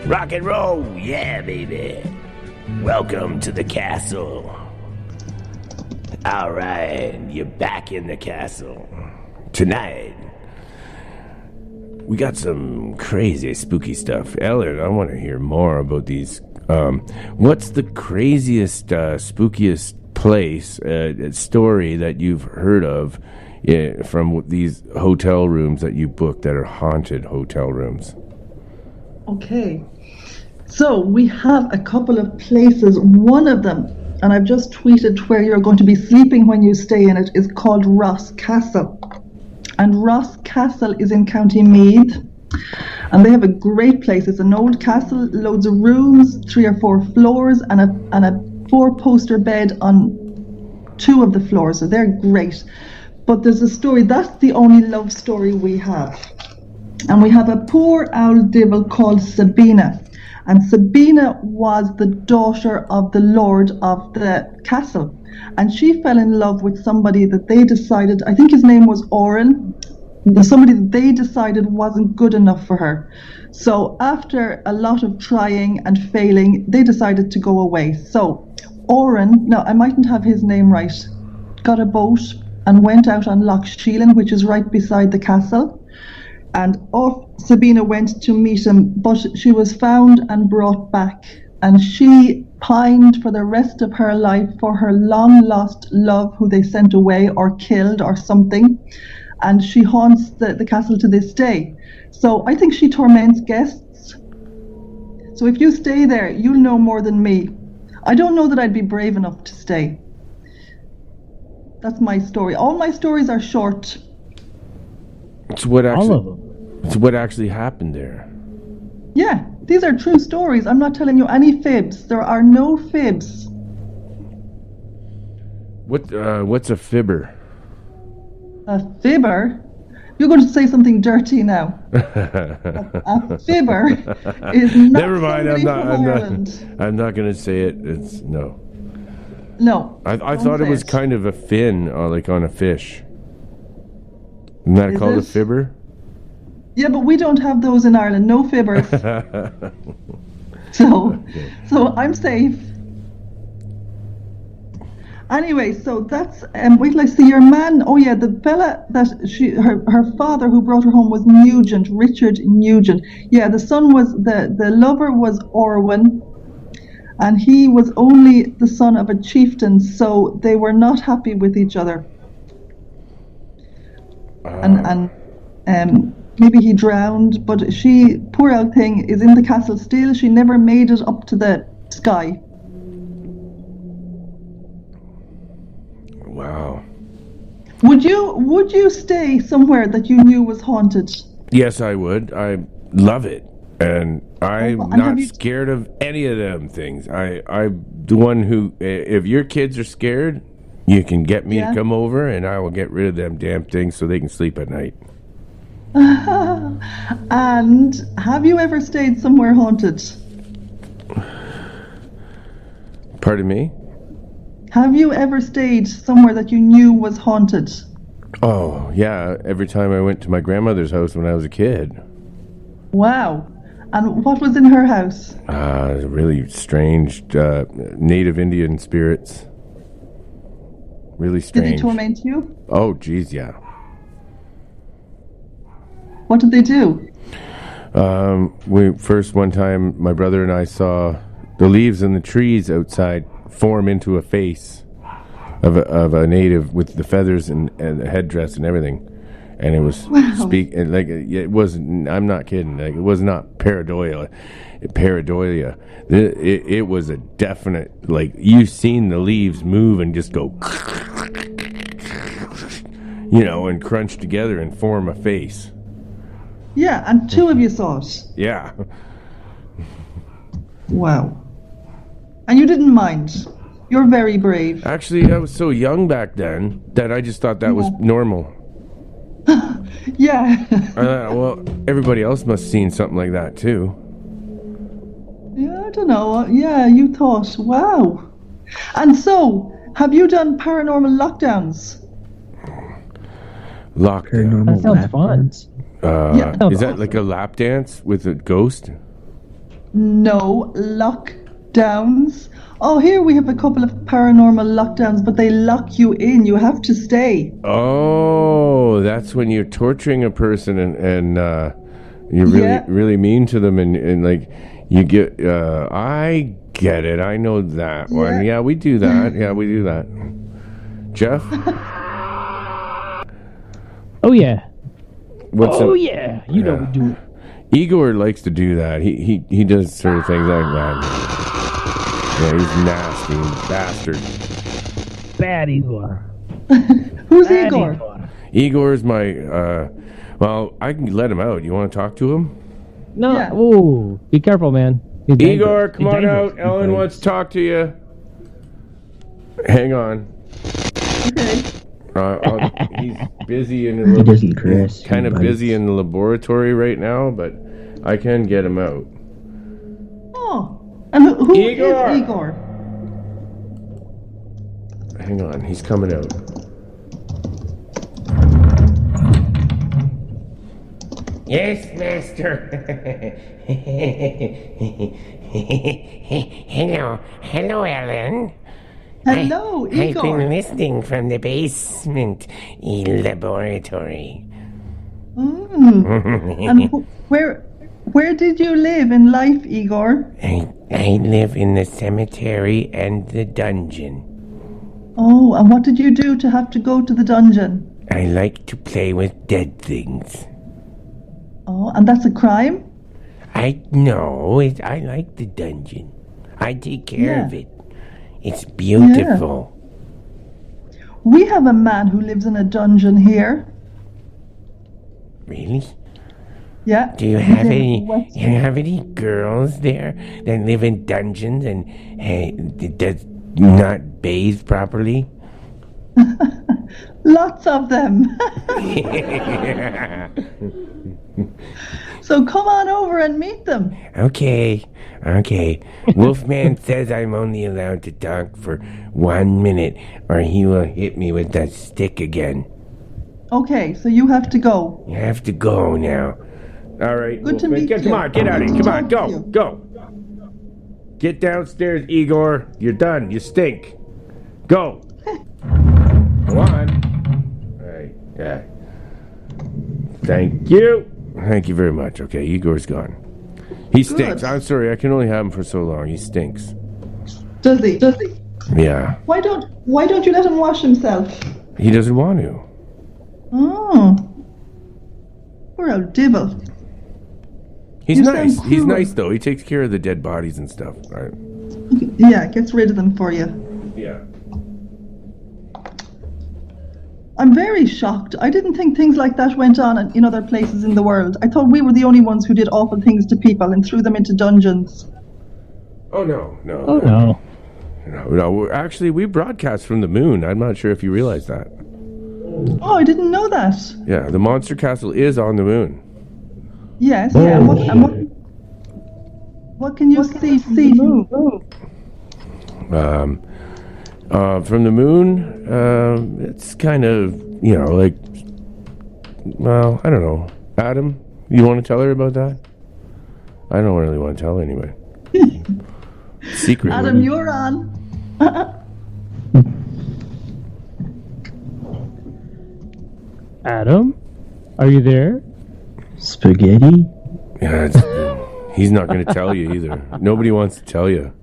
Rock and roll, yeah, baby. Welcome to the castle. All right, you're back in the castle. Tonight, we got some crazy, spooky stuff. Elliot, I want to hear more about these. What's the craziest, spookiest place, story that you've heard of from these hotel rooms that you booked that are haunted hotel rooms? Okay. So we have a couple of places. One of them, and I've just tweeted where you're going to be sleeping when you stay in it, is called Ross Castle. And Ross Castle is in County Meath. And they have a great place. It's an old castle, loads of rooms, 3 or 4 floors, and a 4-poster bed on 2 of the floors. So they're great. But there's a story. That's the only love story we have. And we have a poor owl devil called Sabina. And Sabina was the daughter of the lord of the castle. And she fell in love with somebody that they decided, I think his name was Oren, somebody that they decided wasn't good enough for her. So after a lot of trying and failing, they decided to go away. So Oren, now I mightn't have his name right, got a boat and went out on Loch Sheelan, which is right beside the castle. And off Sabina went to meet him, but she was found and brought back. And she pined for the rest of her life for her long-lost love, who they sent away or killed or something. And she haunts the castle to this day. So I think she torments guests. So if you stay there, you'll know more than me. I don't know that I'd be brave enough to stay. That's my story. All my stories are short. It's what actually, all of them. It's what actually happened there. Yeah, these are true stories. I'm not telling you any fibs. There are no fibs. What's a fibber? A fibber? You're going to say something dirty now. A fibber is not Never mind. somebody from Ireland. I'm not going to say it. It's no. No. I thought it was kind of a fin, like on a fish. Isn't that Is called a it? fibber? Yeah, but we don't have those in Ireland. No fibbers. So I'm safe. Anyway, so that's wait till I see your man. Oh yeah, the fella that her father who brought her home was Nugent, Richard Nugent. Yeah, the son was the lover was Orwin, and he was only the son of a chieftain, so they were not happy with each other. And maybe he drowned, but she, poor old thing, is in the castle still. She never made it up to the sky. Wow. Would you stay somewhere that you knew was haunted? Yes, I would. I love it. And I'm not scared of any of them things. I'm the one who, if your kids are scared, you can get me to come over and I will get rid of them damn things so they can sleep at night. And have you ever stayed somewhere haunted? Pardon me? Have you ever stayed somewhere that you knew was haunted? Oh, yeah. Every time I went to my grandmother's house when I was a kid. Wow. And what was in her house? Really strange native Indian spirits. Really strange. Did they torment you? Oh, geez, yeah. What did they do? One time, my brother and I saw the leaves in the trees outside form into a face of a native with the feathers and the headdress and everything, and it was it wasn't. I'm not kidding. Like, it was not pareidolia. It was a definite, like, you've seen the leaves move and just go, and crunch together and form a face. Yeah, and two of you saw it. Yeah. Wow. And you didn't mind. You're very brave. Actually, I was so young back then that I just thought that was normal. Yeah. Well, everybody else must have seen something like that too. Yeah, I don't know. Yeah, you thought, wow. And so, have you done paranormal lockdowns? Lockdown. That sounds fun. Is that like a lap dance with a ghost? No, lockdowns. Oh, here we have a couple of paranormal lockdowns, but they lock you in. You have to stay. Oh, that's when you're torturing a person and you're really mean to them and like you get. I get it. I know that one. Yeah, we do that. Yeah, we do that. Jeff. Oh yeah. Yeah, you know we do it. Igor likes to do that. He does sort of things like that. Yeah, he's nasty bastard. Bad Igor. Who's Igor? Igor's my. Well, I can let him out. You want to talk to him? No. Yeah. Oh, be careful, man. Igor, come on out. Ellen wants to talk to you. Hang on. Okay. He's busy in he doesn't caress. He's kind of busy in the laboratory right now, but I can get him out. Oh, and who Igor? is Igor? Hang on, he's coming out. Yes, master. Hello, Ellen. Hello, Igor. I've been listening from the basement laboratory. And where did you live in life, Igor? I live in the cemetery and the dungeon. Oh, and what did you do to have to go to the dungeon? I like to play with dead things. Oh, and that's a crime? I like the dungeon. I take care of it. It's beautiful. Yeah. We have a man who lives in a dungeon here. Really? Yeah. Do you have any girls there that live in dungeons and does not bathe properly? Lots of them. So come on over and meet them. Okay. Wolfman says I'm only allowed to talk for 1 minute, or he will hit me with that stick again. Okay, so you have to go. You have to go now. All right. Good to meet you. Come on, get out of here. Come on, go. Get downstairs, Igor. You're done. You stink. Go. Go on. All right. Yeah. Thank you. Thank you very much. Okay, Igor's gone. He stinks. I'm sorry. I can only have him for so long. He stinks. Does he? Yeah. Why don't you let him wash himself? He doesn't want to. Oh. Poor old Dibble. He's nice. He's nice, though. He takes care of the dead bodies and stuff. Right? Yeah, gets rid of them for you. Yeah. I'm very shocked. I didn't think things like that went on in other places in the world. I thought we were the only ones who did awful things to people and threw them into dungeons. Oh, no. No, actually, we broadcast from the moon. I'm not sure if you realize that. Oh, I didn't know that. Yeah, the Monster Castle is on the moon. Yes, yeah. What can you see from the moon? From the moon, it's kind of, like, well, I don't know. Adam, you want to tell her about that? I don't really want to tell her anyway. Secret. Adam, you're on. Adam, are you there? Spaghetti? Yeah, he's not going to tell you either. Nobody wants to tell you.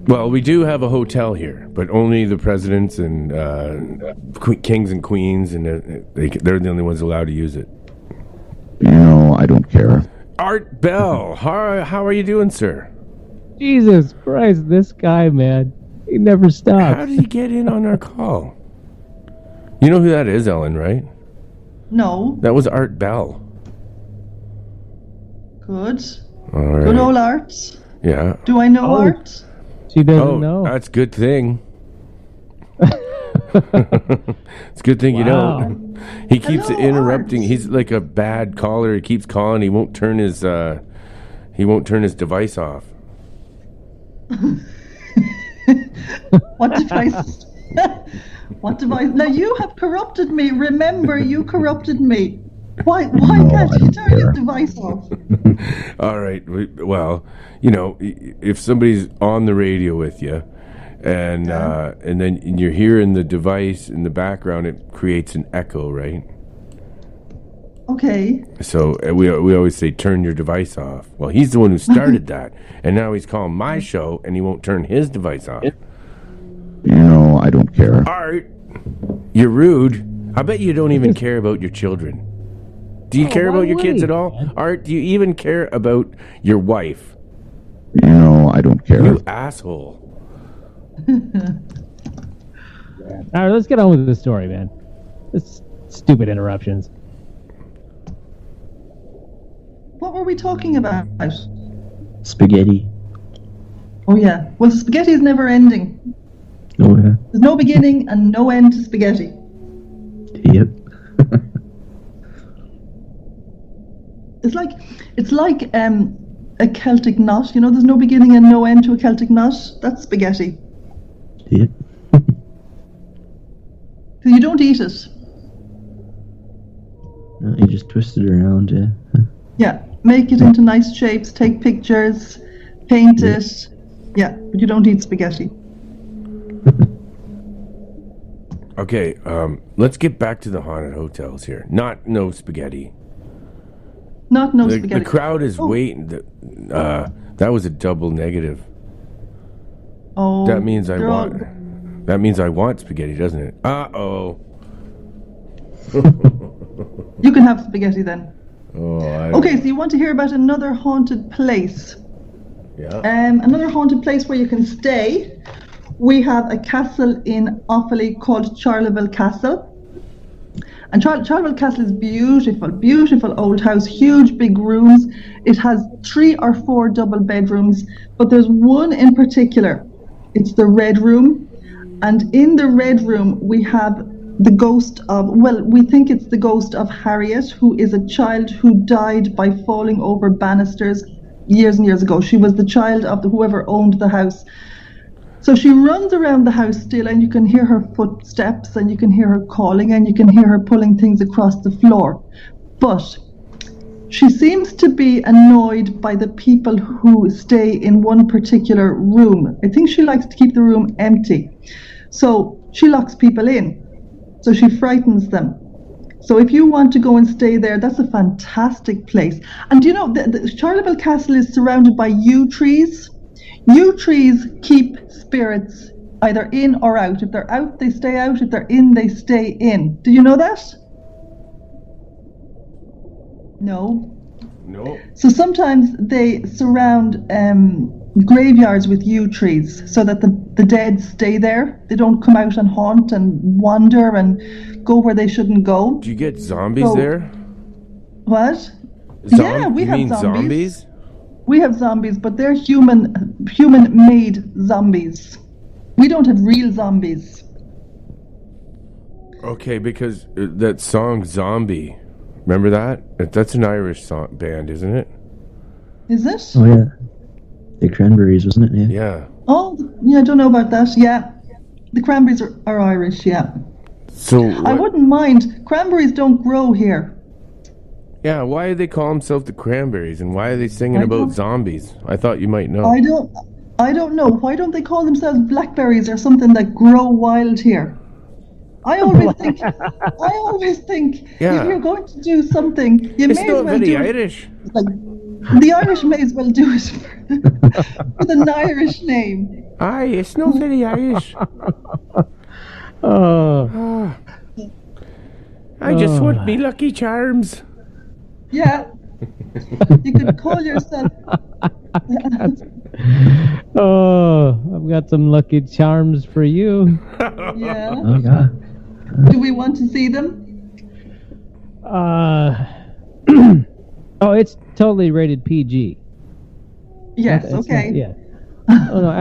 Well, we do have a hotel here, but only the presidents and kings and queens, and they're the only ones allowed to use it. I don't care. Art Bell, how are you doing, sir? Jesus Christ, this guy, man. He never stops. How did he get in on our call? You know who that is, Ellen, right? No. That was Art Bell. Good. All right. Good old Art. Yeah. Do I know Art? She doesn't know. That's a good thing. It's a good thing you don't. He keeps interrupting. He's like a bad caller. He keeps calling. He won't turn his device off. What device? What device? Now you have corrupted me. Remember, you corrupted me. Why can't you turn your device off? All right. Well, if somebody's on the radio with you, and then you're hearing the device in the background, it creates an echo, right? Okay. So we always say, turn your device off. Well, he's the one who started that, and now he's calling my show, and he won't turn his device off. I don't care. Art, you're rude. I bet you don't even care about your children. Do you care about your kids at all? Art, do you even care about your wife? I don't care. You asshole. All right, let's get on with the story, man. This stupid interruptions. What were we talking about? Spaghetti. Oh, yeah. Well, spaghetti is never ending. Oh, yeah. There's no beginning and no end to spaghetti. Yep. It's like a Celtic knot. There's no beginning and no end to a Celtic knot. That's spaghetti. Yep. So you don't eat it. No, you just twist it around, yeah. Yeah, make it into nice shapes, take pictures, paint it. Yeah, but you don't eat spaghetti. Okay, let's get back to the haunted hotels here. No spaghetti. Not no spaghetti. The crowd is waiting. That was a double negative. Oh, that means I want. That means I want spaghetti, doesn't it? Uh-oh. You can have spaghetti then. Oh. Okay, so you want to hear about another haunted place? Yeah. Another haunted place where you can stay. We have a castle in Offaly called Charleville Castle. And Charleville Castle is beautiful old house, huge big rooms. It has 3 or 4 double bedrooms, but there's one in particular. It's the Red Room, And in the red room, we have the ghost of, well, we think it's the ghost of Harriet, who is a child who died by falling over banisters years and years ago. She was the child of whoever owned the house. So she runs around the house still, and you can hear her footsteps, and you can hear her calling, and you can hear her pulling things across the floor. But she seems to be annoyed by the people who stay in one particular room. I think she likes to keep the room empty. So she locks people in. So she frightens them. So if you want to go and stay there, that's a fantastic place. And you know, the Charleville Castle is surrounded by yew trees. Yew trees keep spirits either in or out. If they're out, they stay out. If they're in, they stay in. Do you know that? No. No. So sometimes they surround graveyards with yew trees so that the dead stay there. They don't come out and haunt and wander and go where they shouldn't go. Do you get zombies there? What? Yeah, we have zombies. We have zombies, but they're human-made zombies. We don't have real zombies. Okay, because that song "Zombie," remember that? That's an Irish band, isn't it? Is it? Oh yeah, the Cranberries, wasn't it? Yeah. Yeah. Oh, yeah, I don't know about that. Yeah, the Cranberries are Irish. Yeah. So I wouldn't mind. Cranberries don't grow here. Yeah, why do they call themselves the Cranberries, and why are they singing about zombies? I thought you might know. I don't know. Why don't they call themselves blackberries or something that grow wild here? I always think Yeah. if you're going to do something, you It's may not as well very do Irish. it. Like, the Irish may as well do it with an Irish name. Aye, it's not very Irish. I just want me Lucky Charms. Yeah. You could call yourself. Oh, I've got some Lucky Charms for you. Yeah. Oh yeah. Do we want to see them? Oh, it's totally rated PG. Yes. It's not- Okay. yeah. Oh no.